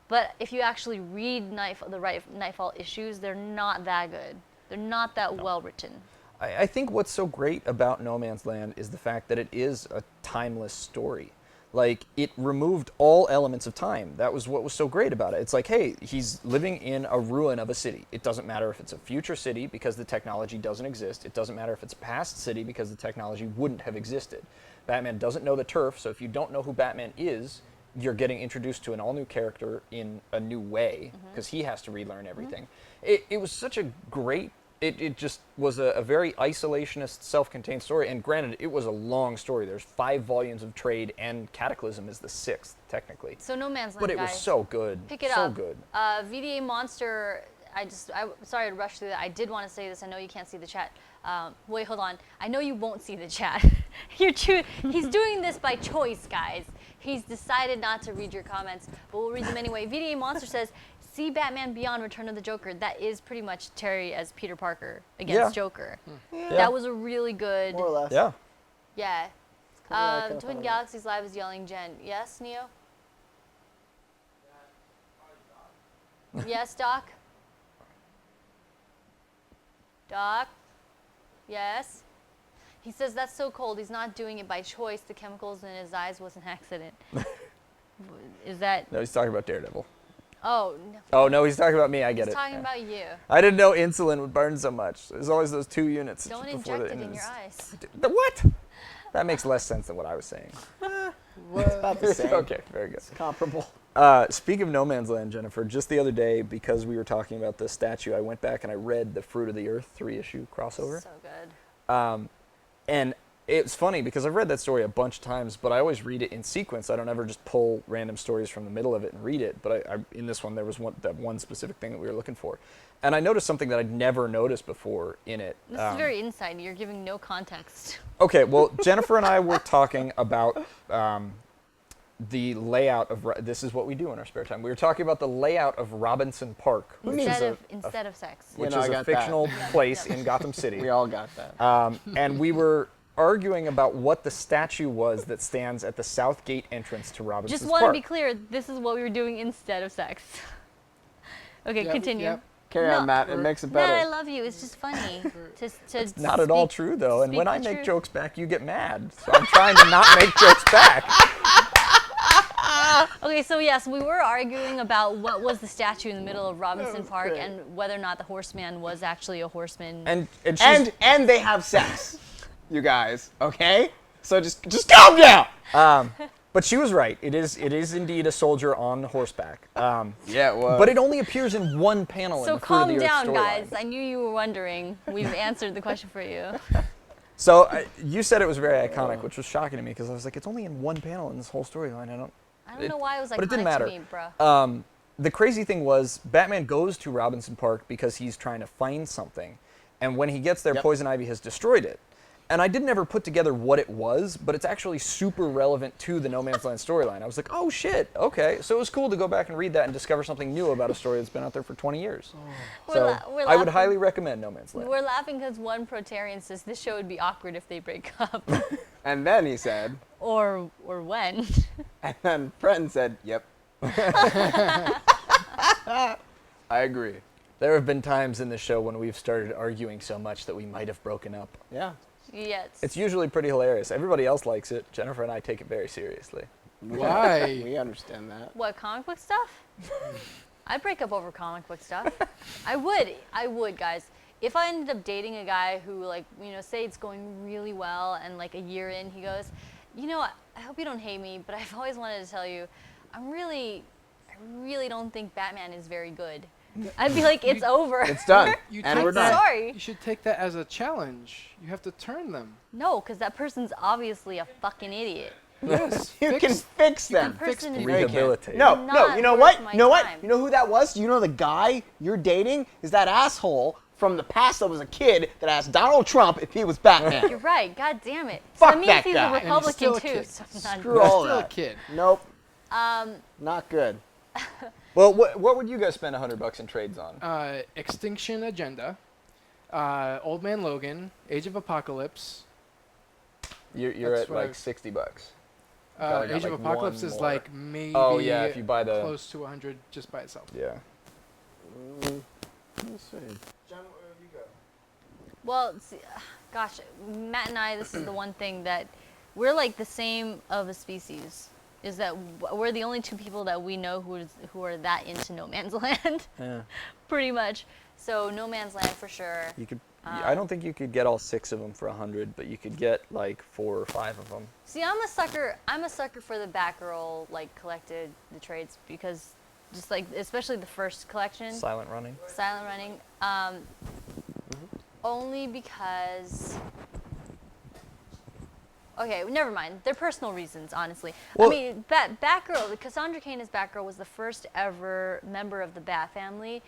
But if you actually read Nightfall issues, they're not that good. They're not that well written. I think what's so great about No Man's Land is the fact that it is a timeless story. Like, it removed all elements of time. That was what was so great about it. It's like, hey, he's living in a ruin of a city. It doesn't matter if it's a future city because the technology doesn't exist. It doesn't matter if it's a past city because the technology wouldn't have existed. Batman doesn't know the turf, so if you don't know who Batman is, you're getting introduced to an all-new character in a new way because he has to relearn everything. It was such a great it just was a very isolationist, self-contained story. And granted, it was a long story. There's 5 volumes of trade, and Cataclysm is the 6th, technically. So No Man's Land, But it was guys. so good. Pick it so up. good. VDA Monster, sorry to rush through that. I did want to say this. I know you can't see the chat. Wait, hold on. I know you won't see the chat. He's doing this by choice, guys. He's decided not to read your comments, but we'll read them anyway. VDA Monster says, see Batman Beyond Return of the Joker. That is pretty much Terry as Peter Parker against Joker. Yeah. That was a really good... More or less. Yeah. Yeah. kinda like Twin a- Galaxies Live is yelling Jen. Yes, Neo? Yes, Doc? Doc? Yes? He says that's so cold. He's not doing it by choice. The chemicals in his eyes was an accident. Is that... No, he's talking about Daredevil. Oh, no. Oh, no, he's talking about me. I get He's it. talking about you. I didn't know insulin would burn so much. There's always those 2 units Don't before inject the it in your innards. eyes. The what? That makes less sense than what I was saying. It's about the same. Okay, very good. It's comparable. Speaking of No Man's Land, Jennifer, just the other day, because we were talking about the statue, I went back and I read the Fruit of the Earth 3-issue crossover. So good. And it's funny because I've read that story a bunch of times, but I always read it in sequence. I don't ever just pull random stories from the middle of it and read it. But in this one, there was that one specific thing that we were looking for. And I noticed something that I'd never noticed before in it. This is very inside. You're giving no context. Okay, well, Jennifer and I were talking about the layout of... This is what we do in our spare time. We were talking about the layout of Robinson Park, which Instead of sex. which Yeah, no, is I a got that. fictional place in Gotham City. We all got that. And we were arguing about what the statue was that stands at the south gate entrance to Robinson's Just want to Park. be clear, this is what we were doing instead of sex. Okay, Yep, continue. yep. Carry No. on, Matt. It makes it Matt, I better. love you. It's just funny to Not at all speak- true, though. And speak when I the make truth. jokes back, you get mad. So I'm trying to not make jokes back. Okay, so yes, we were arguing about what was the statue in the middle of Robinson Park great. and whether or not the horseman was actually a horseman. And she's, And they have sex, you guys. Okay? So just calm down. but she was right. It is indeed a soldier on horseback. Yeah, it was. But it only appears in one panel in So the Fruit of calm the Earth down, storyline. guys. I knew you were wondering. We've answered the question for you. So you said it was very iconic, which was shocking to me because I was like, it's only in one panel in this whole storyline. I don't know why it was but it didn't iconic matter. to me, bro. The crazy thing was Batman goes to Robinson Park because he's trying to find something. And when he gets there, Yep. Poison Ivy has destroyed it. And I didn't ever put together what it was, but it's actually super relevant to the No Man's Land storyline. I was like, oh shit, okay. So it was cool to go back and read that and discover something new about a story that's been out there for 20 years. We're So we're I would laughing. highly recommend No Man's Land. We're laughing because one Protarian says this show would be awkward if they break up. And then he said, or when. and then Brenton said, yep. I agree. There have been times in the show when we've started arguing so much that we might have broken up. Yeah. Yes. It's usually pretty hilarious. Everybody else likes it. Jennifer and I take it very seriously. Why? We understand that. What, comic book stuff? I'd break up over comic book stuff. I would, guys. If I ended up dating a guy who, like, you know, say it's going really well and, like, a year in, he goes, you know, I hope you don't hate me, but I've always wanted to tell you, I really don't think Batman is very good. I'd be like, it's over. It's done. You And take we're done. Sorry. You should take that as a challenge. You have to turn them. No, because that person's obviously a fucking idiot. Yes. You can fix them. That person is Rehabilitate. No, Not you know worth what? my You know what? time. You know who that was? You know the guy you're dating is that asshole from the past that was a kid that asked Donald Trump if he was Batman. You're right. God damn it. Fuck that means that he's guy. a And he's Republican still a too. kid. So I'm not Screw all Still a that. kid. Nope. Not good. Well, what would you guys spend $100 in trades on? Extinction Agenda, Old Man Logan, Age of Apocalypse. You're That's at what like $60. Probably got, Age of like, Apocalypse one is more. like maybe Oh, yeah, if you buy the- close to 100 just by itself. Yeah. Let's see. Well, see, gosh, Matt and I, this is the one thing that we're like the same of a species. Is that we're the only two people that we know who are that into No Man's Land, Yeah. pretty much. So No Man's Land for sure. You could. I don't think you could get all 6 of them for 100, but you could get like 4 or 5 of them. See, I'm a sucker for the Batgirl like collected the trades because just like especially the first collection, Silent running. Silent Running. only because. Okay, never mind. They're personal reasons, honestly. Well- I mean, Batgirl, Cassandra Cain as Batgirl was the first ever member of the Bat family,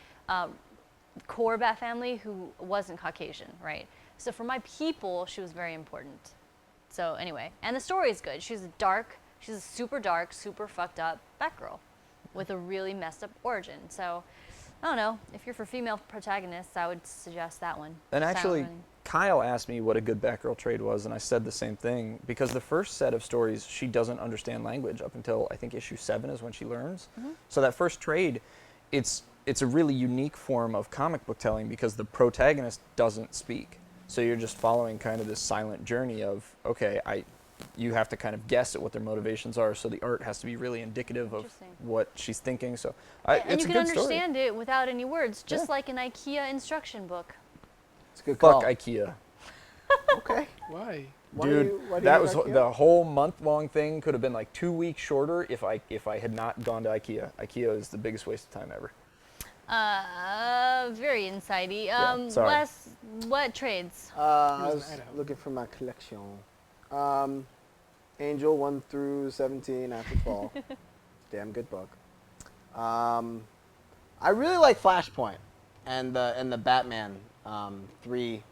core Bat family, who wasn't Caucasian, right? So for my people, she was very important. So anyway, and the story is good. She's a super dark, super fucked up Batgirl with a really messed up origin. So I don't know. If you're for female protagonists, I would suggest that one. And Silent actually, Running. Kyle asked me what a good Batgirl trade was, and I said the same thing, because the first set of stories, she doesn't understand language up until, I think, issue 7 is when she learns. So that first trade, it's a really unique form of comic book telling because the protagonist doesn't speak. So you're just following kind of this silent journey of, okay, you have to kind of guess at what their motivations are, so the art has to be really indicative of Interesting. what she's thinking. So And it's you a can good story. understand it without any words, just Yeah. like an IKEA instruction book. It's a good call. Fuck IKEA. Okay. Why? Why do Dude, you- why do that you was like IKEA? the whole month-long thing could have been like 2 weeks shorter if I had not gone to IKEA. IKEA is the biggest waste of time ever. Very insighty. sorry. Wes, what trades? I He was was in Idaho. looking for my collection. Angel 1 through 17 after fall. Damn good book. I really like Flashpoint and the Batman 3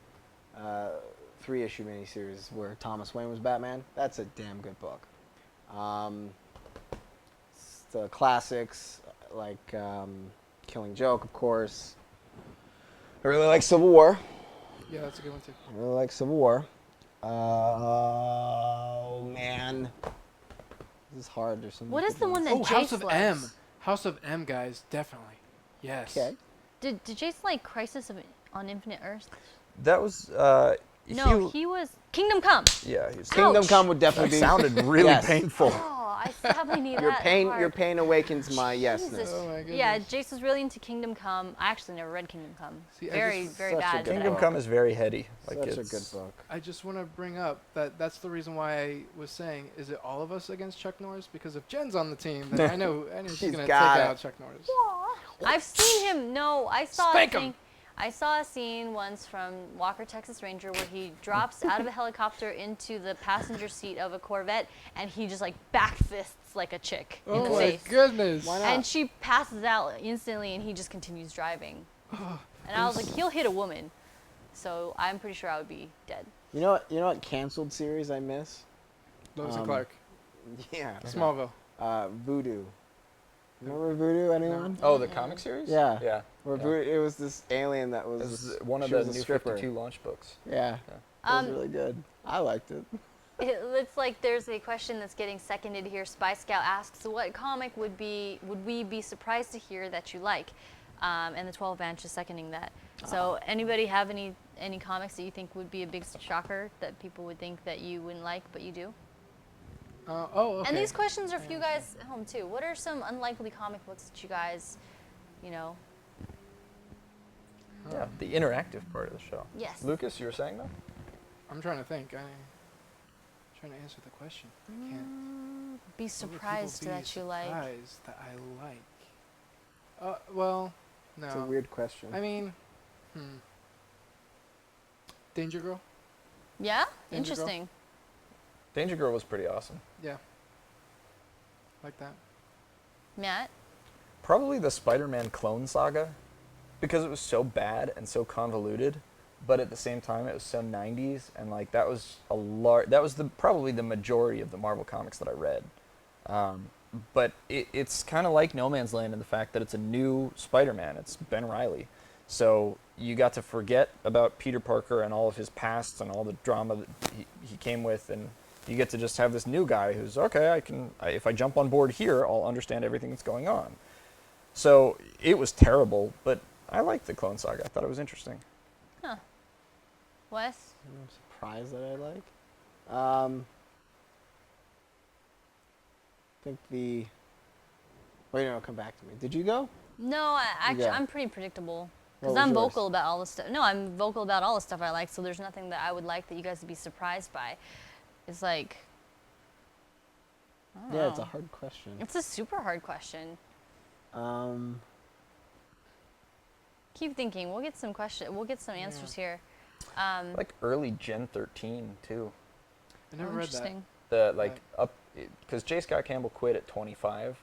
issue miniseries where Thomas Wayne was Batman. That's a damn good book. The classics like Killing Joke, of course. I really like Civil War. Yeah, that's a good one too. I really like Civil War. Oh man, this is hard. There's some. What is good the one ones. that Oh, Jace House of loves? M. House of M, guys, definitely. Yes. Okay. Did Jace like on Infinite Earths? That was No, he was Kingdom Come. yeah, he was Kingdom Ouch. Come would That definitely be. sounded really Yes. painful. Oh, I sadly need Your that. pain. part. Your pain awakens my Jesus. yesness. Oh my Yeah, goodness. Jace was really into Kingdom Come. I actually never read Kingdom Come. See, I very, just- very Such a bad. good but I- Kingdom Come is very heady. Like Such a it's good book. I just want to bring up that that's the reason why I was saying, is it all of us against Chuck Norris? Because if Jen's on the team, then I know she's She's going to take got it. out Chuck Norris. I've seen him. No, I saw Spank a 'em. thing. I saw a scene once from Walker, Texas Ranger, where he drops out of a helicopter into the passenger seat of a Corvette, and he just like back fists like a chick in Oh the my face. goodness. Why not? And she passes out instantly, and he just continues driving. And I was like, he'll hit a woman, so I'm pretty sure I would be dead. You know what? You know what? Canceled series I miss. Lois and Clark. Yeah. Smallville. Voodoo. Remember Voodoo? Anyone? Oh, the comic series? Yeah. Yeah. Where Yeah. Voodoo, it was this alien that It was. was one of she the was a new stripper. 52 launch books. Yeah. It was really good. I liked it. It looks like there's a question that's getting seconded here. Spy Scout asks, what comic would we be surprised to hear that you like? And the 12 Bench is seconding that. So anybody have any comics that you think would be a big shocker that people would think that you wouldn't like, but you do? Okay. And these questions are for you guys at home too. What are some unlikely comic books that you guys, Yeah, the interactive part of the show. Yes. Lucas, you were saying that? I'm trying to think. I'm trying to answer the question. I can't. be What would people surprised be that you like? surprised that I like. Well, no. It's a weird question. I mean, Danger Girl. Yeah? Danger Girl. Interesting. Danger Girl was pretty awesome. Yeah. Like that. Matt? Probably the Spider-Man clone saga, because it was so bad and so convoluted, but at the same time it was so 90s, and like that was probably the majority of the Marvel comics that I read. But it's kind of like No Man's Land in the fact that it's a new Spider-Man. It's Ben Reilly. So you got to forget about Peter Parker and all of his past and all the drama that he came with, and you get to just have this new guy who's, okay, if I jump on board here, I'll understand everything that's going on. So it was terrible, but I liked the Clone Saga. I thought it was interesting. Huh. Wes? I'm surprised that I like. I think the. Wait, no, come back to me. Did you go? No, actually, Yeah. I'm pretty predictable. What Because was I'm yours? vocal about all the stuff. No, I'm vocal about all the stuff I like, so there's nothing that I would like that you guys would be surprised by. It's like. I don't Yeah, it's a know. hard question. It's a super hard question. Um, Keep thinking. We'll get some answers here. Like early Gen 13 too. I never read that. Interesting. The like up because J. Scott Campbell quit at 25.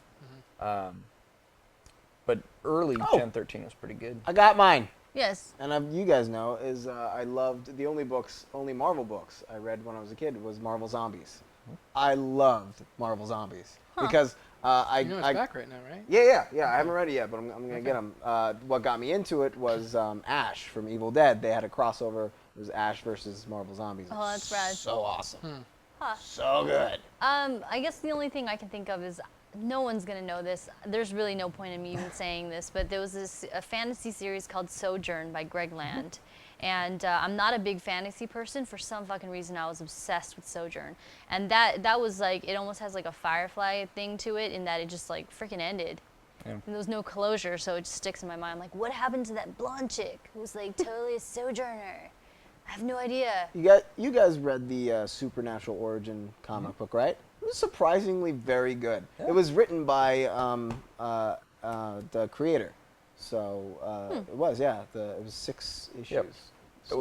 But early Gen 13 was pretty good. I got mine. Yes. And you guys know is I loved the only Marvel books I read when I was a kid was Marvel Zombies. I loved Marvel Zombies because You know it's back right now, right? Yeah. I haven't read it yet, but I'm gonna get them. What got me into it was Ash from Evil Dead. They had a crossover. It was Ash versus Marvel Zombies. Oh, that's rad. So awesome. Huh. So good. I guess the only thing I can think of is no one's gonna know this. There's really no point in me even saying this, but there was a fantasy series called Sojourn by Greg Land. And I'm not a big fantasy person. For some fucking reason, I was obsessed with Sojourn. And that was like, it almost has like a Firefly thing to it in that it just like freaking ended. Yeah. And there was no closure, so it just sticks in my mind. Like, what happened to that blonde chick who was like totally a Sojourner? I have no idea. You guys read the Supernatural Origin comic book, right? It was surprisingly very good. Yeah. It was written by the creator. So it was, it was 6 issues. Yep.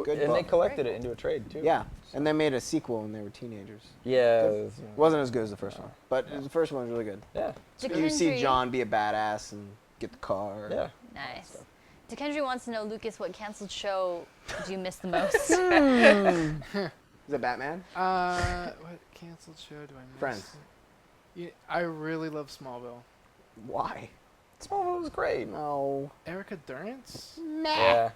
Good and book. They collected it into a trade too. Yeah, and they made a sequel when they were teenagers. Yeah. It wasn't as good as the first one, but the first one was really good. Yeah. So you see John be a badass and get the car. Yeah. Nice. DeKendry wants to know, Lucas, what canceled show do you miss the most? Is it Batman? What canceled show do I miss? Friends. Yeah, I really love Smallville. Why? Smallville was great. No. Erica Durance? Yeah.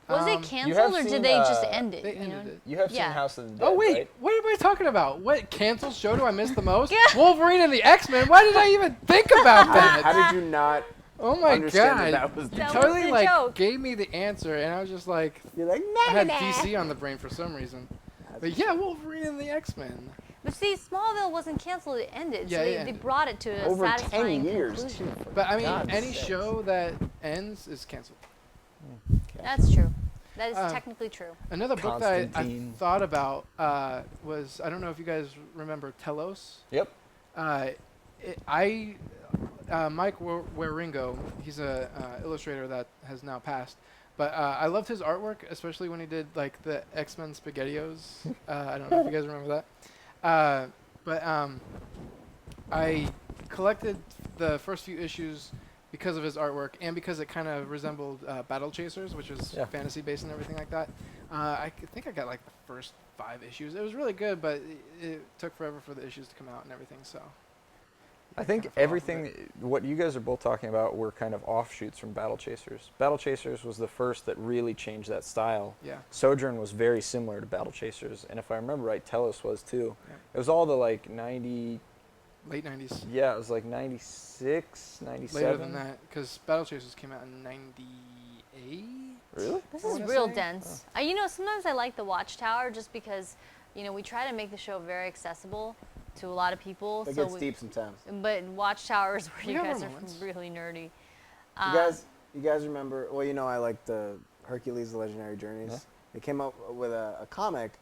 Was it canceled or did they just end it? They ended it. You have seen House of the Dead, Oh, wait. right? What am I talking about? What canceled show do I miss the most? Wolverine and the X-Men? Why did I even think about that? How did you not Oh my understand God. that was the That joke? was Totally the like joke. gave me the answer and I was just like, You're like, I had DC on the brain for some reason. But yeah, Wolverine and the X-Men. But see, Smallville wasn't canceled, it ended. Yeah, So it they ended. brought it to a Over satisfying 10 years, conclusion. too. But I mean, God's any sakes. show that ends is canceled. That's true. That is technically true. Another book that I Constantine. thought about was, I don't know if you guys remember Telos. Yep. Mike Waringo, he's a illustrator that has now passed. But I loved his artwork, especially when he did like the X-Men SpaghettiOs. I don't know if you guys remember that. I collected the first few issues because of his artwork and because it kind of resembled Battle Chasers, which is fantasy based and everything like that. I think I got like the first 5 issues. It was really good, but it took forever for the issues to come out and everything. So I think everything, what you guys are both talking about, were kind of offshoots from Battle Chasers. Battle Chasers was the first that really changed that style. yeah. Sojourn was very similar to Battle Chasers, and if I remember right, Telos was too. Yeah. It was all the like 90. Late 90s. Yeah, it was like 96, 97. Later than that, because Battle Chasers came out in 98. Really? This I is wanna real say. dense. Sometimes I like the Watchtower just because, we try to make the show very accessible to a lot of people. It gets deep sometimes. But Watchtower is where We you have our guys are moments. really nerdy. You guys remember? Well, I like the Hercules: The Legendary Journeys. Yeah. They came up with a comic.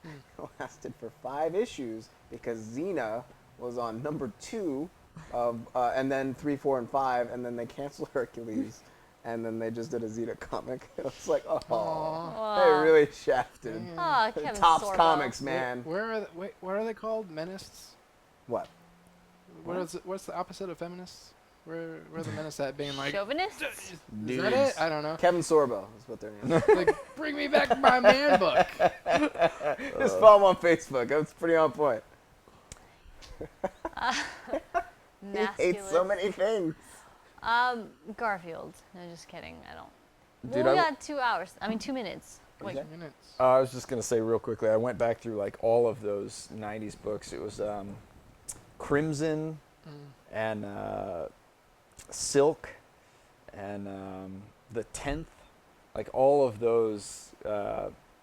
It lasted for 5 issues because Xena was on number 2 of, and then 3, 4, and 5, and then they canceled Hercules, and then they just did a Xena comic. It was like, oh, Aw. they really shafted. Oh, Kevin Tops Sorbo. Comics, man. What are they called? Menaces? What? What's the opposite of feminists? Where are the menace at being like, Chauvinists? is that it? I don't know. Kevin Sorbo is what their name is. Like, bring me back my man book. Just follow him on Facebook. That's pretty on point. He hates so many things. Garfield. No, just kidding. I don't. Dude, Well, we got 2 hours. 2 minutes. Wait. Minutes. I was just going to say real quickly, I went back through like all of those 90s books. It was Crimson and Silk and The 10th. Like all of those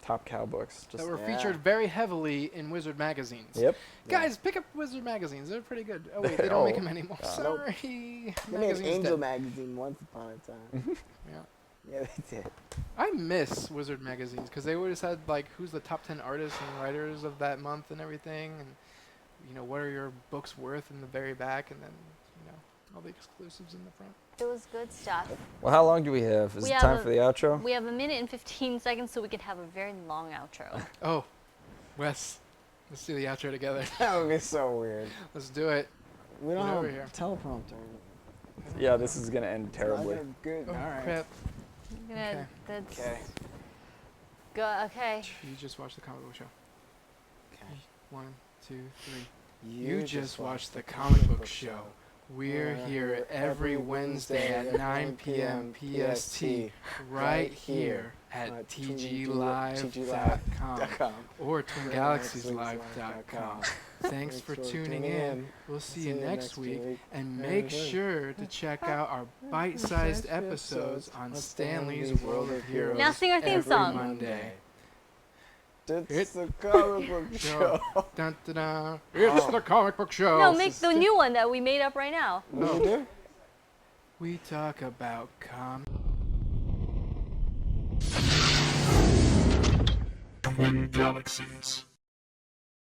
Top Cow books. Just, That were featured very heavily in Wizard magazines. Yep. Guys, pick up Wizard magazines. They're pretty good. Oh, wait, they don't make them anymore. Sorry. They made an Angel magazine once upon a time. Yeah. Yeah, they did. I miss Wizard magazines because they always had like who's the top 10 artists and writers of that month and everything, and what are your books worth in the very back, and then All the exclusives in the front. It was good stuff. Well, how long do we have? Is We it have time a- for the outro? We have a minute and 15 seconds, so we can have a very long outro. Oh, Wes, let's do the outro together. That would be so weird. Let's do it. We don't Get have over a here. teleprompter. Yeah, this is gonna end It's not terribly. gonna be good. Oh, All right. crap. Yeah, that's Okay. good. Okay. You just watched the comic book show. Okay. 1, 2, 3. You just watched the comic book show. We're here every Wednesday at 9 p.m. PST, right here at tglive.com or twingalaxieslive.com. Thanks for tuning in. We'll see you next week. And make sure to check out our bite-sized episodes on Stanley's World of Heroes Now sing our theme every song. Monday. It's the comic book show. Dun, dun, dun. It's the comic book show. No, make the new one that we made up right now. What do you do? We talk about Twin Galaxies.